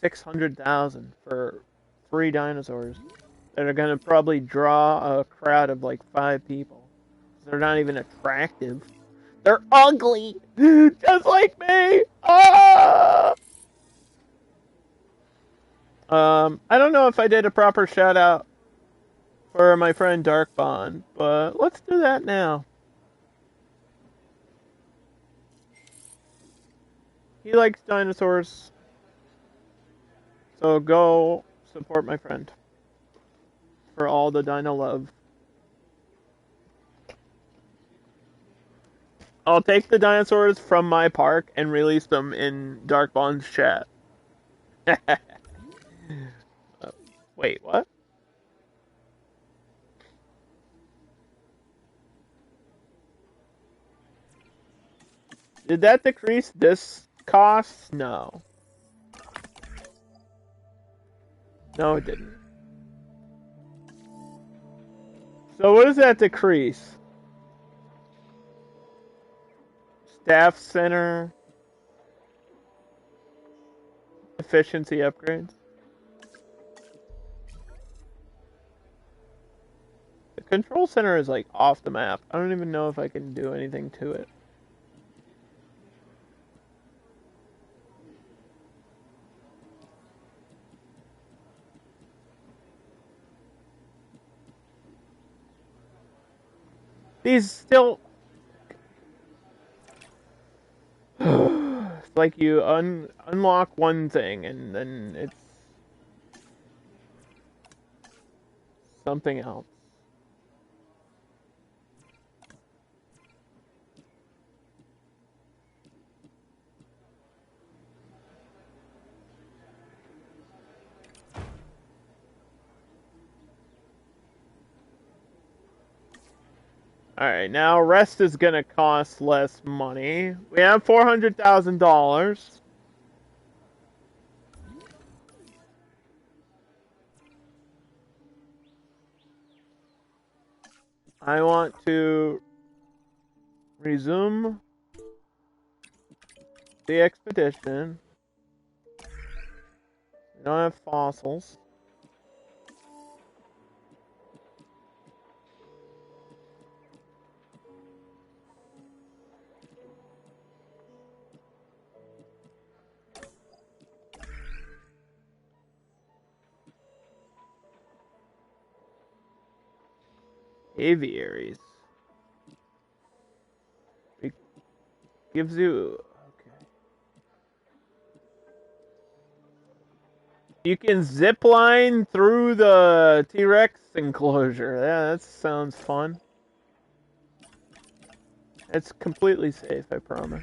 $600,000 for 3 dinosaurs that are gonna probably draw a crowd of like 5 people. They're not even attractive. They're ugly, just like me. Ah! I don't know if I did a proper shout out for my friend Dark Bond, but let's do that now. He likes dinosaurs, so go support my friend for all the dino love. I'll take the dinosaurs from my park and release them in Dark Bond's chat. Wait, what? Did that decrease this cost? No. No, it didn't. So what does that decrease? Staff center. Efficiency upgrades. The control center is like off the map. I don't even know if I can do anything to it. These still... like you unlock one thing and then it's something else. Alright, now rest is gonna cost less money. We have $400,000. I want to resume the expedition. We don't have fossils. Aviaries. It gives you... Okay. You can zip line through the T-Rex enclosure. Yeah, that sounds fun. It's completely safe, I promise.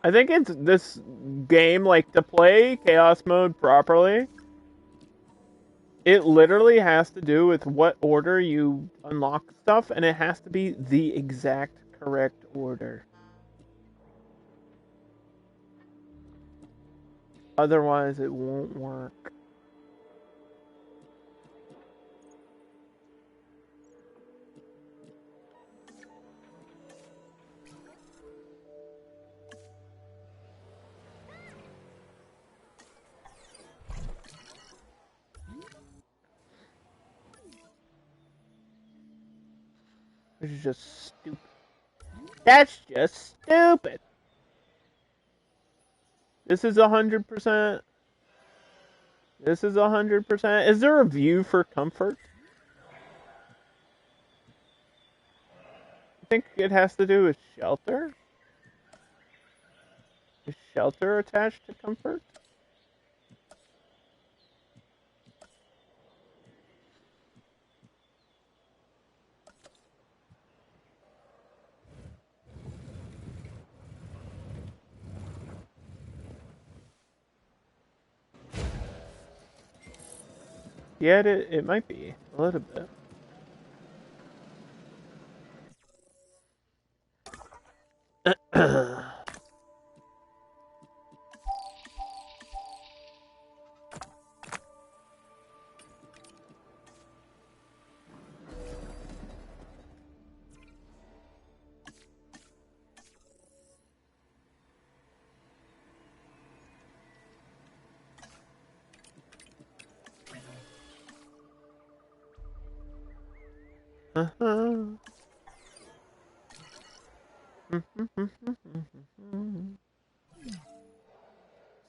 I think it's this game, like, to play Chaos Mode properly, it literally has to do with what order you unlock stuff, and it has to be the exact correct order. Otherwise, it won't work. This is just stupid. That's just stupid. This is 100%. This is 100%. Is there a view for comfort? I think it has to do with shelter. Is shelter attached to comfort? Yeah, it might be a little bit.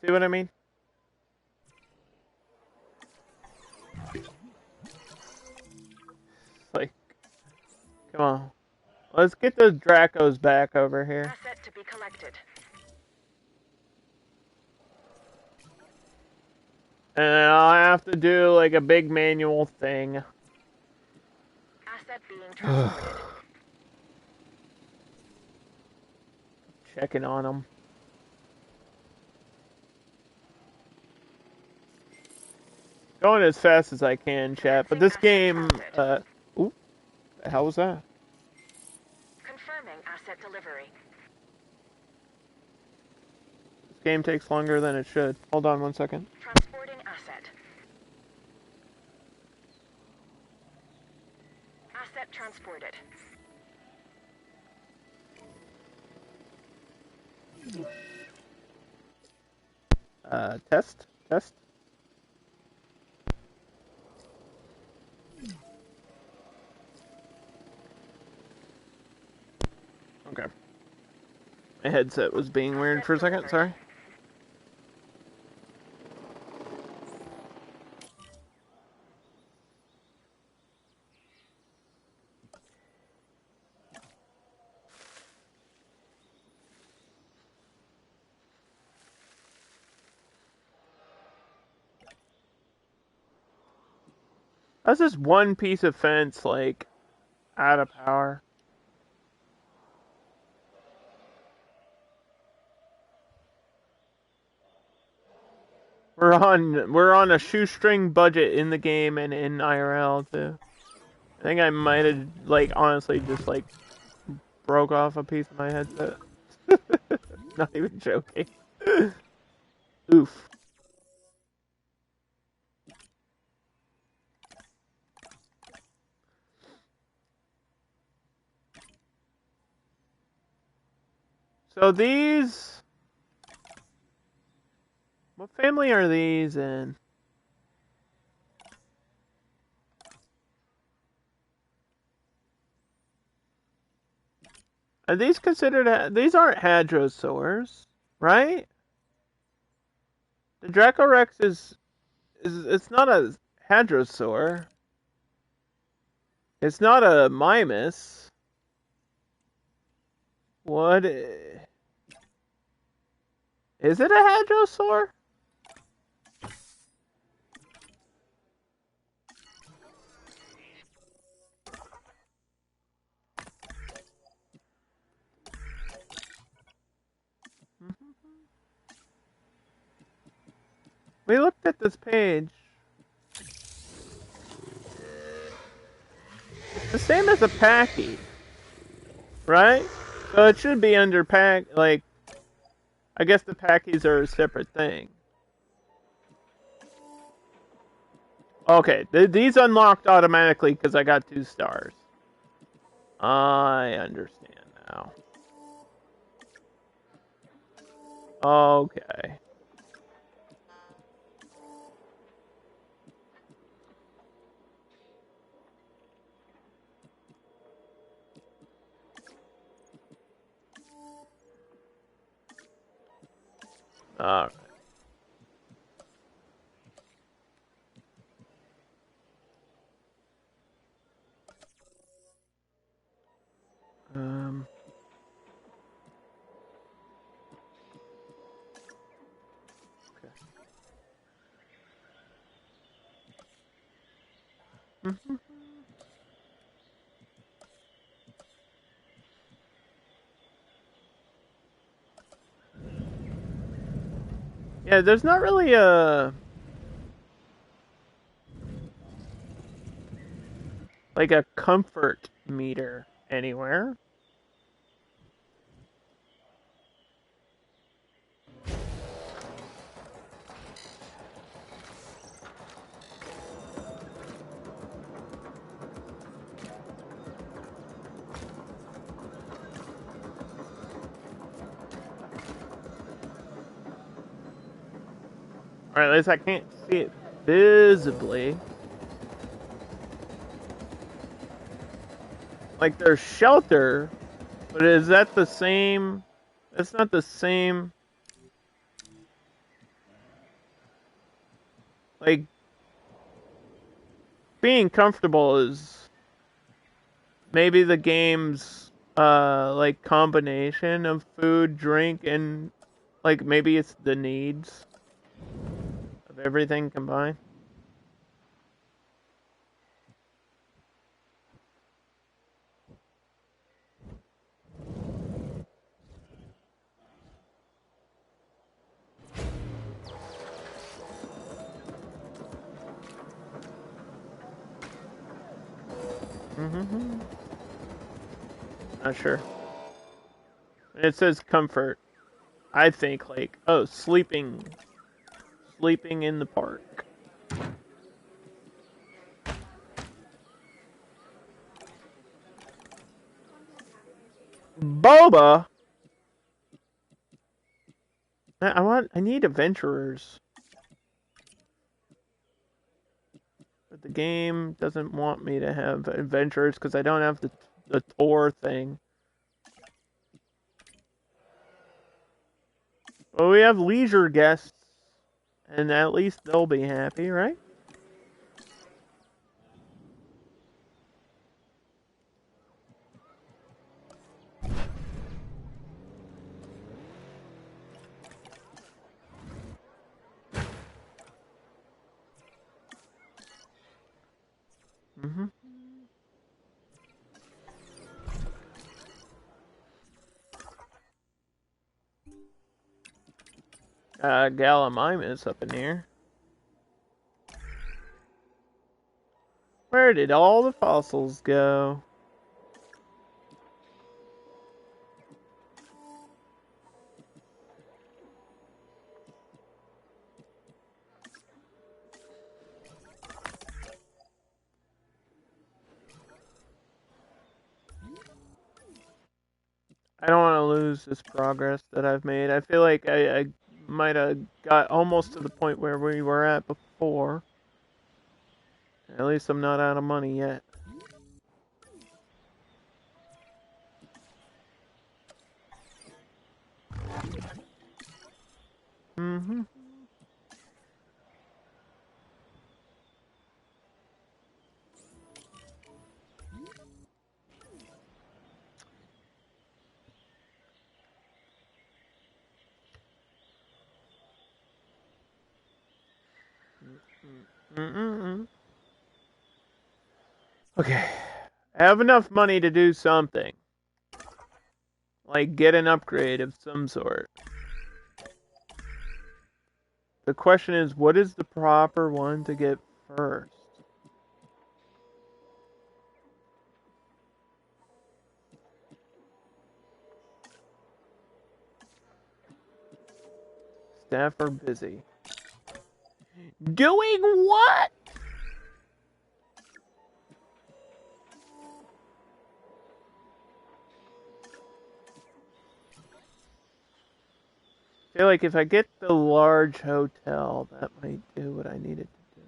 See what I mean? Like, come on. Let's get those Dracos back over here. Asset to be collected. And I'll have to do like a big manual thing. Asset being transported. Checking on them. Going as fast as I can, chat. But this game, ooh, the hell was that? Confirming asset delivery. This game takes longer than it should. Hold on 1 second. Transporting asset. Asset transported. Test. Okay. My headset was being weird for a second, sorry. How's this one piece of fence, like, out of power? We're on a shoestring budget in the game and in IRL too. I think I might have, like, honestly just, like, broke off a piece of my headset. Not even joking. Oof. So these... What family are these in? Are these considered... These aren't hadrosaurs, right? The Dracorex is... It's not a hadrosaur. It's not a Mimus. What... Is it a hadrosaur? We looked at this page. It's the same as a Packy, right? So it should be under Pack, like, I guess the Packies are a separate thing. Okay, these unlocked automatically because I got 2 stars. I understand now. Okay. Alright. Um... Okay. Yeah, there's not really a... like a comfort meter anywhere. Or at least I can't see it visibly. Like, there's shelter, but is that the same? It's not the same. Like, being comfortable is maybe the game's, like, combination of food, drink, and, like, maybe it's the needs of everything combined. Mm-hmm. Not sure. It says comfort. I think, like, oh, sleeping in the park. Boba. I need adventurers. But the game doesn't want me to have adventurers because I don't have the tour thing. Well, we have leisure guests, and at least they'll be happy, right? Mm-hmm. Gallimimus up in here. Where did all the fossils go? I don't want to lose this progress that I've made. I feel like I might have got almost to the point where we were at before. At least I'm not out of money yet. Mm-hmm. Mm-mm-mm. Okay. I have enough money to do something. Like get an upgrade of some sort. The question is, what is the proper one to get first? Staff are busy. Doing what? I feel like if I get the large hotel, that might do what I needed to do.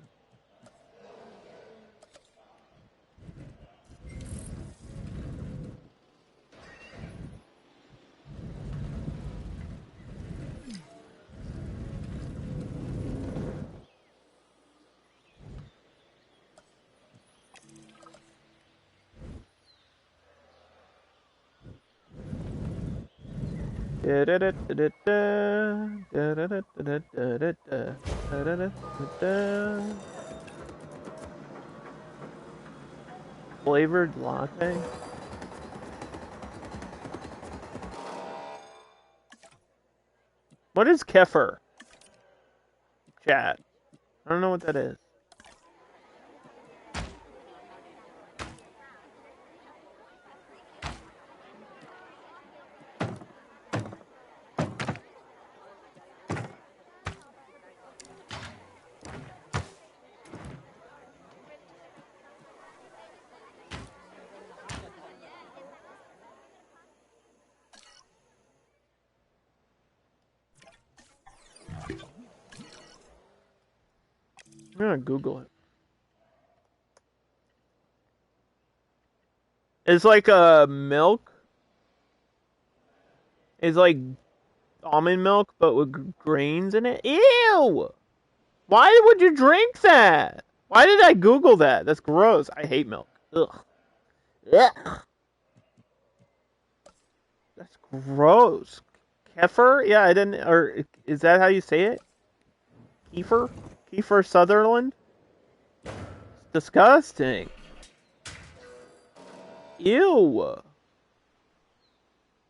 Flavored latte? What is kefir? Chat. I don't know what that is. I'm gonna Google it. It's like a milk. It's like almond milk, but with grains in it. Ew! Why would you drink that? Why did I Google that? That's gross. I hate milk. Ugh. Ugh. That's gross. Kefir? Yeah, I didn't. Or is that how you say it? Kefir? Kefir Sutherland? It's disgusting. Ew.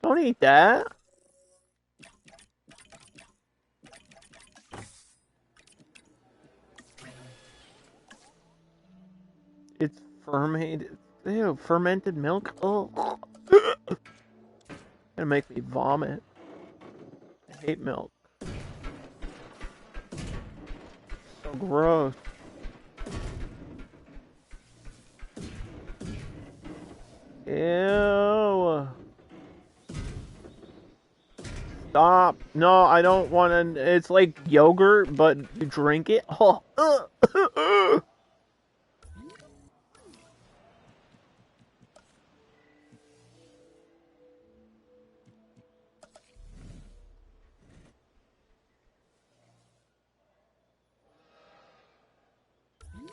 Don't eat that. It's fermented. Ew, fermented milk? Oh. Gonna make me vomit. I hate milk. So gross. Ew. Stop. No, I don't want to. It's like yogurt, but you drink it. Oh.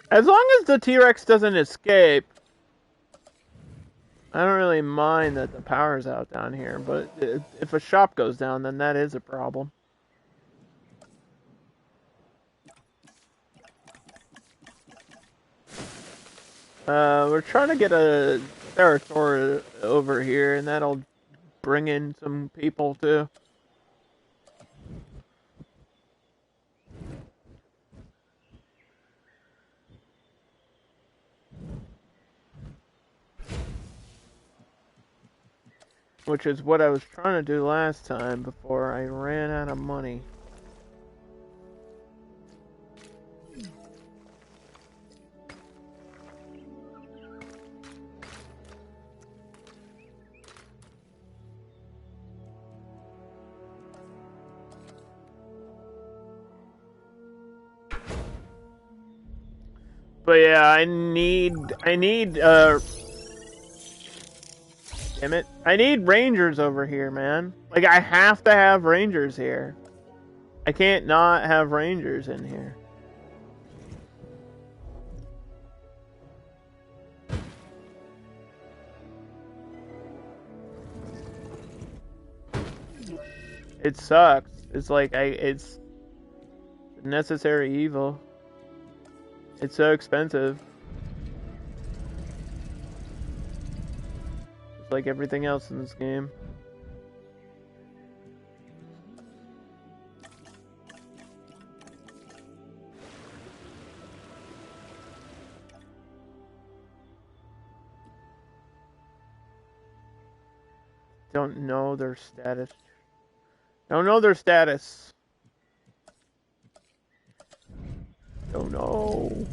As long as the T-Rex doesn't escape, I don't really mind that the power's out down here, but if a shop goes down, then that is a problem. We're trying to get a Ceratosaurus over here, and that'll bring in some people too. Which is what I was trying to do last time before I ran out of money. But yeah, I need damn it. I need rangers over here, man. Like, I have to have rangers here. I can't not have rangers in here. It sucks. It's like, it's a necessary evil. It's so expensive. It's like everything else in this game. Don't know their status. Don't know their status. Don't know.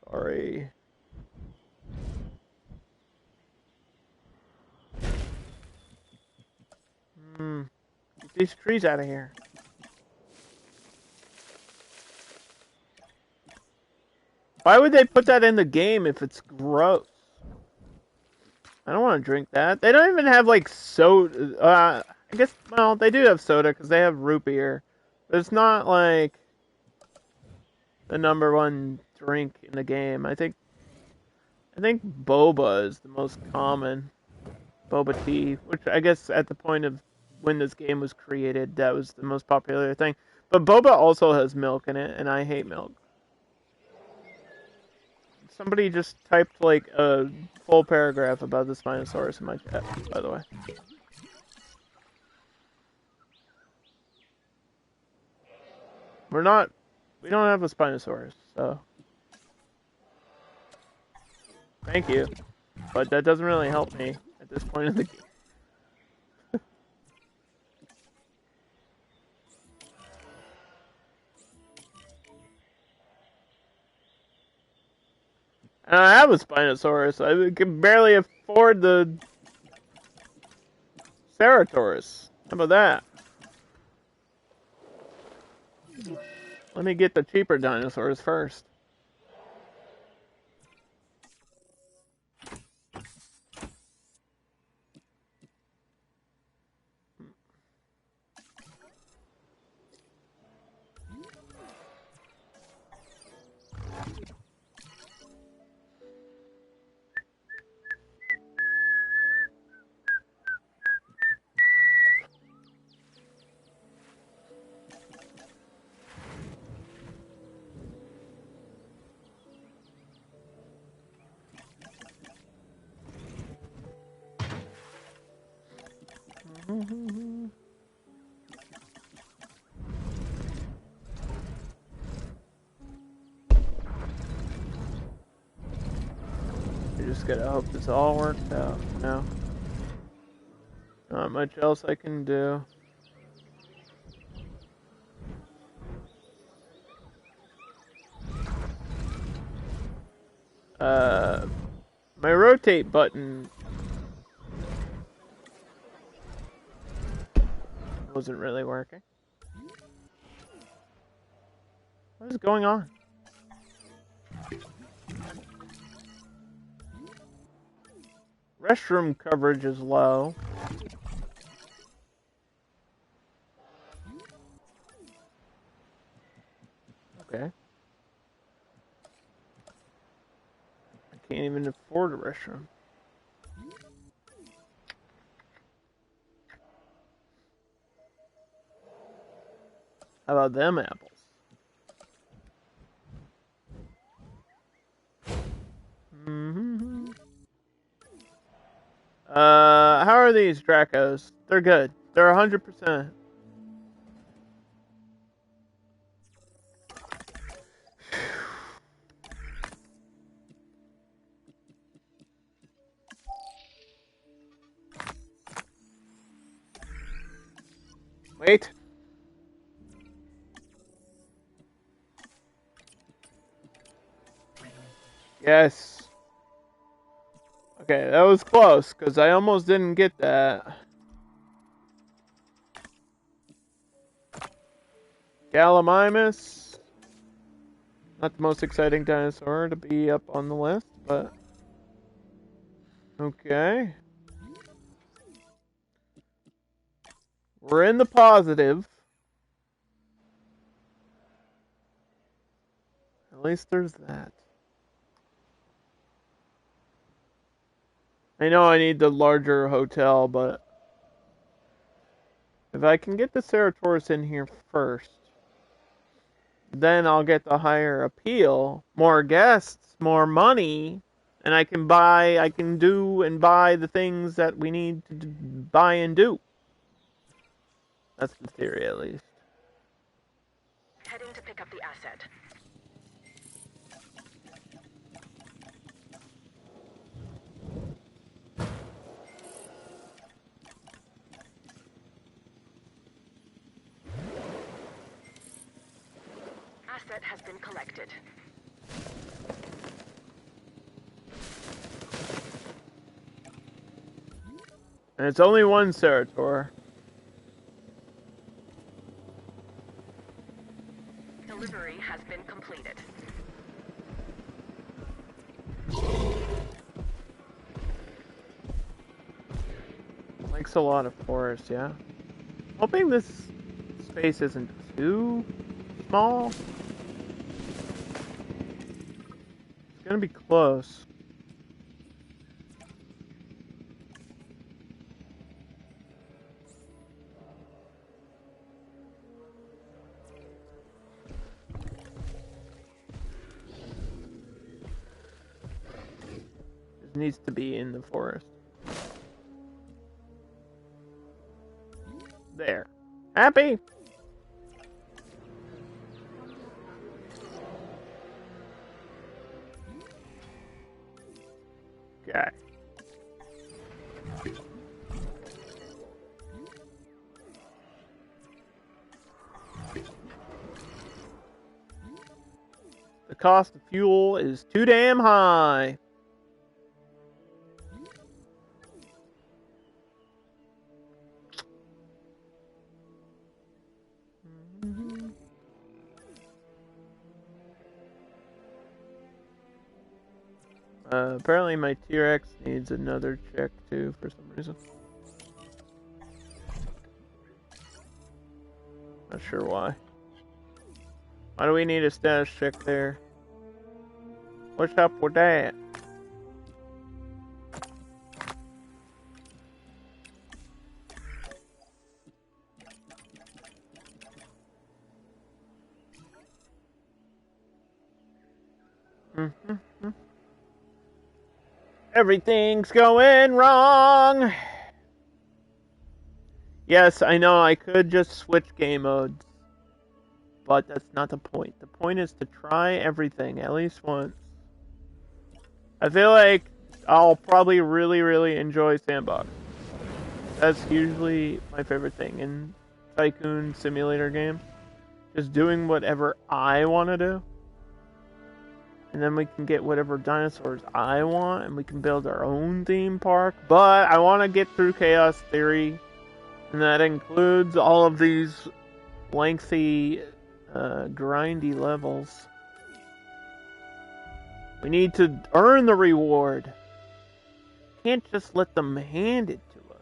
Sorry. Get these trees out of here. Why would they put that in the game if it's gross? I don't want to drink that. They don't even have, like, soda. I guess, well, they do have soda because they have root beer. But it's not, like, the number one drink in the game. I think boba is the most common. Boba tea, which I guess at the point of when this game was created, that was the most popular thing. But boba also has milk in it, and I hate milk. Somebody just typed like a full paragraph about the Spinosaurus in my chat, by the way. We don't have a Spinosaurus, so thank you. But that doesn't really help me at this point in the game. And I have a Spinosaurus. I can barely afford the Ceratosaurus. How about that? Let me get the cheaper dinosaurs first. I just gotta hope this all works out. No. Not much else I can do. My rotate button wasn't really working. What is going on? Restroom coverage is low. Okay. I can't even afford a restroom. How about them apples? are these Dracos? They're good. They're 100%. Wait. Yes. Okay, that was close, because I almost didn't get that. Gallimimus. Not the most exciting dinosaur to be up on the list, but... Okay. We're in the positive. At least there's that. I know I need the larger hotel, but... if I can get the Ceratosaurus in here first, then I'll get the higher appeal, more guests, more money, and I can do and buy the things that we need to buy and do. That's the theory, at least. Heading to pick up the asset. Asset has been collected. And it's only one Cerator. Delivery has been completed. Likes a lot of forest, yeah. Hoping this space isn't too small. It's gonna be close. It needs to be in the forest. There. Happy? Okay. The cost of fuel is too damn high. Apparently my T-Rex needs another check too for some reason. Not sure why. Why do we need a status check there? What's up with that? Everything's going wrong! Yes, I know I could just switch game modes. But that's not the point. The point is to try everything, at least once. I feel like I'll probably really enjoy Sandbox. That's usually my favorite thing in Tycoon Simulator games. Just doing whatever I want to do. And then we can get whatever dinosaurs I want, and we can build our own theme park. But I want to get through Chaos Theory, and that includes all of these lengthy, grindy levels. We need to earn the reward. Can't just let them hand it to us.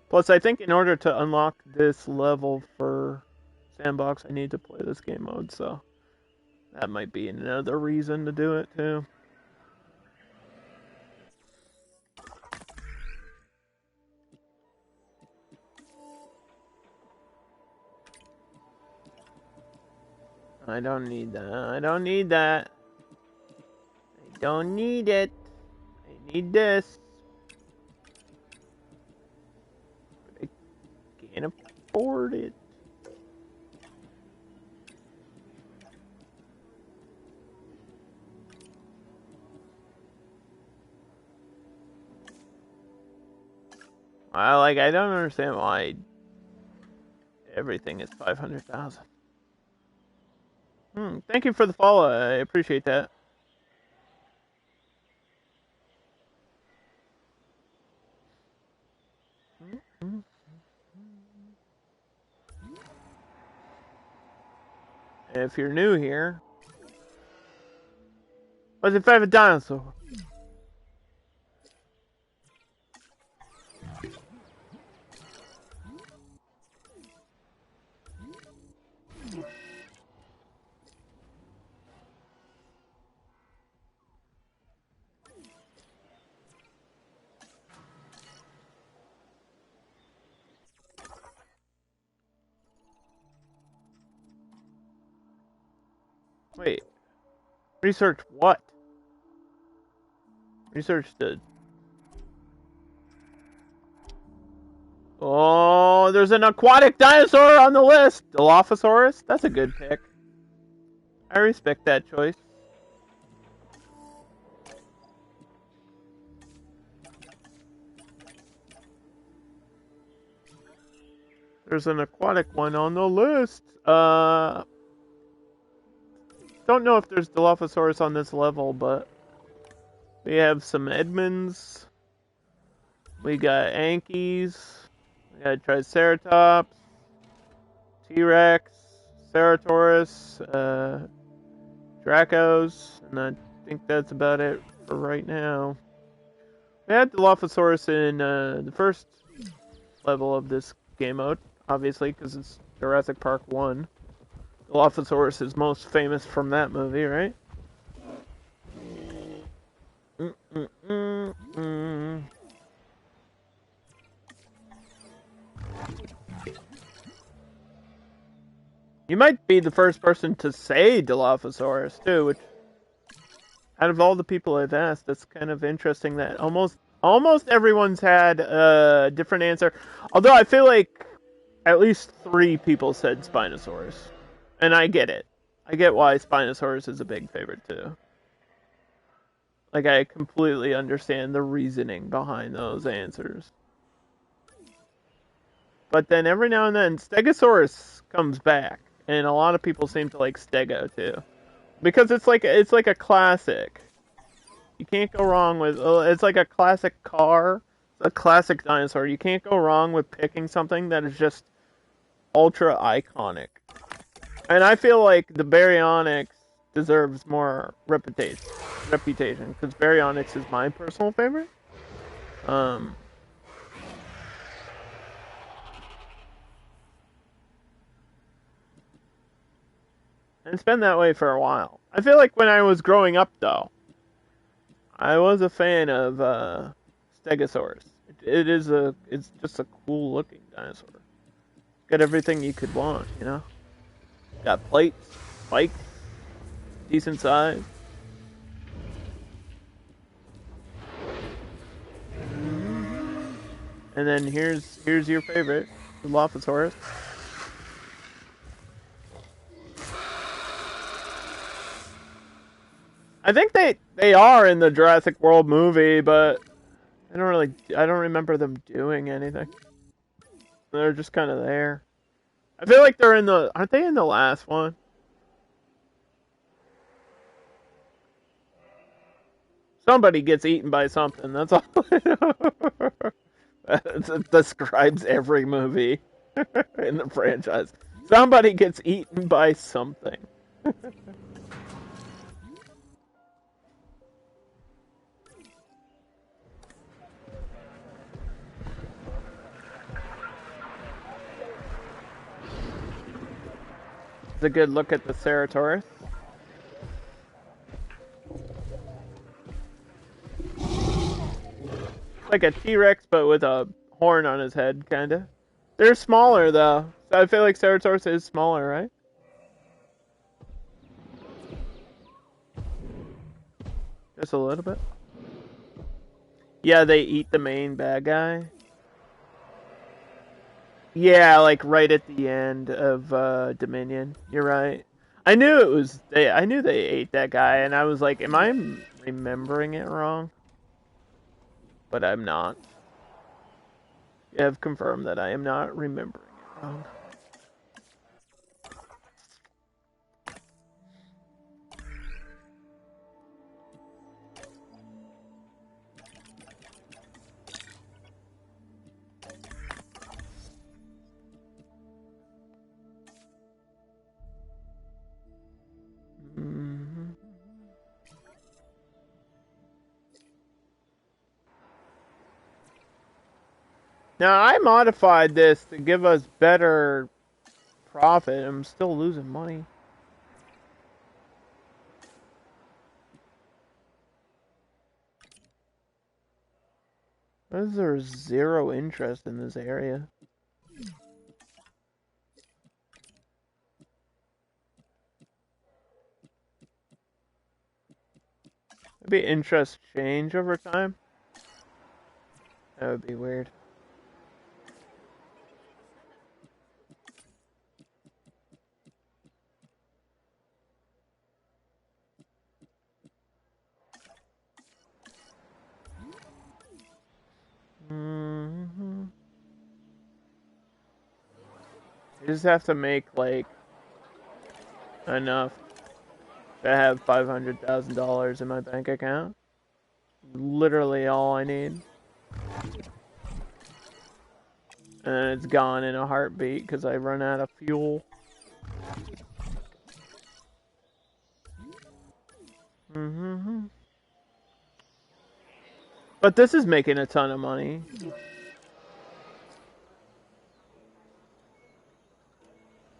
Plus, I think in order to unlock this level for Sandbox, I need to play this game mode, so that might be another reason to do it, too. I don't need that. I don't need that. I don't need it. I need this. Can't afford it. I don't understand why everything is 500,000. Thank you for the follow. I appreciate that. If you're new here, what's your favorite dinosaur? Wait, research what? Research the... Oh, there's an aquatic dinosaur on the list! Dilophosaurus? That's a good pick. I respect that choice. There's an aquatic one on the list. Don't know if there's Dilophosaurus on this level, but we have some Edmonds. We got Ankies. We got Triceratops, T-Rex, Ceratosaurus, Dracos, and I think that's about it for right now. We had Dilophosaurus in the first level of this game mode, obviously, because it's Jurassic Park 1. Dilophosaurus is most famous from that movie, right? You might be the first person to say Dilophosaurus, too, which, out of all the people I've asked, that's kind of interesting that almost everyone's had a different answer. Although I feel like at least 3 people said Spinosaurus. And I get it. I get why Spinosaurus is a big favorite, too. Like, I completely understand the reasoning behind those answers. But then every now and then, Stegosaurus comes back. And a lot of people seem to like Stego, too. Because it's like a classic. You can't go wrong with... It's like a classic car. It's a classic dinosaur. You can't go wrong with picking something that is just ultra iconic. And I feel like the Baryonyx deserves more reputation. Because Baryonyx is my personal favorite. And it's been that way for a while. I feel like when I was growing up, though, I was a fan of Stegosaurus. It's just a cool looking dinosaur. Got everything you could want, you know? Got plates, spikes, decent size. And then here's your favorite, the Dilophosaurus. I think they are in the Jurassic World movie, but I don't remember them doing anything. They're just kind of there. I feel like aren't they in the last one? Somebody gets eaten by something, that's all I know. That describes every movie in the franchise. Somebody gets eaten by something. It's a good look at the Ceratosaurus. Like a T-Rex, but with a horn on his head, kinda. They're smaller, though. So I feel like Ceratosaurus is smaller, right? Just a little bit. Yeah, they eat the main bad guy. Yeah, like right at the end of Dominion. You're right. I knew it was they. I knew they ate that guy, and I was like, "Am I remembering it wrong?" But I'm not. You have confirmed that I am not remembering it wrong. Mhm. Now I modified this to give us better profit. I'm still losing money. Why is there zero interest in this area? Maybe interest change over time? That would be weird. Hmm. You just have to make like enough to have $500,000 in my bank account. Literally all I need. And it's gone in a heartbeat because I run out of fuel. Hmm. But this is making a ton of money.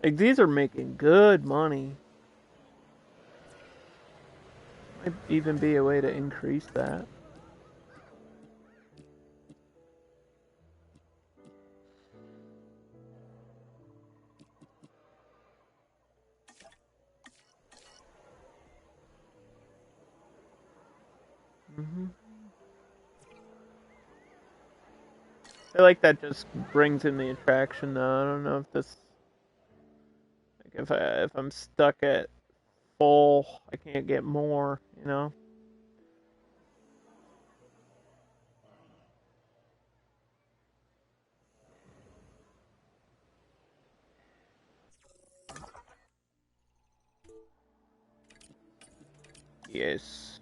Like these are making good money. Might even be a way to increase that. Hmm. I feel like that just brings in the attraction though. I don't know if this, like if I'm stuck at full, I can't get more, you know? Yes.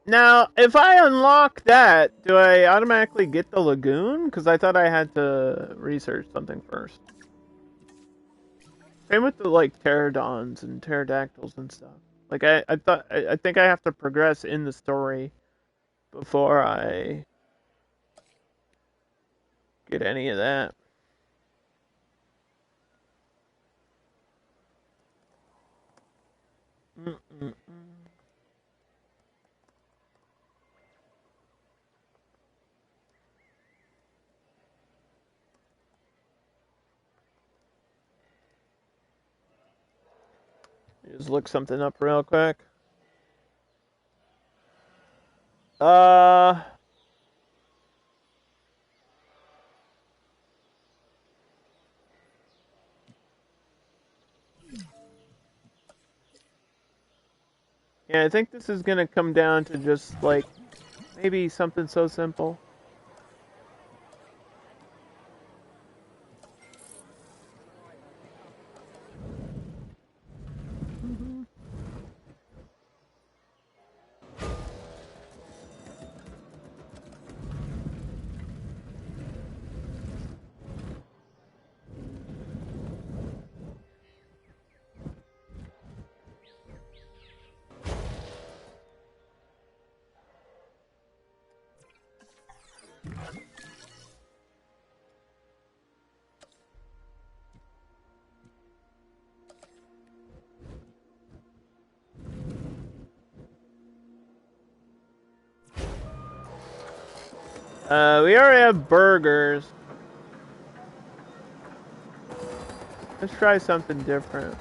Now, if I unlock that, do I automatically get the lagoon? Because I thought I had to research something first. Same with the like pterodons and pterodactyls and stuff. Like I think I have to progress in the story before I get any of that. Mm-mm-mm. Just look something up real quick. Uh, yeah, I think this is gonna come down to just like maybe something so simple. Mhm. We already have burgers. Let's try something different.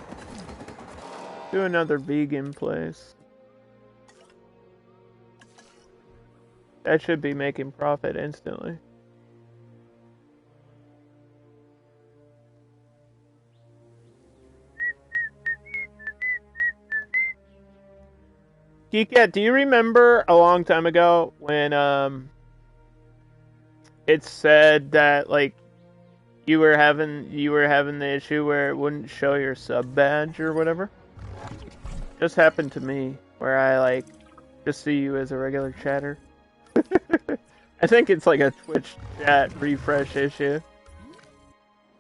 Do another vegan place. That should be making profit instantly. Geekette, do you remember a long time ago when it said that like you were having the issue where it wouldn't show your sub badge or whatever? Just happened to me where I like just see you as a regular chatter. I think it's like a Twitch chat refresh issue.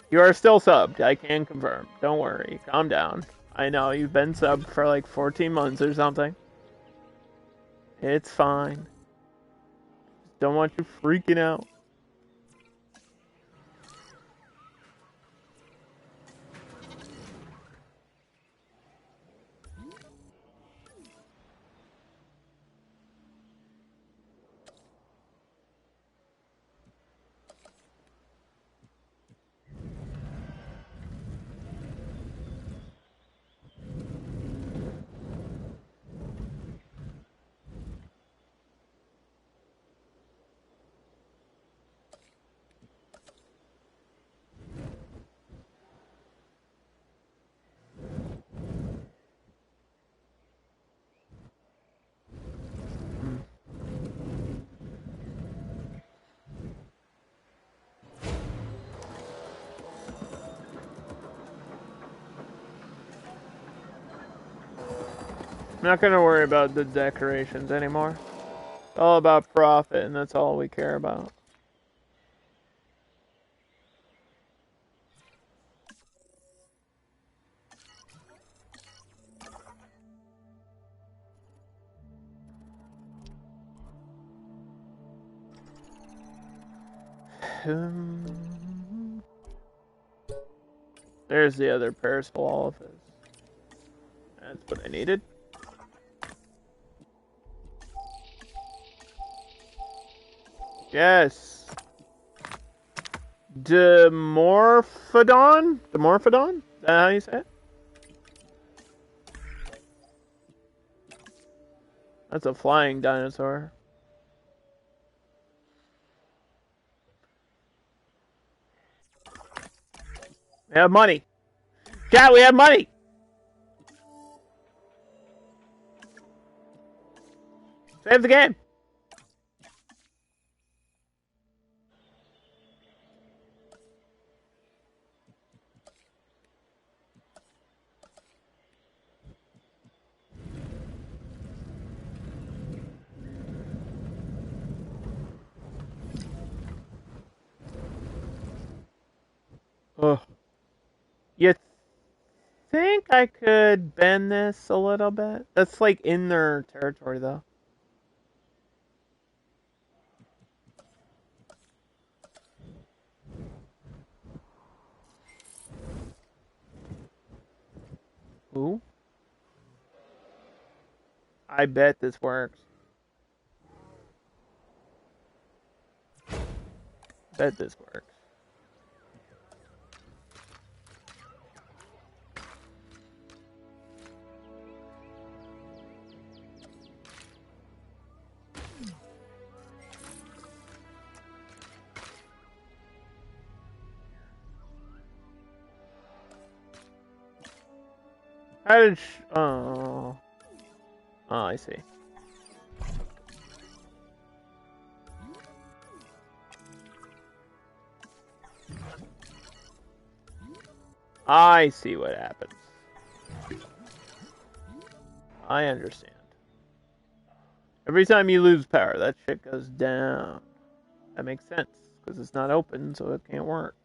You are still subbed, I can confirm. Don't worry, calm down. I know you've been subbed for like 14 months or something. It's fine. Don't want you freaking out. I'm not gonna worry about the decorations anymore. It's all about profit, and that's all we care about. There's the other perishable office. That's what I needed. Yes. Dimorphodon? Dimorphodon? Is that how you say it? That's a flying dinosaur. We have money. Chat, we have money! Save the game! Ugh. You think I could bend this a little bit? That's like in their territory, though. Ooh. I bet this works. Bet this works. How did oh. Oh, I see. I see what happens. I understand. Every time you lose power, that shit goes down. That makes sense, because it's not open, so it can't work.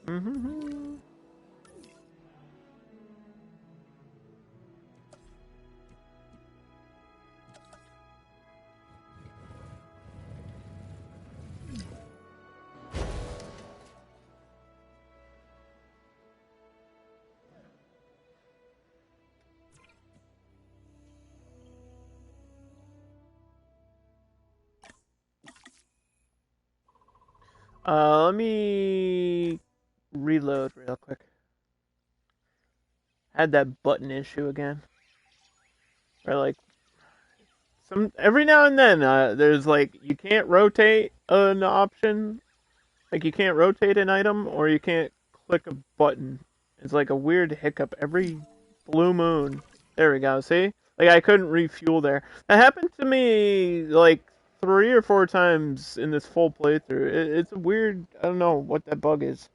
Mm-hmm. Let me reload real quick. Had that button issue again. Or like every now and then there's like you can't rotate an option. Like you can't rotate an item or you can't click a button. It's like a weird hiccup every blue moon. There we go, see? Like I couldn't refuel there. That happened to me like 3 or 4 times in this full playthrough. It's a weird, I don't know what that bug is.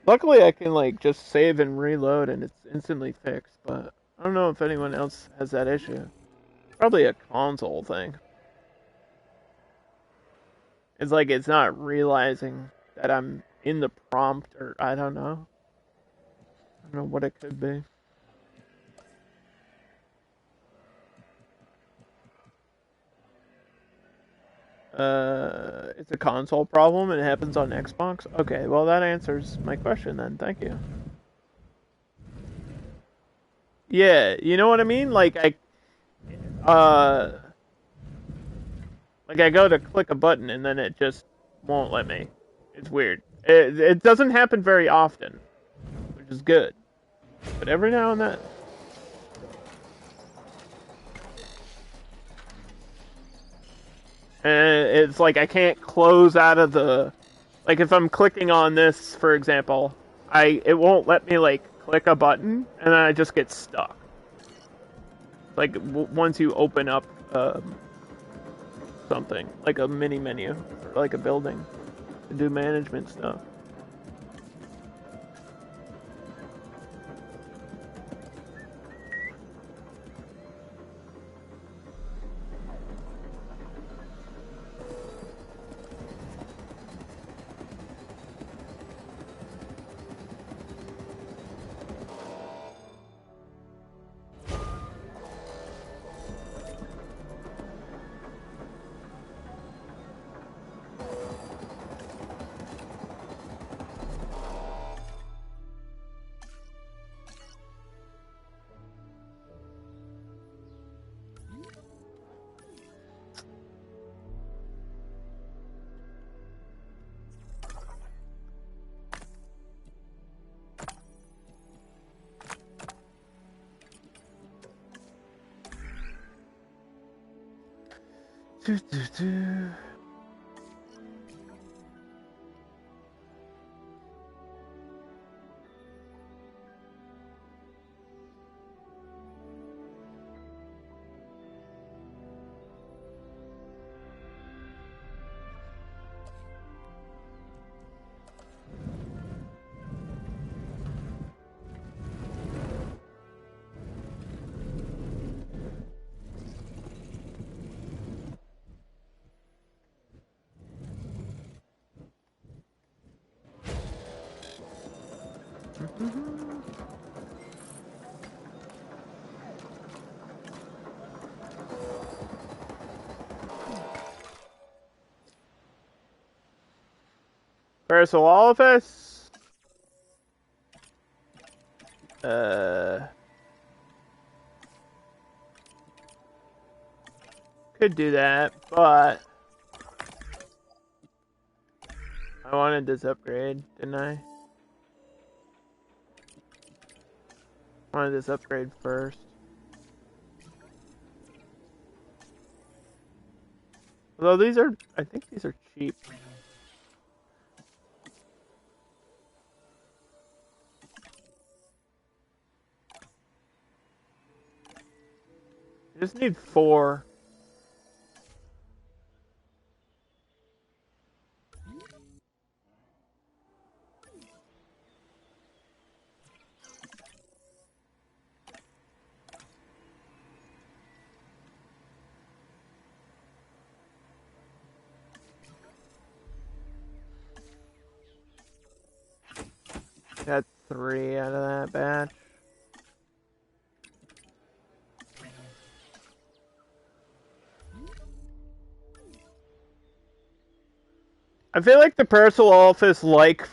Luckily I can like just save and reload and it's instantly fixed, but I don't know if anyone else has that issue. Probably a console thing. It's like it's not realizing that I'm in the prompt or I don't know. I don't know what it could be. It's a console problem and it happens on Xbox? Okay, well that answers my question then, thank you. Yeah, you know what I mean? Like I go to click a button and then it just won't let me. It's weird. It doesn't happen very often, which is good. But every now and then. And it's like I can't close out of the... Like if I'm clicking on this, for example, it won't let me like click a button, and then I just get stuck. Like once you open up something, like a mini menu, or like a building, to do management stuff. Do, do, do. Personal office. Could do that, but I wanted this upgrade, didn't I? Wanted this upgrade first. Although these are, I think these are cheap. I just need 4. Got 3 out of that batch. I feel like the personal office, like,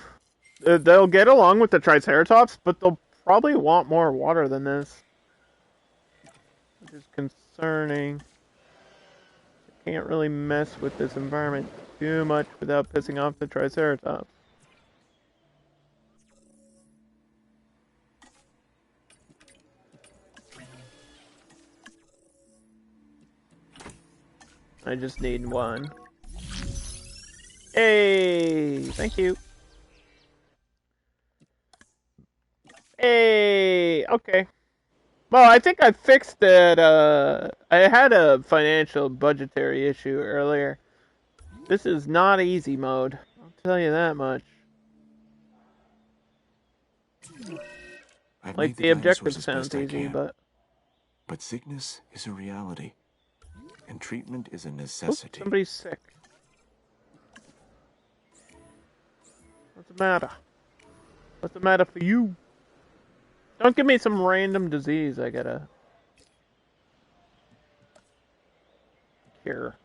they'll get along with the Triceratops, but they'll probably want more water than this. Which is concerning. can't really mess with this environment too much without pissing off the Triceratops. I just need one. Hey, thank you. Hey, okay. Well, I think I fixed it. I had a financial budgetary issue earlier. This is not easy mode. I'll tell you that much. I've Like, made the the dinosaurs objective as best sounds I easy, can. but... But sickness is a reality, and treatment is a Oops, necessity. somebody's sick. What's the matter? What's the matter for you? Don't give me some random disease I gotta cure.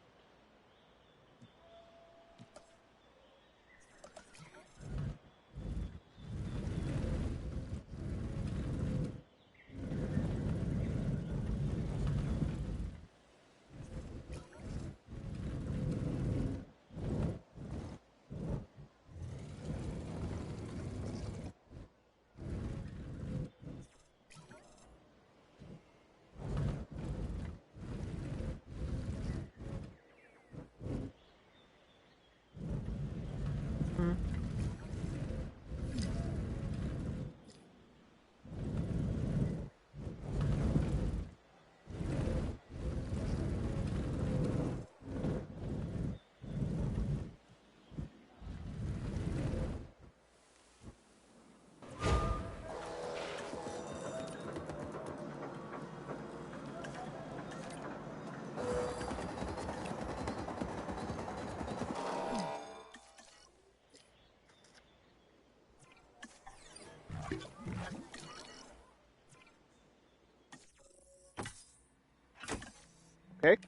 Okay.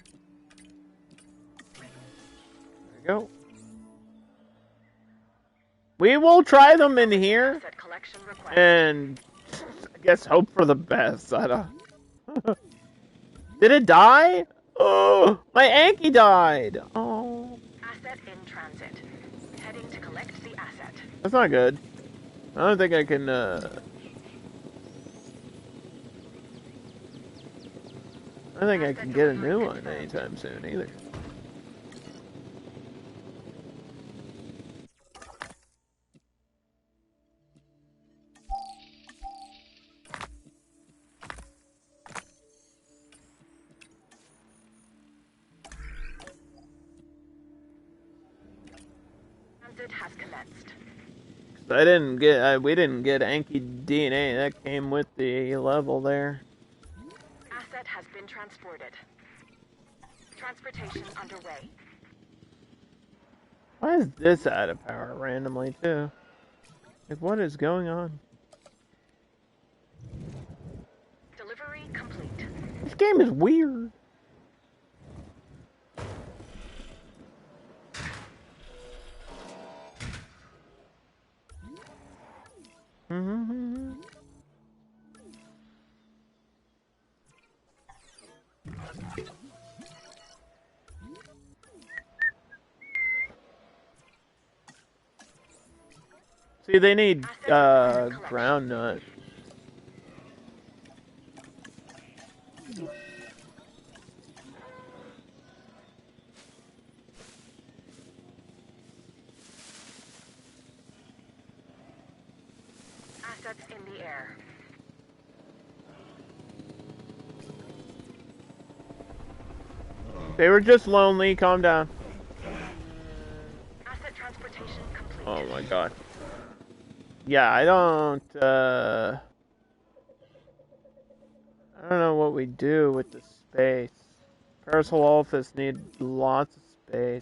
There we go. We will try them in here, Asset collection request. and I guess hope for the best. I don't... Did it die? Oh, my Anki died. Oh, Asset in transit. Heading to collect the asset. that's not good. I don't think I can, I don't think I can get a new one anytime soon, either. Transit has commenced. We didn't get Anki DNA. That came with the level there. Asset has been transported. Transportation underway. Why is this out of power randomly, too? Like, what is going on? Delivery complete. This game is weird. See, they need ground nut. Assets in the air. They were just lonely. Calm down. Asset transportation complete. Oh my god. Yeah, I don't know what we do with the space. Parasololphus need lots of space.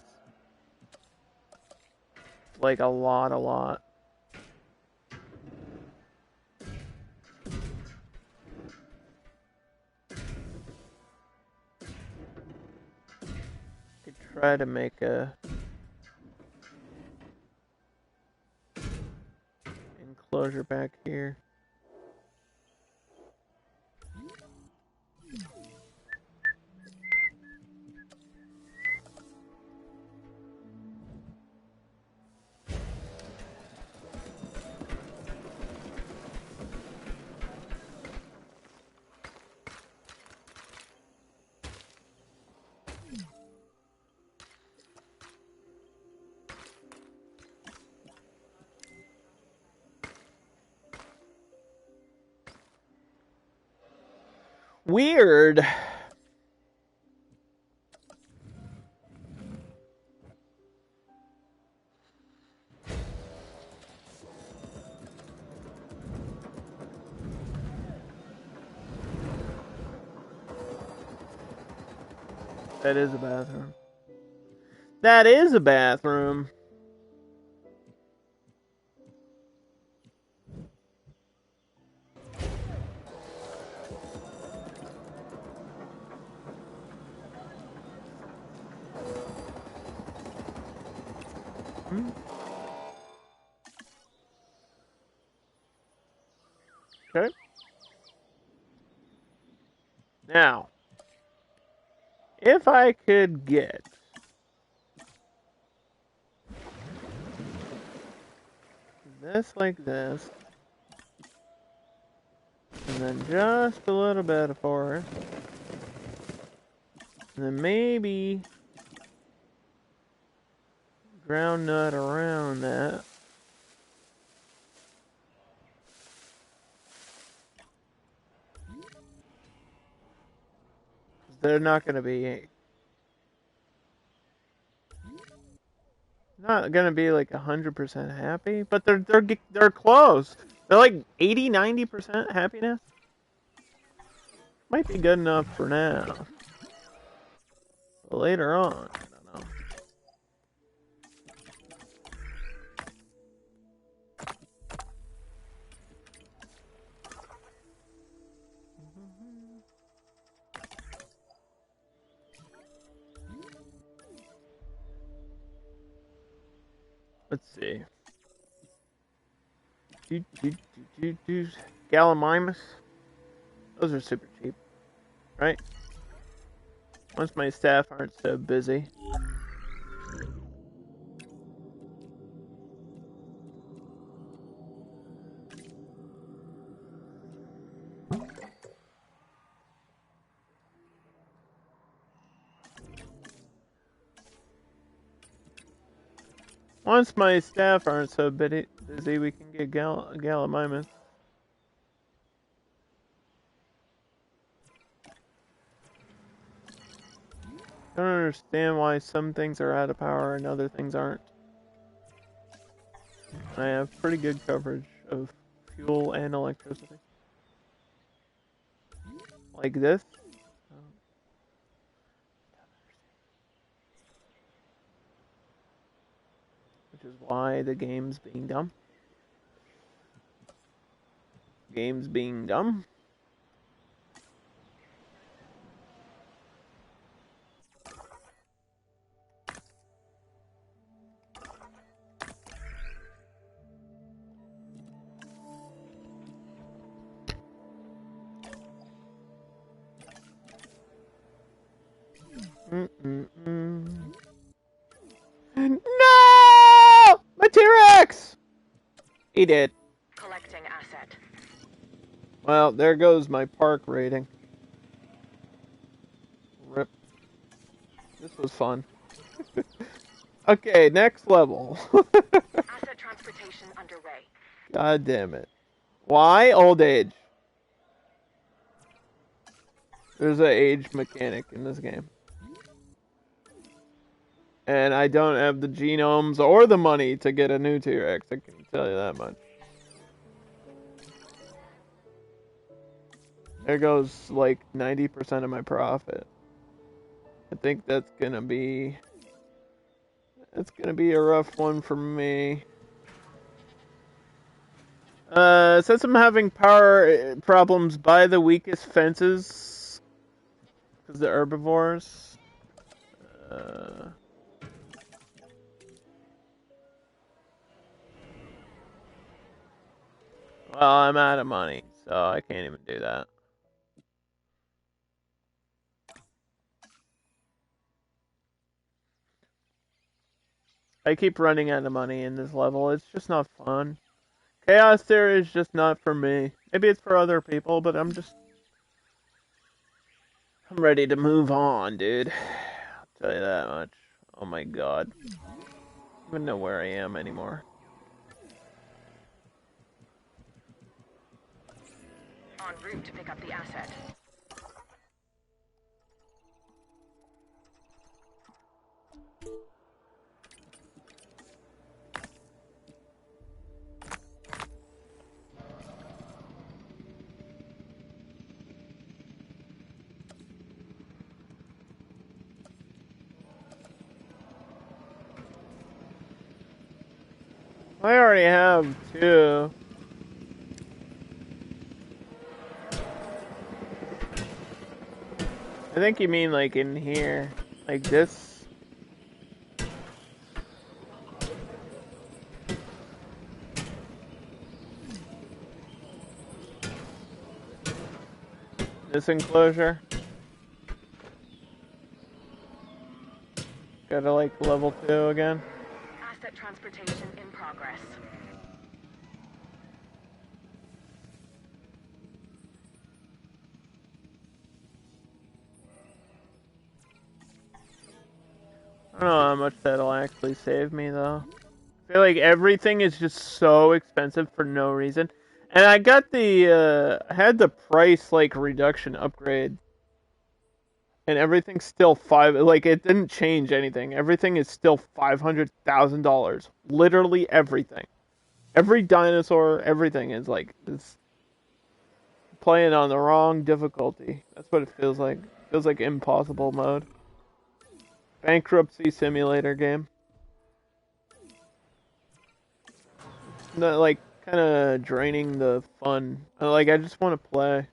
Like a lot. Could try to make a enclosure back here. Weird. That is a bathroom. That is a bathroom. Okay. Now, if I could get this like this, and then just a little bit of forest, and then maybe ground nut around that. They're not going to be like 100% happy, but they're close. They're like 80-90% happiness. Might be good enough for now. But later on, I don't know. Let's see. Gallimimus. Those are super cheap, right? Once my staff aren't so busy. Once my staff aren't so busy, we can get Gallimimus. I don't understand why some things are out of power and other things aren't. I have pretty good coverage of fuel and electricity. Like this. Which is why the game's being dumb. Game's being dumb. No! My T-Rex! He did. Collecting asset. Well, there goes my park rating. Rip. This was fun. Okay, next level. Asset transportation underway. God damn it. Why old age? There's an age mechanic in this game. And I don't have the genomes or the money to get a new T-Rex, I can tell you that much. There goes like 90% of my profit. I think that's gonna be a rough one for me. Since I'm having power problems, buy the weakest fences. Because the herbivores. Well, I'm out of money, so I can't even do that. I keep running out of money in this level. It's just not fun. Chaos Theory is just not for me. Maybe it's for other people, but I'm ready to move on, dude. I'll tell you that much. Oh my god. I don't even know where I am anymore. En route to pick up the asset. I already have 2. I think you mean like in here. Like this. This enclosure. Gotta like level 2 again. Asset transportation in progress. I don't know how much that'll actually save me though. I feel like everything is just so expensive for no reason. And I got I had the price like reduction upgrade. And everything's still like it didn't change anything. Everything is still $500,000. Literally everything. Every dinosaur, everything is like it's playing on the wrong difficulty. That's what it feels like. It feels like impossible mode. Bankruptcy simulator game. Not like kind of draining the fun. Like I just want to play.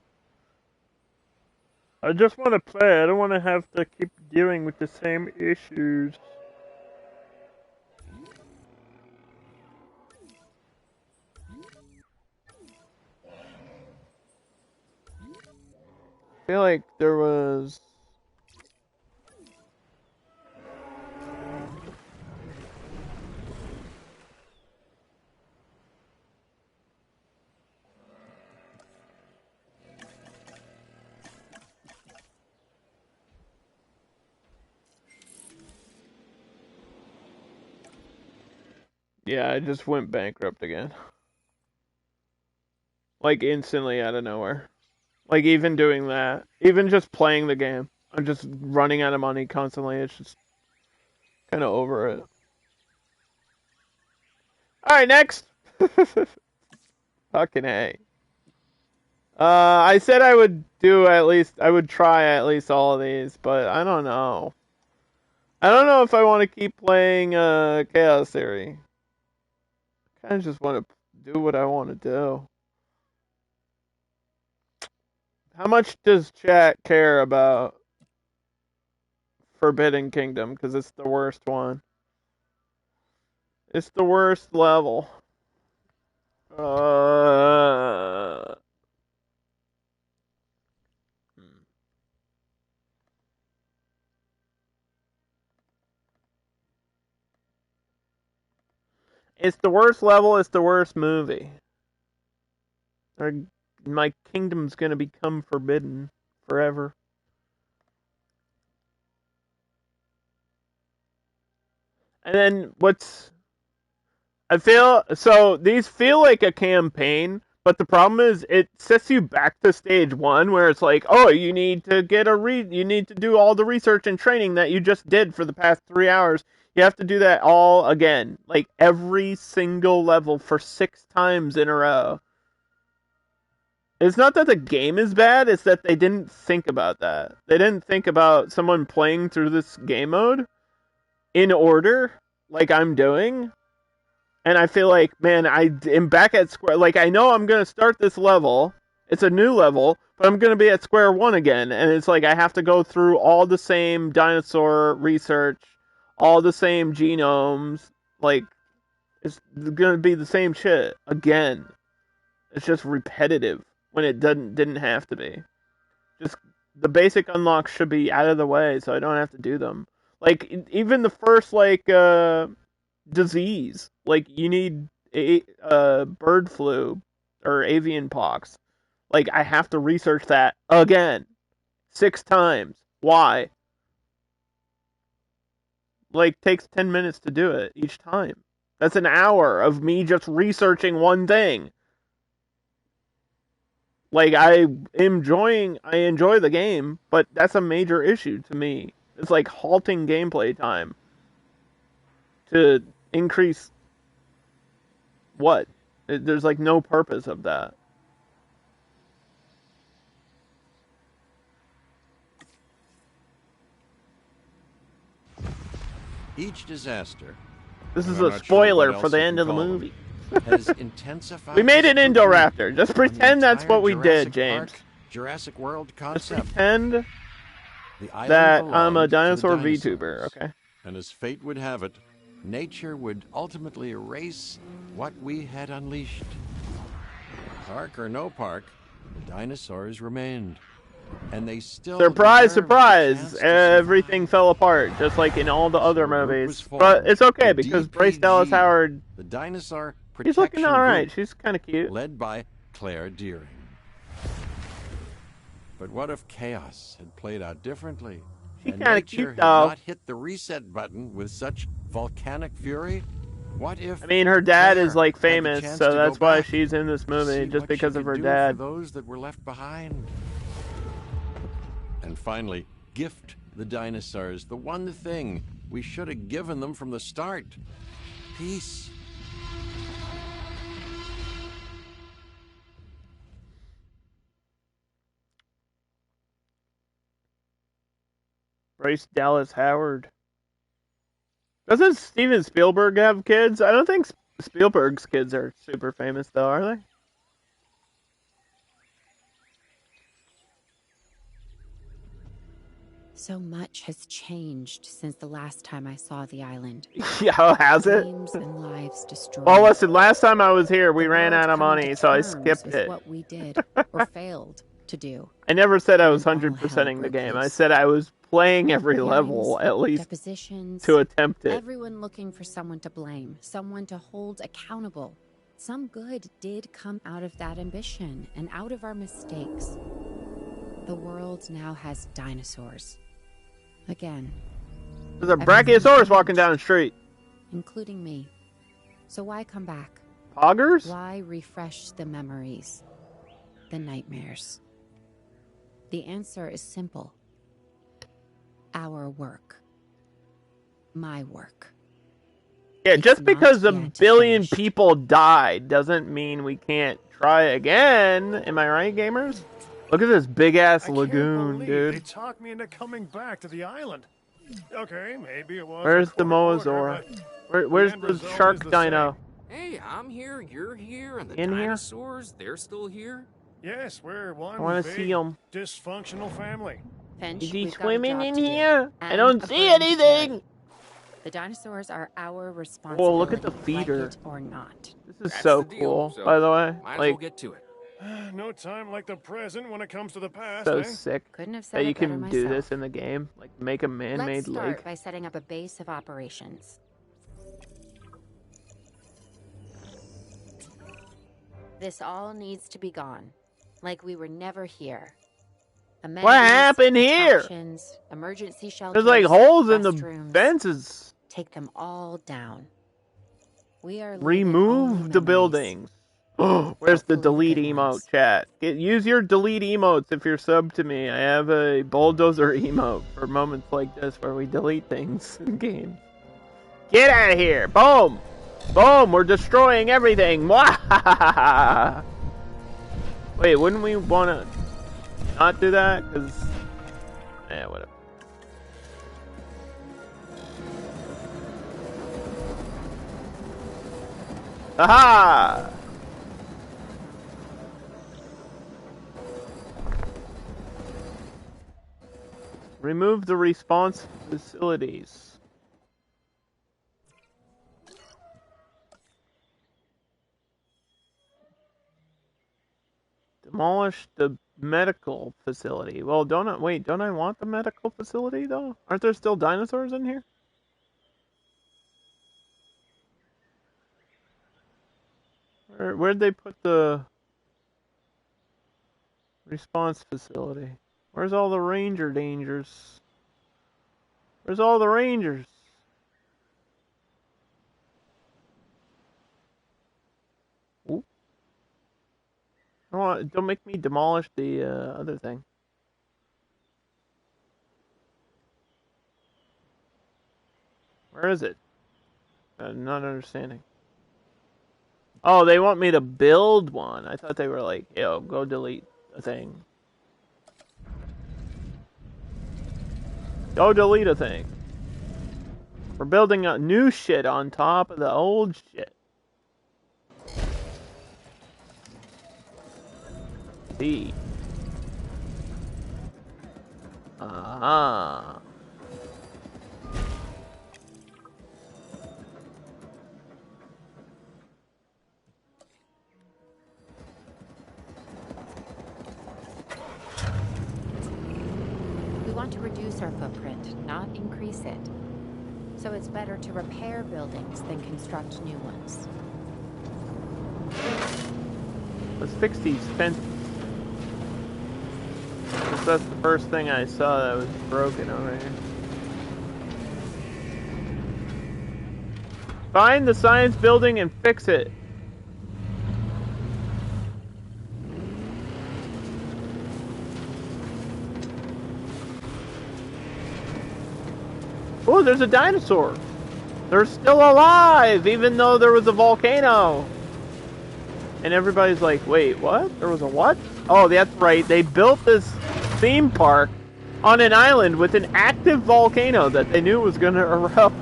I just want to play. I don't want to have to keep dealing with the same issues. I feel like there was. Yeah, I just went bankrupt again. Like instantly out of nowhere. Like even doing that, even just playing the game, I'm just running out of money constantly. It's just kind of over it. All right, next. Fucking A. I said I would do at least, I would try at least all of these, but I don't know. I don't know if I want to keep playing Chaos Theory. I kind of just want to do what I want to do. How much does chat care about Forbidden Kingdom? Because it's the worst one. It's the worst level. Uh, it's the worst level. It's the worst movie. Or my kingdom's gonna become forbidden forever. And then I feel so these feel like a campaign, but the problem is it sets you back to stage 1 where it's like, "Oh, you need to you need to do all the research and training that you just did for the past 3 hours. You have to do that all again, like every single level for 6 times in a row." It's not that the game is bad, it's that they didn't think about that. They didn't think about someone playing through this game mode in order like I'm doing. And I feel like, man, I am back at square. Like, I know I'm going to start this level. It's a new level, but I'm going to be at square 1 again. And it's like I have to go through all the same dinosaur research, all the same genomes. Like, it's going to be the same shit again. It's just repetitive when it didn't have to be. Just the basic unlocks should be out of the way so I don't have to do them. Like, even the first, like, disease. Like you need bird flu or avian pox. Like I have to research that again 6 times. Why? Like takes 10 minutes to do it each time. That's an hour of me just researching one thing. Like I enjoy the game, but that's a major issue to me. It's like halting gameplay time to increase what? There's like no purpose of that. Each disaster This is I'm a not sure what spoiler else for the you end can of the call them, movie. has intensified. We made an the scrutiny Indoraptor. Just on the pretend that's entire what we did, Jurassic James. Park, Jurassic World Just concept. pretend The island that I'm a belonged to the dinosaur dinosaurs. VTuber, okay? And as fate would have it, nature would ultimately erase what we had unleashed. Park or no park, the dinosaurs remained. And they still Surprise, deserve the chance surprise! to Everything survive. fell apart, just like in all the So other a group was movies. formed, But it's okay, the because Bryce Dallas DPG, Howard, the Dinosaur she's looking Protection alright. Group, She's kind of cute. led by Claire Deering. But what if chaos had played out differently? She And kind of nature cute, had though. not hit the reset button with such volcanic fury? What if I mean, her dad Claire is, like, had the famous, chance so to that's go why back, she's in this movie, see just what because she of her could do dad. for those that were left behind? And finally, gift the dinosaurs the one thing we should have given them from the start: peace. Bryce Dallas Howard. Doesn't Steven Spielberg have kids? I don't think Spielberg's kids are super famous, though, are they? So much has changed since the last time I saw the island. Yeah, how has it? Dreams and lives destroyed. Well, listen, last time I was here, we The ran world out of coming money, to so I terms skipped with it. what we did or failed to do. I never said I was And all 100%ing the hell game. broke I loose. said I was playing every Hearings, level, at least, depositions, to attempt it. everyone looking for someone to blame, someone to hold accountable. Some good did come out of that ambition and out of our mistakes. The world now has dinosaurs. Again. There's a Brachiosaurus walking down the street. Including me. So why come back? Poggers? Why refresh the memories? The nightmares? The answer is simple. Our work. My work. Yeah, just not because a yet billion finished. people died doesn't mean we can't try again. Am I right, gamers? Look at this big-ass I lagoon, can't believe they dude. talked me into coming back to the island. Okay, maybe it was Where's a the court Moasaur? order, but Where's end the result shark is the dino? Hey, I'm here, you're here, and the In here? dinosaurs, they're still here? Yes, we're one I want to big, see him. dysfunctional family. Finch, Is he we've got a swimming job in to do, here? I and don't a see burden to anything. carry. The dinosaurs are our Oh, responsibility, look at the feeder. like it or not. This is That's so the deal, cool, so by the way. might as well Like, get to it. No time like the present when it comes to the past, so eh? sick Couldn't have said that you it better can do myself. this in the game. Like, make a Let's man-made start lake. by setting up a base of operations. This all needs to be gone, like we were never here. Amenities, What happened here? attractions, emergency shelters, There's like holes in the restrooms. fences. Take them all down. We are leaving Remove only the memories. buildings. Where's the Hopefully delete good emote, ones. chat? Use your delete emotes if you're sub to me. I have a bulldozer emote for moments like this where we delete things in games. Get out of here! Boom! Boom! We're destroying everything! Wait, wouldn't we want to not do that? Because, yeah, whatever. Aha! Remove the response facilities. Demolish the medical facility. Well, don't I want the medical facility though? Aren't there still dinosaurs in here? Where'd they put the response facility? Where's all the ranger dangers? Where's all the rangers? Ooh. Don't make me demolish the other thing. Where is it? I'm not understanding. Oh, they want me to build one. I thought they were like, yo, go delete a thing. Go delete a thing. We're building a new shit on top of the old shit. See. Ah. We want to reduce our footprint, not increase it. So it's better to repair buildings than construct new ones. Let's fix these fences. 'Cause that's the first thing I saw that was broken over here. Find the science building and fix it. Oh, there's a dinosaur. They're still alive, even though there was a volcano. And everybody's like, wait, what? There was a what? Oh, that's right. They built this theme park on an island with an active volcano that they knew was going to erupt.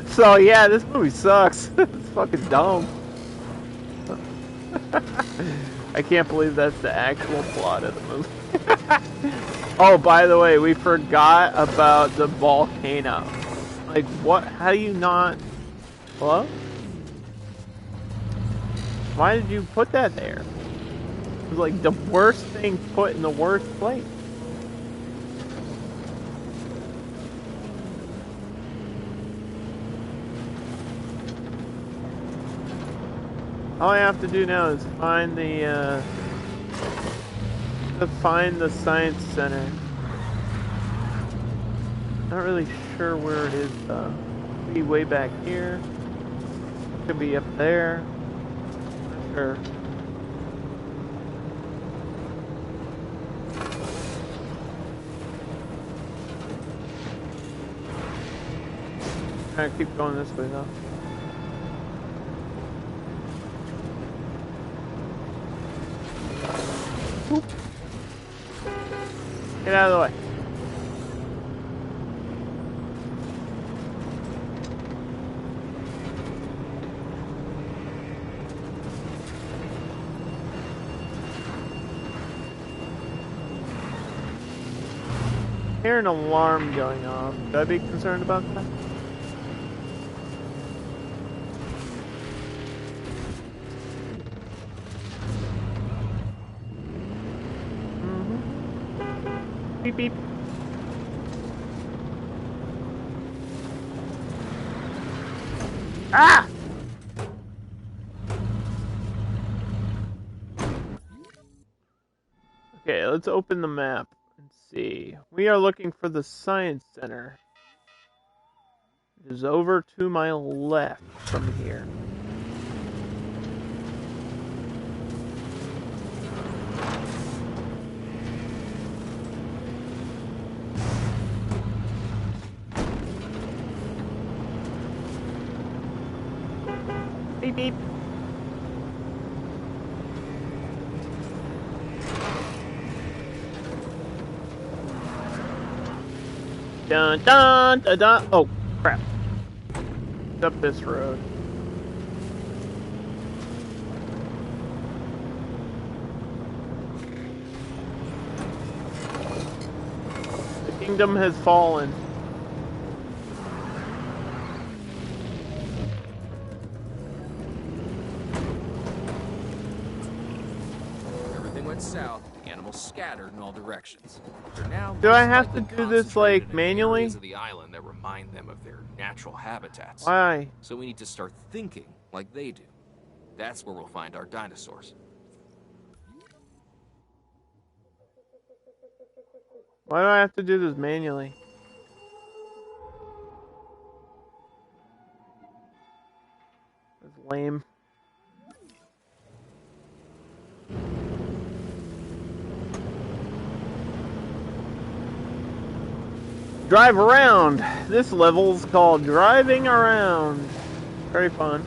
So, yeah, this movie sucks. It's fucking dumb. I can't believe that's the actual plot of the movie. Oh, by the way, we forgot about the volcano. Like, what? How do you not... Hello? Why did you put that there? It was like the worst thing put in the worst place. All I have to do now is find the science center. Not really sure where it is though. Could be way back here. Could be up there. Not sure. I keep going this way though. Oop. Get out of the way. I hear an alarm going off. Should I be concerned about that? Beep beep. Ah! Okay, let's open the map and see. We are looking for the science center. It is over to my left from here. Beep beep. Dun dun dun dun. Oh crap! It's up this road. The kingdom has fallen. South, the animals scattered in all directions. They're now Do I have to do this like concentrated in manually? areas of the island that remind them of their natural habitats. Why? So we need to start thinking like they do. That's where we'll find our dinosaurs. Why do I have to do this manually? That's lame. Drive around. This level's called driving around. Very fun.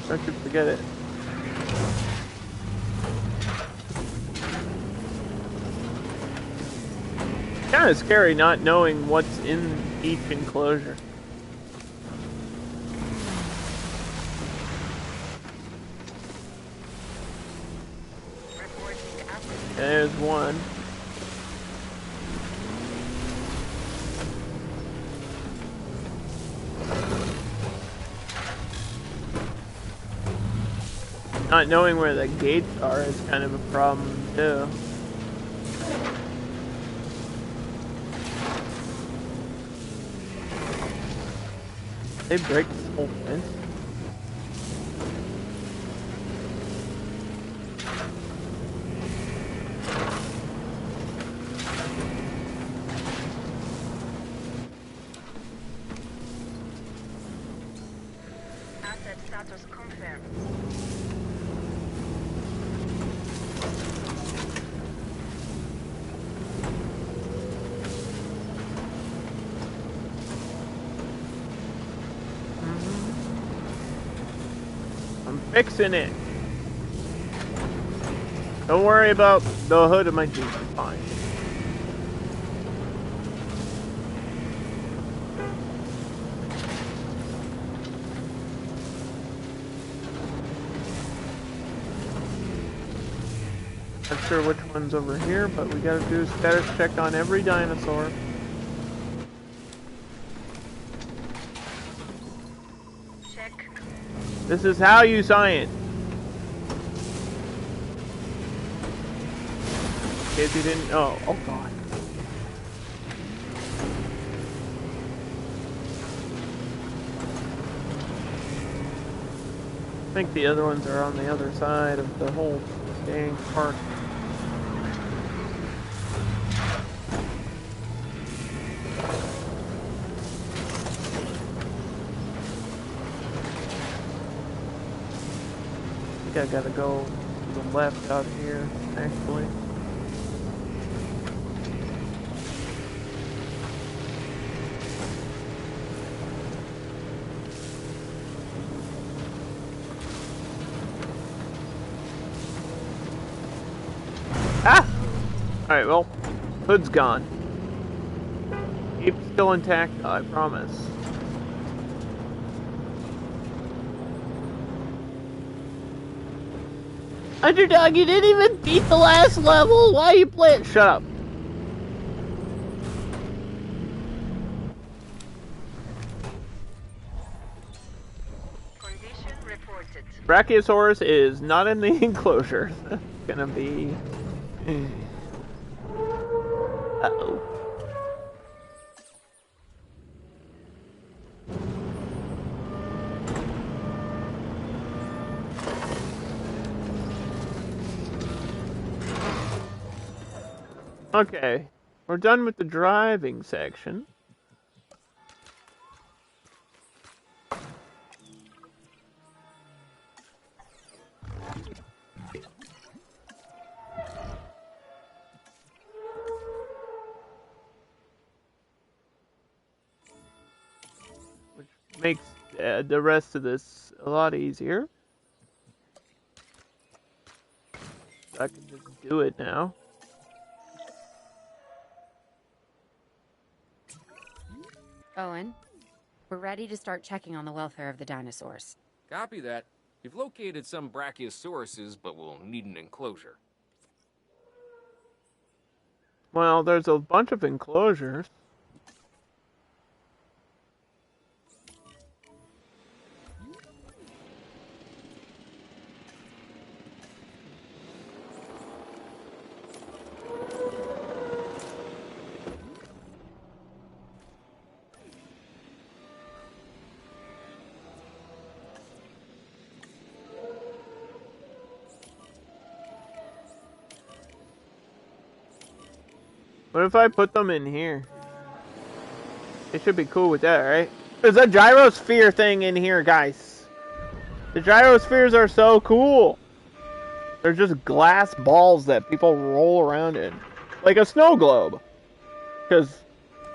Don't you forget it. Kind of scary not knowing what's in each enclosure. There's one. Not knowing where the gates are is kind of a problem too. They break this whole fence. Asset status confirmed. I'm fixing it. Don't worry about the hood of my Jeep. It's fine. Not sure which one's over here, but we gotta do a status check on every dinosaur. Check. This is how you science. In case you didn't know. Oh god. I think the other ones are on the other side of the whole dang park. I think I gotta go to the left out here, actually. Ah! Alright, well, hood's gone. Jeep's still intact, I promise. Underdog, you didn't even beat the last level! Why are you playing? Shut up. Condition reported. Brachiosaurus is not in the enclosure. It's gonna be... Uh-oh. Okay, we're done with the driving section. Which makes the rest of this a lot easier. I can just do it now. Owen, we're ready to start checking on the welfare of the dinosaurs. Copy that. You've located some brachiosauruses, but we'll need an enclosure. Well, there's a bunch of enclosures. What if I put them in here? It should be cool with that, right? There's a gyrosphere thing in here, guys. The gyrospheres are so cool. They're just glass balls that people roll around in. Like a snow globe. Because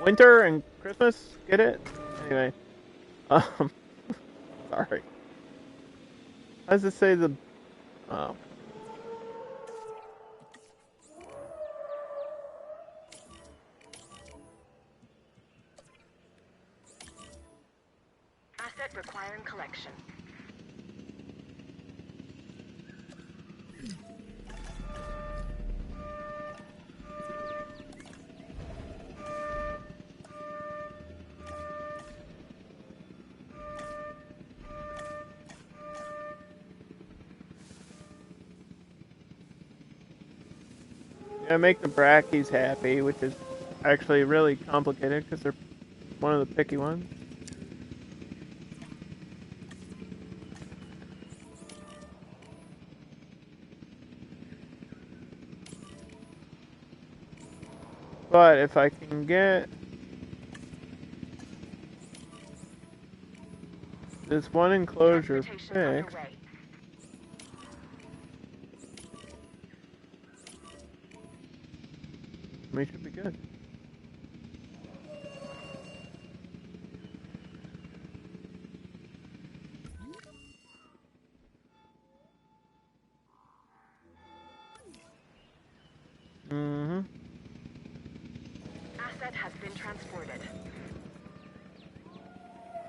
winter and Christmas, get it? Anyway. Sorry. How does it say the... Oh. Asset requiring collection. Yeah, make the brackies happy, which is actually really complicated because they're one of the picky ones. But if I can get this one enclosure fixed, we should be good. Mm-hmm. Asset has been transported.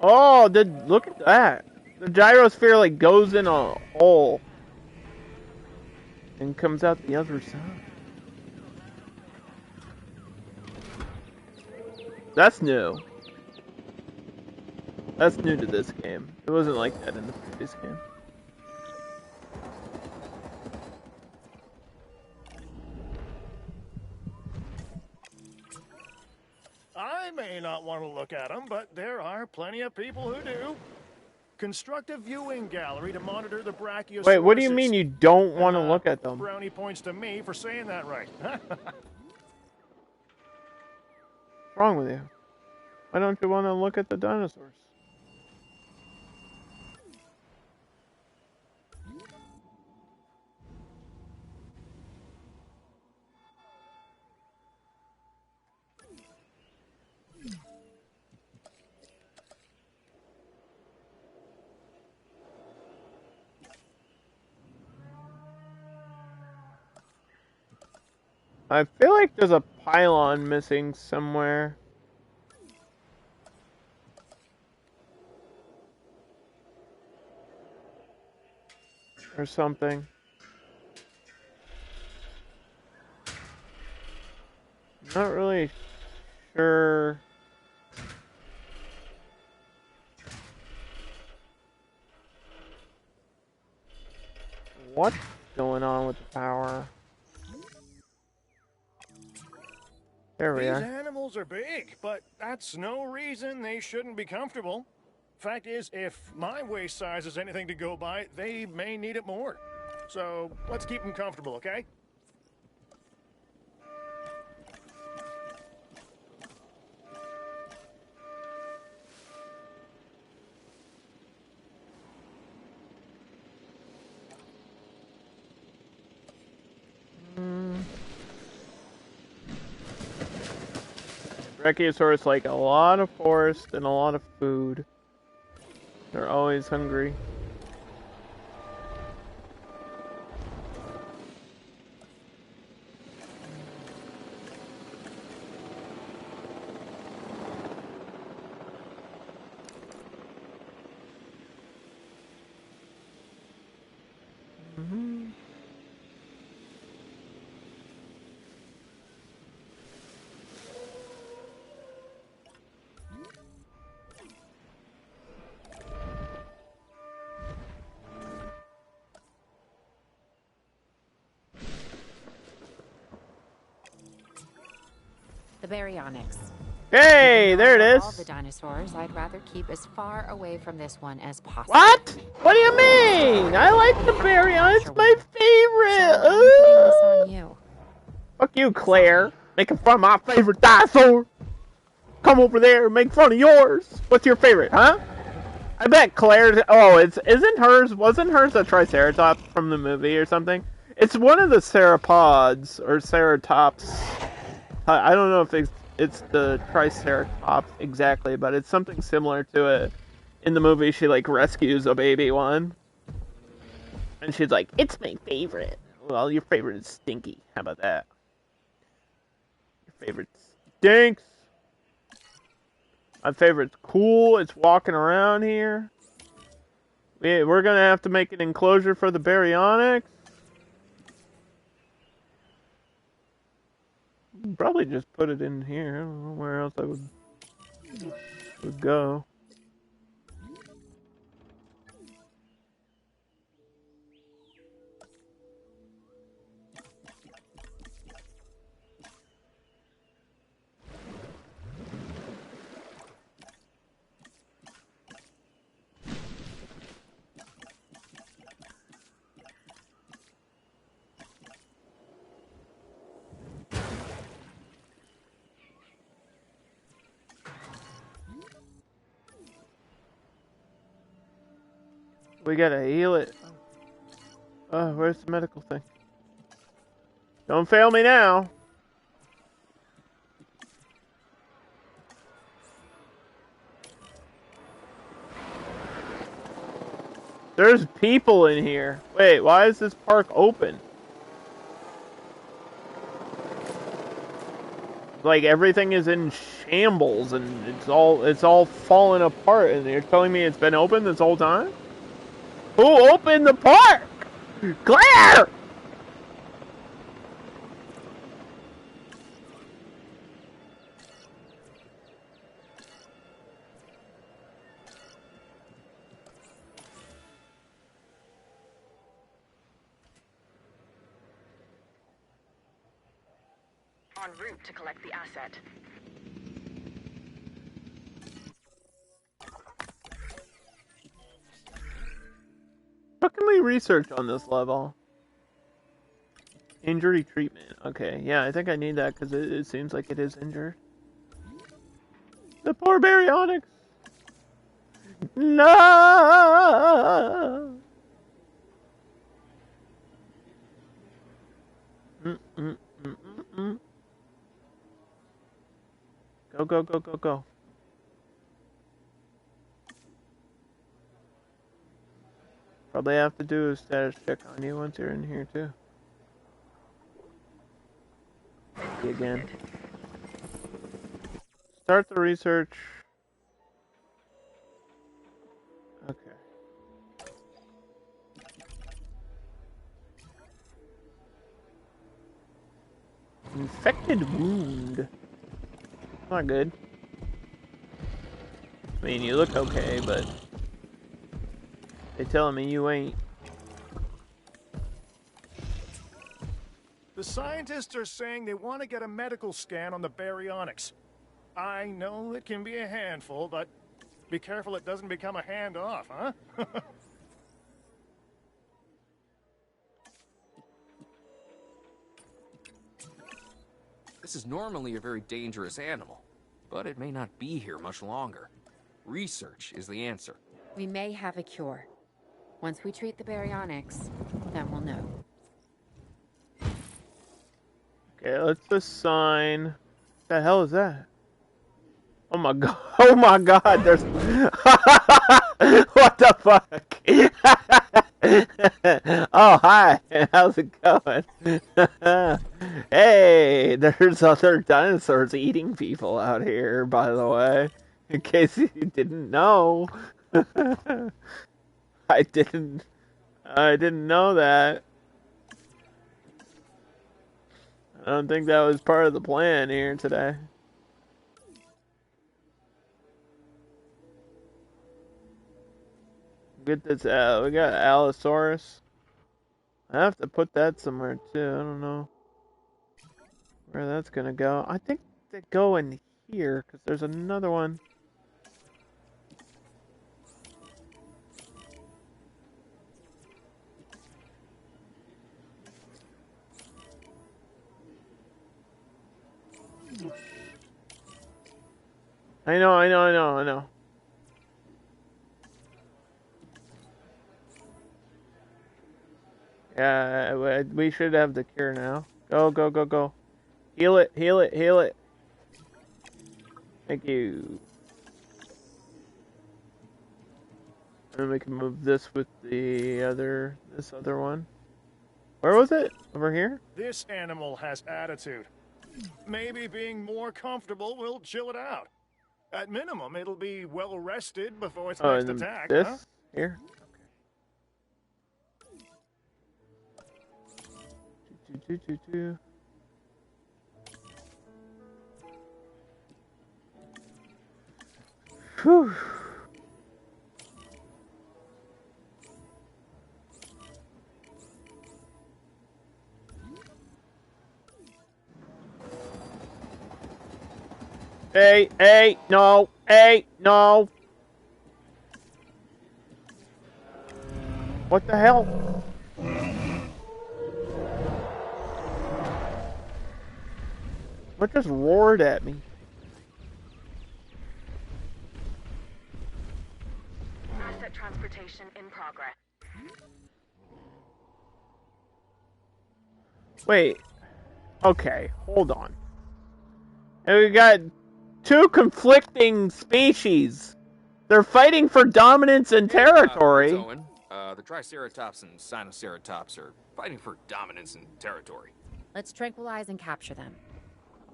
Oh, look at that. The gyrosphere like goes in a hole and comes out the other side. That's new. That's new to this game. It wasn't like that in the previous game. I may not want to look at them, but there are plenty of people who do. Construct a viewing gallery to monitor the Brachiosauruses. Wait, what do you mean you don't want to look at them? Brownie points to me for saying that right. What's wrong with you? Why don't you want to look at the dinosaurs? I feel like there's a pylon missing somewhere. Or something. Not really sure. What's going on with the power? There we These are. animals are big, but that's no reason they shouldn't be comfortable. Fact is, if my waist size is anything to go by, they may need it more. So let's keep them comfortable, okay? Brachiosaurus like a lot of forest and a lot of food. They're always hungry. The baryonyx. Hey, there it is. All the dinosaurs, I'd rather keep as far away from this one as possible. What? What do you mean? I like the baryonyx. It's my favorite. So I'm putting this on you. Fuck you, Claire. Making fun of my favorite dinosaur. Come over there and make fun of yours. What's your favorite, huh? I bet Claire's. Oh, isn't hers? Wasn't hers a triceratops from the movie or something? It's one of the ceropods or ceratops. I don't know if it's the triceratops exactly, but it's something similar to it. In the movie, she like rescues a baby one, and she's like, "It's my favorite." Well, your favorite is Stinky. How about that? Your favorite stinks. My favorite's cool. It's walking around here. We're gonna have to make an enclosure for the baryonyx. Probably just put it in here. I don't know where else I would go. We gotta heal it. Oh, where's the medical thing? Don't fail me now. There's people in here. Wait, why is this park open? Like everything is in shambles and it's all falling apart, and you're telling me it's been open this whole time? Who opened the park? Claire! En route to collect the asset. What can we research on this level? Injury treatment. Okay, yeah, I think I need that because it seems like it is injured. The poor baryonyx. No. Go, go, go, go, go. Probably have to do a status check on you once you're in here too. Again. Start the research. Okay. Infected wound. Not good. I mean, you look okay, but they telling me you ain't. The scientists are saying they want to get a medical scan on the baryonyx. I know it can be a handful, but be careful it doesn't become a handoff, huh? This is normally a very dangerous animal, but it may not be here much longer. Research is the answer. We may have a cure. Once we treat the baryonyx, then we'll know. Okay, let's assign. What the hell is that? Oh my god! Oh my god! There's. What the fuck? Oh hi! How's it going? Hey, there's other dinosaurs eating people out here. By the way, in case you didn't know, I didn't know that. I don't think that was part of the plan here today. Get this out. We got Allosaurus. I have to put that somewhere too. I don't know where that's gonna go. I think they go in here because there's another one. I know. Yeah, we should have the cure now. Go. Heal it. Thank you. And we can move this with this other one. Where was it? Over here? This animal has attitude. Maybe being more comfortable will chill it out. At minimum, it'll be well rested before its Oh, next and then attack, this huh? here. Okay. Whew. Hey, no, hey, no. What the hell? What just roared at me? Asset transportation in progress. Wait. Okay, hold on. And we got two conflicting species. They're fighting for dominance and It's territory. Owen. The Triceratops and Sinoceratops are fighting for dominance and territory. Let's tranquilize and capture them.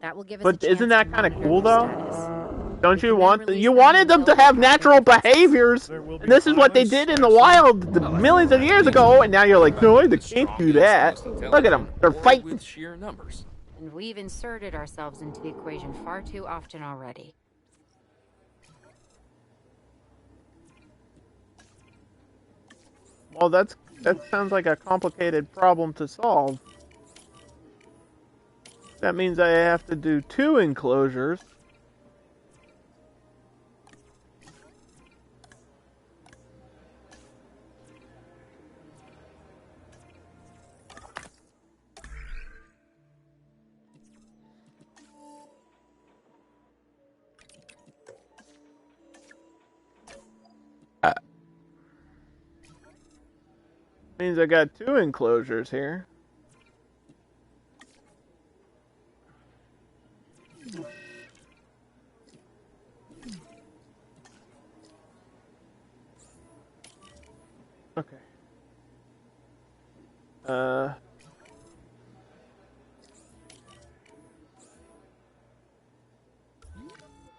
That will give us a But chance isn't that to kind of monitor cool, their though? status. Don't We you can then want release you them wanted them until to have they're at their natural defenses. behaviors, There will be and this is what they violence, did in I the assume? wild millions of years ago, and now you're like, no, they can't do that. Look at them, they're fighting. With sheer numbers. And we've inserted ourselves into the equation far too often already. Well, that sounds like a complicated problem to solve. That means I have to do 2 enclosures. Means I got 2 enclosures here. Okay.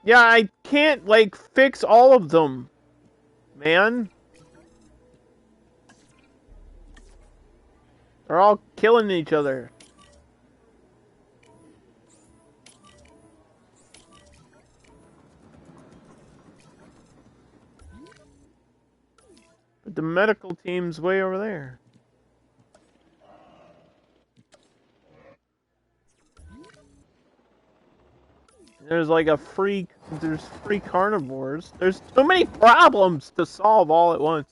Yeah, I can't, like, fix all of them, man. They're all killing each other. But the medical team's way over there. There's like there's free carnivores. There's too many problems to solve all at once.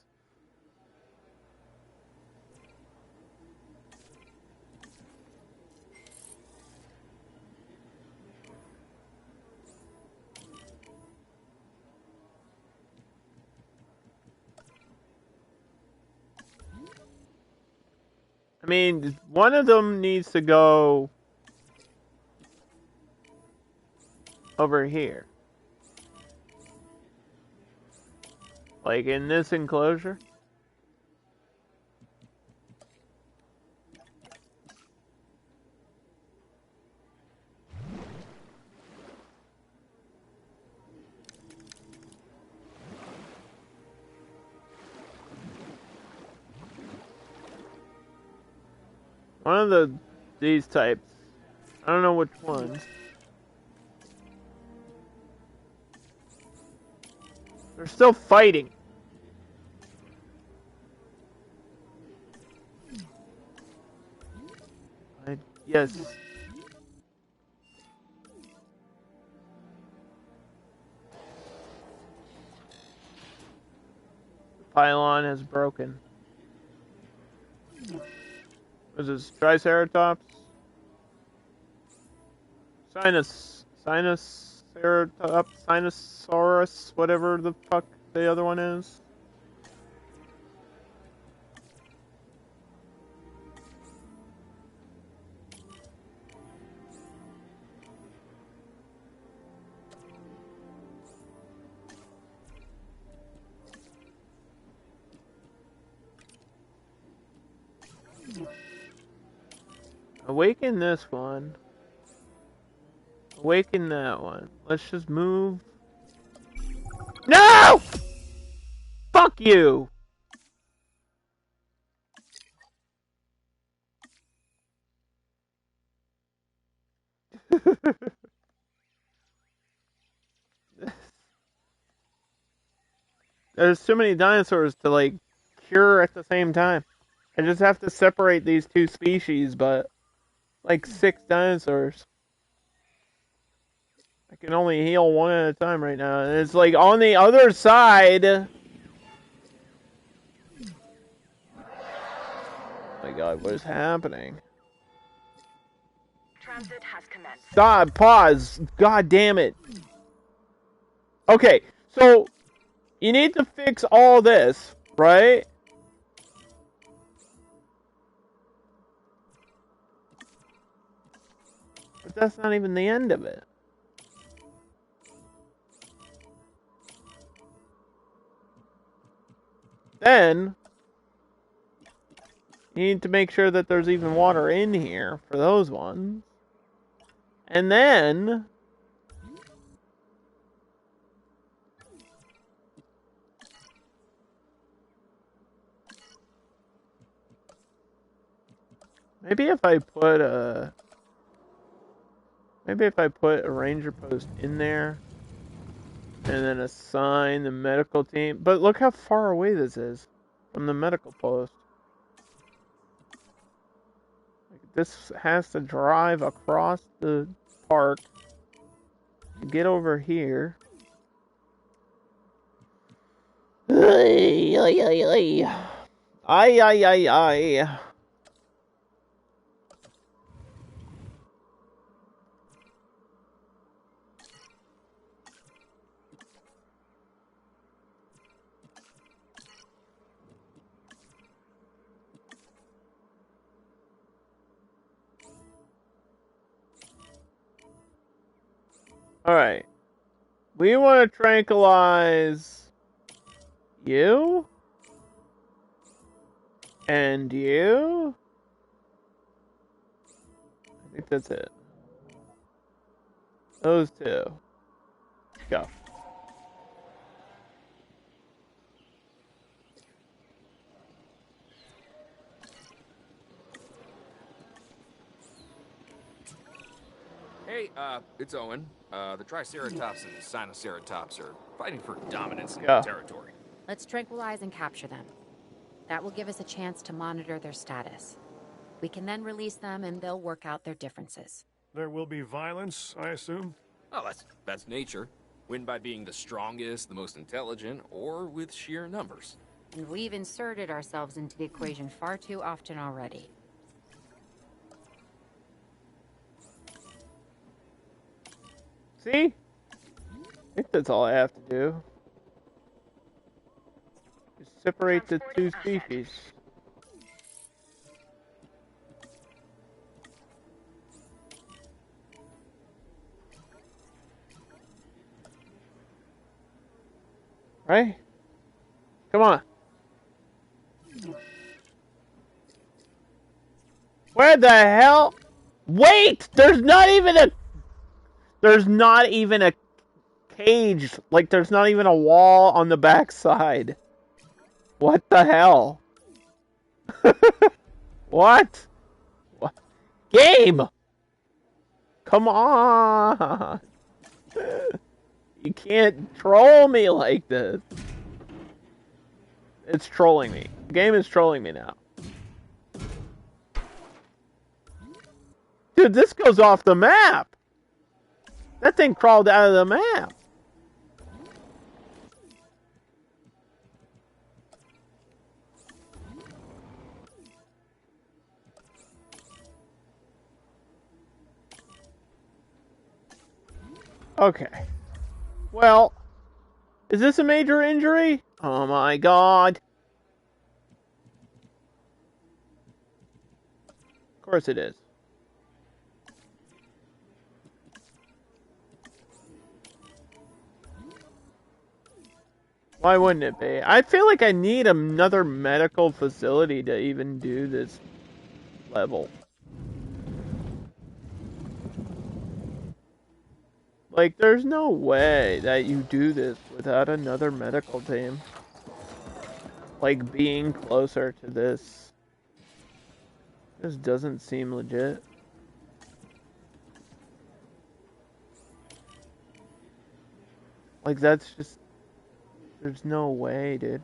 I mean, one of them needs to go over here. Like in this enclosure. One of these types. I don't know which ones. They're still fighting. Yes. The pylon has broken. Was this Triceratops? Sinoceratops, Sinosaurus, whatever the fuck the other one is. Awaken this one. Awaken that one. Let's just move No! Fuck you! There's too many dinosaurs to, like, cure at the same time. I just have to separate these two species, but, like, 6 dinosaurs. I can only heal one at a time right now. And it's, like, on the other side. Oh my god, what is happening? Transit has commenced. God, pause. God damn it. Okay, so you need to fix all this, right? But that's not even the end of it. Then you need to make sure that there's even water in here for those ones. And then maybe if I put a ranger post in there and then assign the medical team. But look how far away this is from the medical post. This has to drive across the park to get over here. Ay, ay, ay, ay. Ay, ay, ay, ay. Alright. We want to tranquilize you? And you? I think that's it. Those two. Go. Hey, it's Owen. The Triceratops and Sinoceratops are fighting for dominance in Yeah. the territory. Let's tranquilize and capture them. That will give us a chance to monitor their status. We can then release them and they'll work out their differences. There will be violence, I assume? Oh, that's nature. Win by being the strongest, the most intelligent, or with sheer numbers. And we've inserted ourselves into the equation far too often already. See? I think that's all I have to do. Just separate the two species. Right? Come on. Where the hell? Wait! There's not even a cage. Like, there's not even a wall on the backside. What the hell? What? What? Game! Come on! You can't troll me like this. It's trolling me. The game is trolling me now. Dude, this goes off the map! That thing crawled out of the map! Okay. Well, is this a major injury? Oh my god. Of course it is. Why wouldn't it be? I feel like I need another medical facility to even do this level. Like, there's no way that you do this without another medical team. Like, being closer to this. This doesn't seem legit. Like, that's just... There's no way, dude.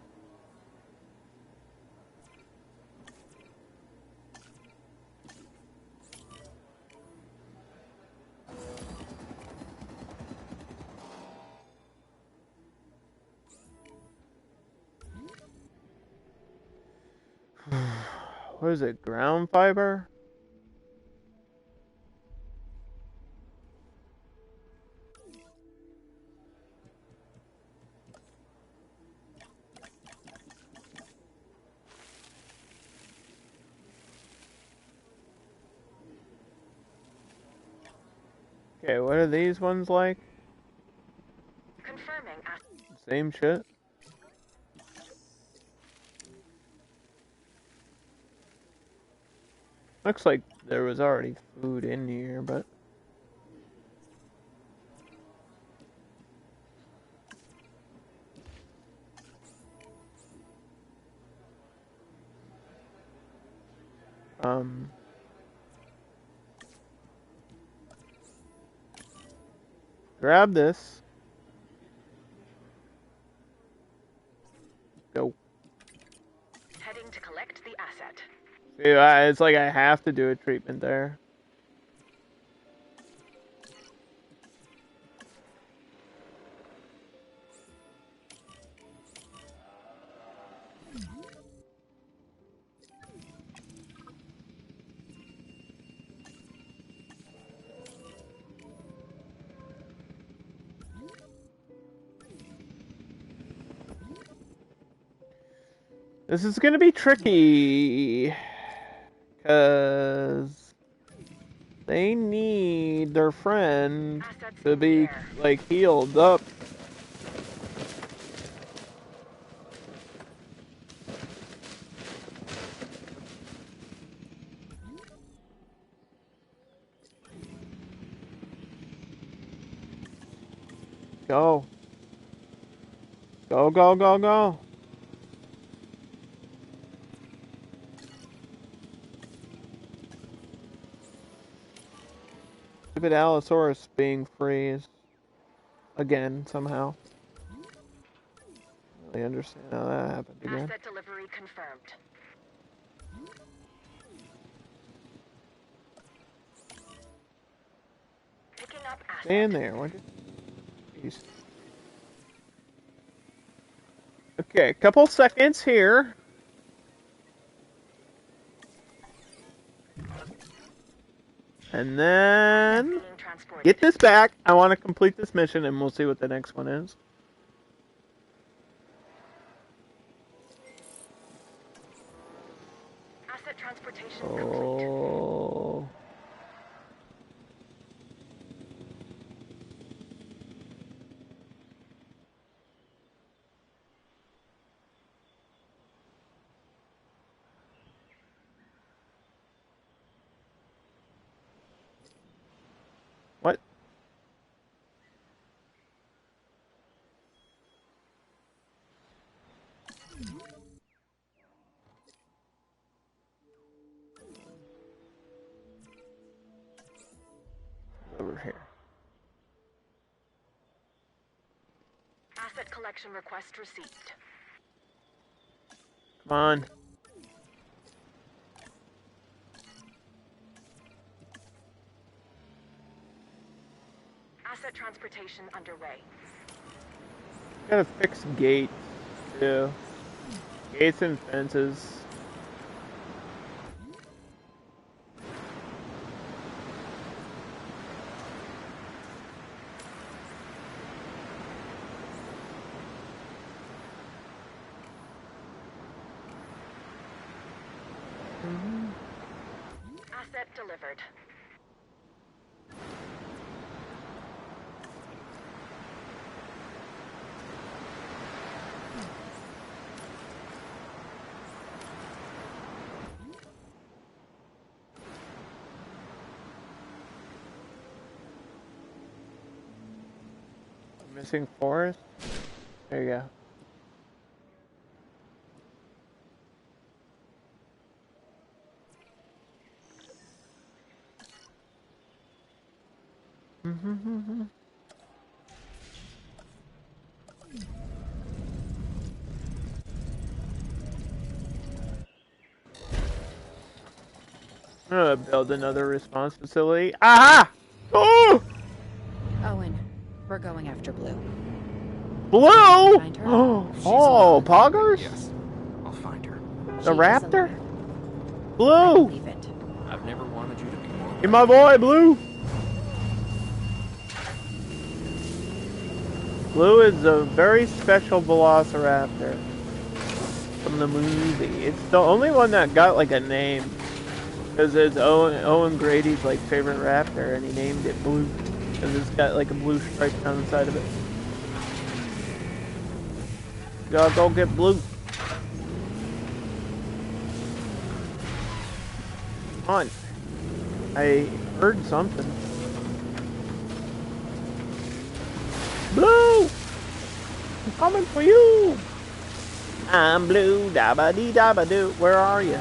What is it? Ground fiber? Okay, what are these ones like? Confirming. Same shit? Looks like there was already food in here, but... Grab this. Go. Heading to collect the asset. See, it's like I have to do a treatment there. This is gonna be tricky, because they need their friend to be, like, healed up. Go. Go, go, go, go. Stupid Allosaurus being freeze again somehow. I really understand how that happened again. Asset delivery confirmed. Picking up asset. Stand there. What? Jeez. Okay, a couple seconds here. And then get this back. I want to complete this mission, and we'll see what the next one is. Asset transportation complete. Oh. What? Over here. Asset collection request received. Come on. Asset transportation underway. Gotta fix gates, too. Gates and fences. Asset delivered. Missing forest? There you go. I'm gonna build another response facility. Aha! Oh! Owen, we're going after Blue. Blue! Find her. Oh, poggers? Yes, I'll find her. The She is raptor? alive. I Blue! believe it. I've never wanted you to be more. Hey, my boy, Blue! Blue is a very special velociraptor from the movie. It's the only one that got like a name. Because it's Owen Grady's like favorite raptor, and he named it Blue. Because it's got like a blue stripe down the side of it. Gotta go get Blue. Come on. I heard something. Blue! I'm coming for you! I'm Blue, dabba-dee-dabba-doo. Where are you?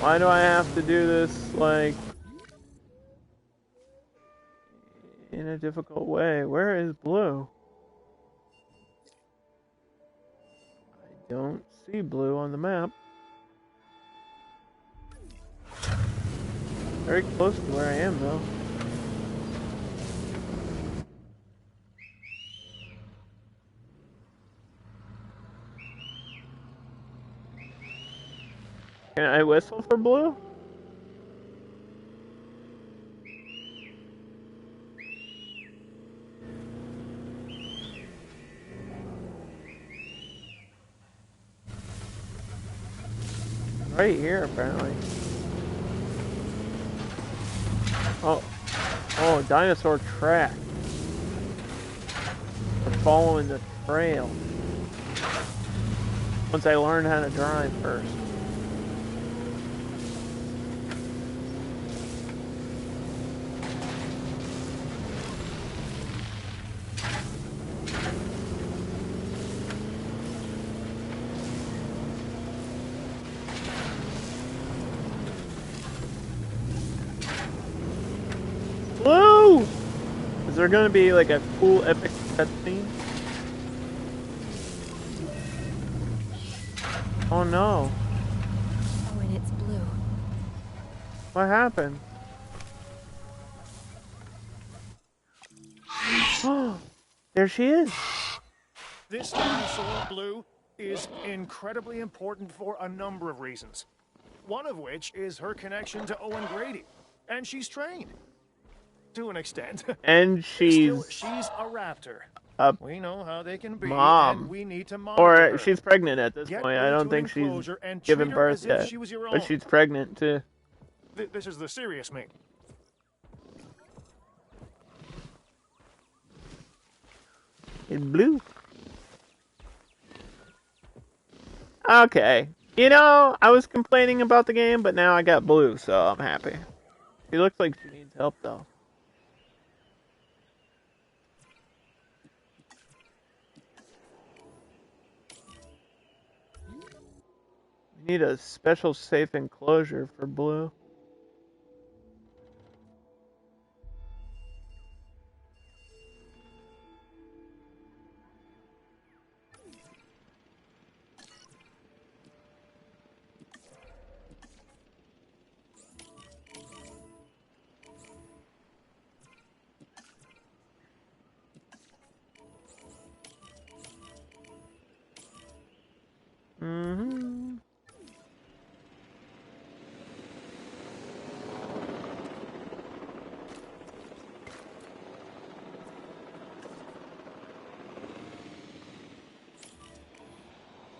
Why do I have to do this, like, in a difficult way? Where is Blue? I don't see Blue on the map. Very close to where I am, though. Can I whistle for Blue? Right here, apparently. Oh, dinosaur track. We're following the trail. Once I learn how to drive first. Blue! Is there gonna be like a cool epic cutscene? Oh no. Oh, and it's Blue. What happened? Oh, there she is. This dinosaur, Blue, is incredibly important for a number of reasons. One of which is her connection to Owen Grady. And she's trained. To an extent. And Still, she's she's a raptor. a We know how they can be, mom. and we need to monitor her. Or she's pregnant at this Get point. Blue I don't to an think she's enclosure and given treat her birth as if yet. she was your But own. she's pregnant too. This is the serious me. It's Blue. Okay. You know, I was complaining about the game, but now I got Blue, so I'm happy. She looks like she needs help, though. We need a special safe enclosure for Blue. Mm-hmm.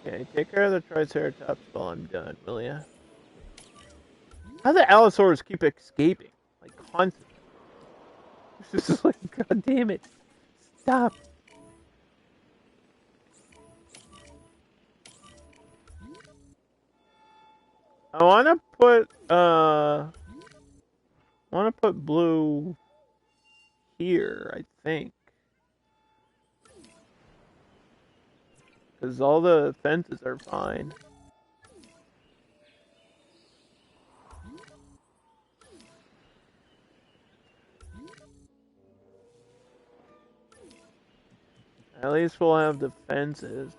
Okay, take care of the Triceratops while I'm done, will ya? How do the Allosaurus keep escaping? Like, constantly. This is like, god damn it. Stop. I wanna put want to put blue here, I think. Because all the fences are fine. At least we'll have the fences.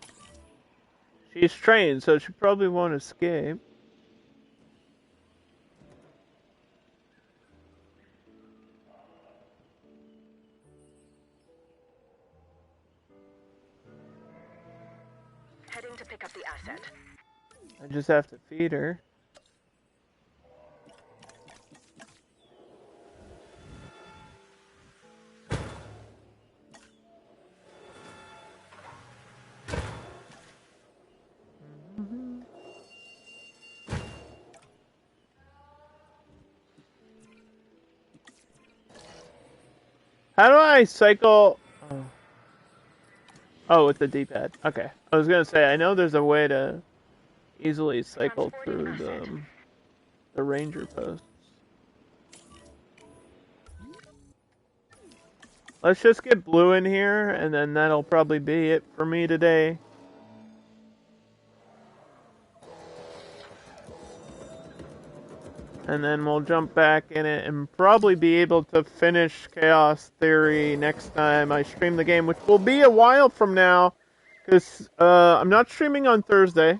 She's trained, so she probably won't escape. Heading to pick up the asset. I just have to feed her. How do I cycle? Oh, with the D-pad. Okay. I was gonna say, I know there's a way to easily cycle through the ranger posts. Let's just get blue in here, and then that'll probably be it for me today. And then we'll jump back in it and probably be able to finish Chaos Theory next time I stream the game, which will be a while from now, because I'm not streaming on Thursday.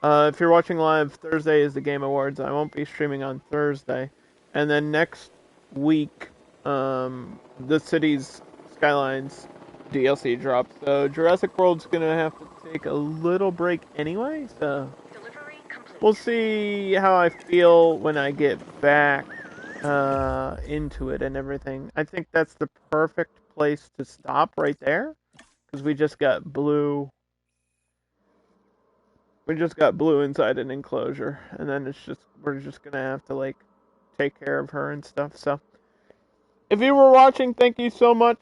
If you're watching live, Thursday is the Game Awards. I won't be streaming on Thursday. And then next week, the Cities Skylines DLC drops. So Jurassic World's gonna have to take a little break anyway, so we'll see how I feel when I get back into it and everything. I think that's the perfect place to stop right there, because we just got blue. We just got blue inside an enclosure, and then we're just gonna have to like take care of her and stuff. So, if you were watching, thank you so much.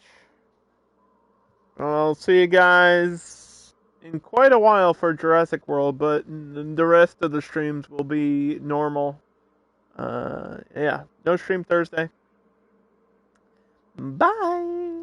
I'll see you guys in quite a while for Jurassic World, but the rest of the streams will be normal. Yeah, no stream Thursday. Bye.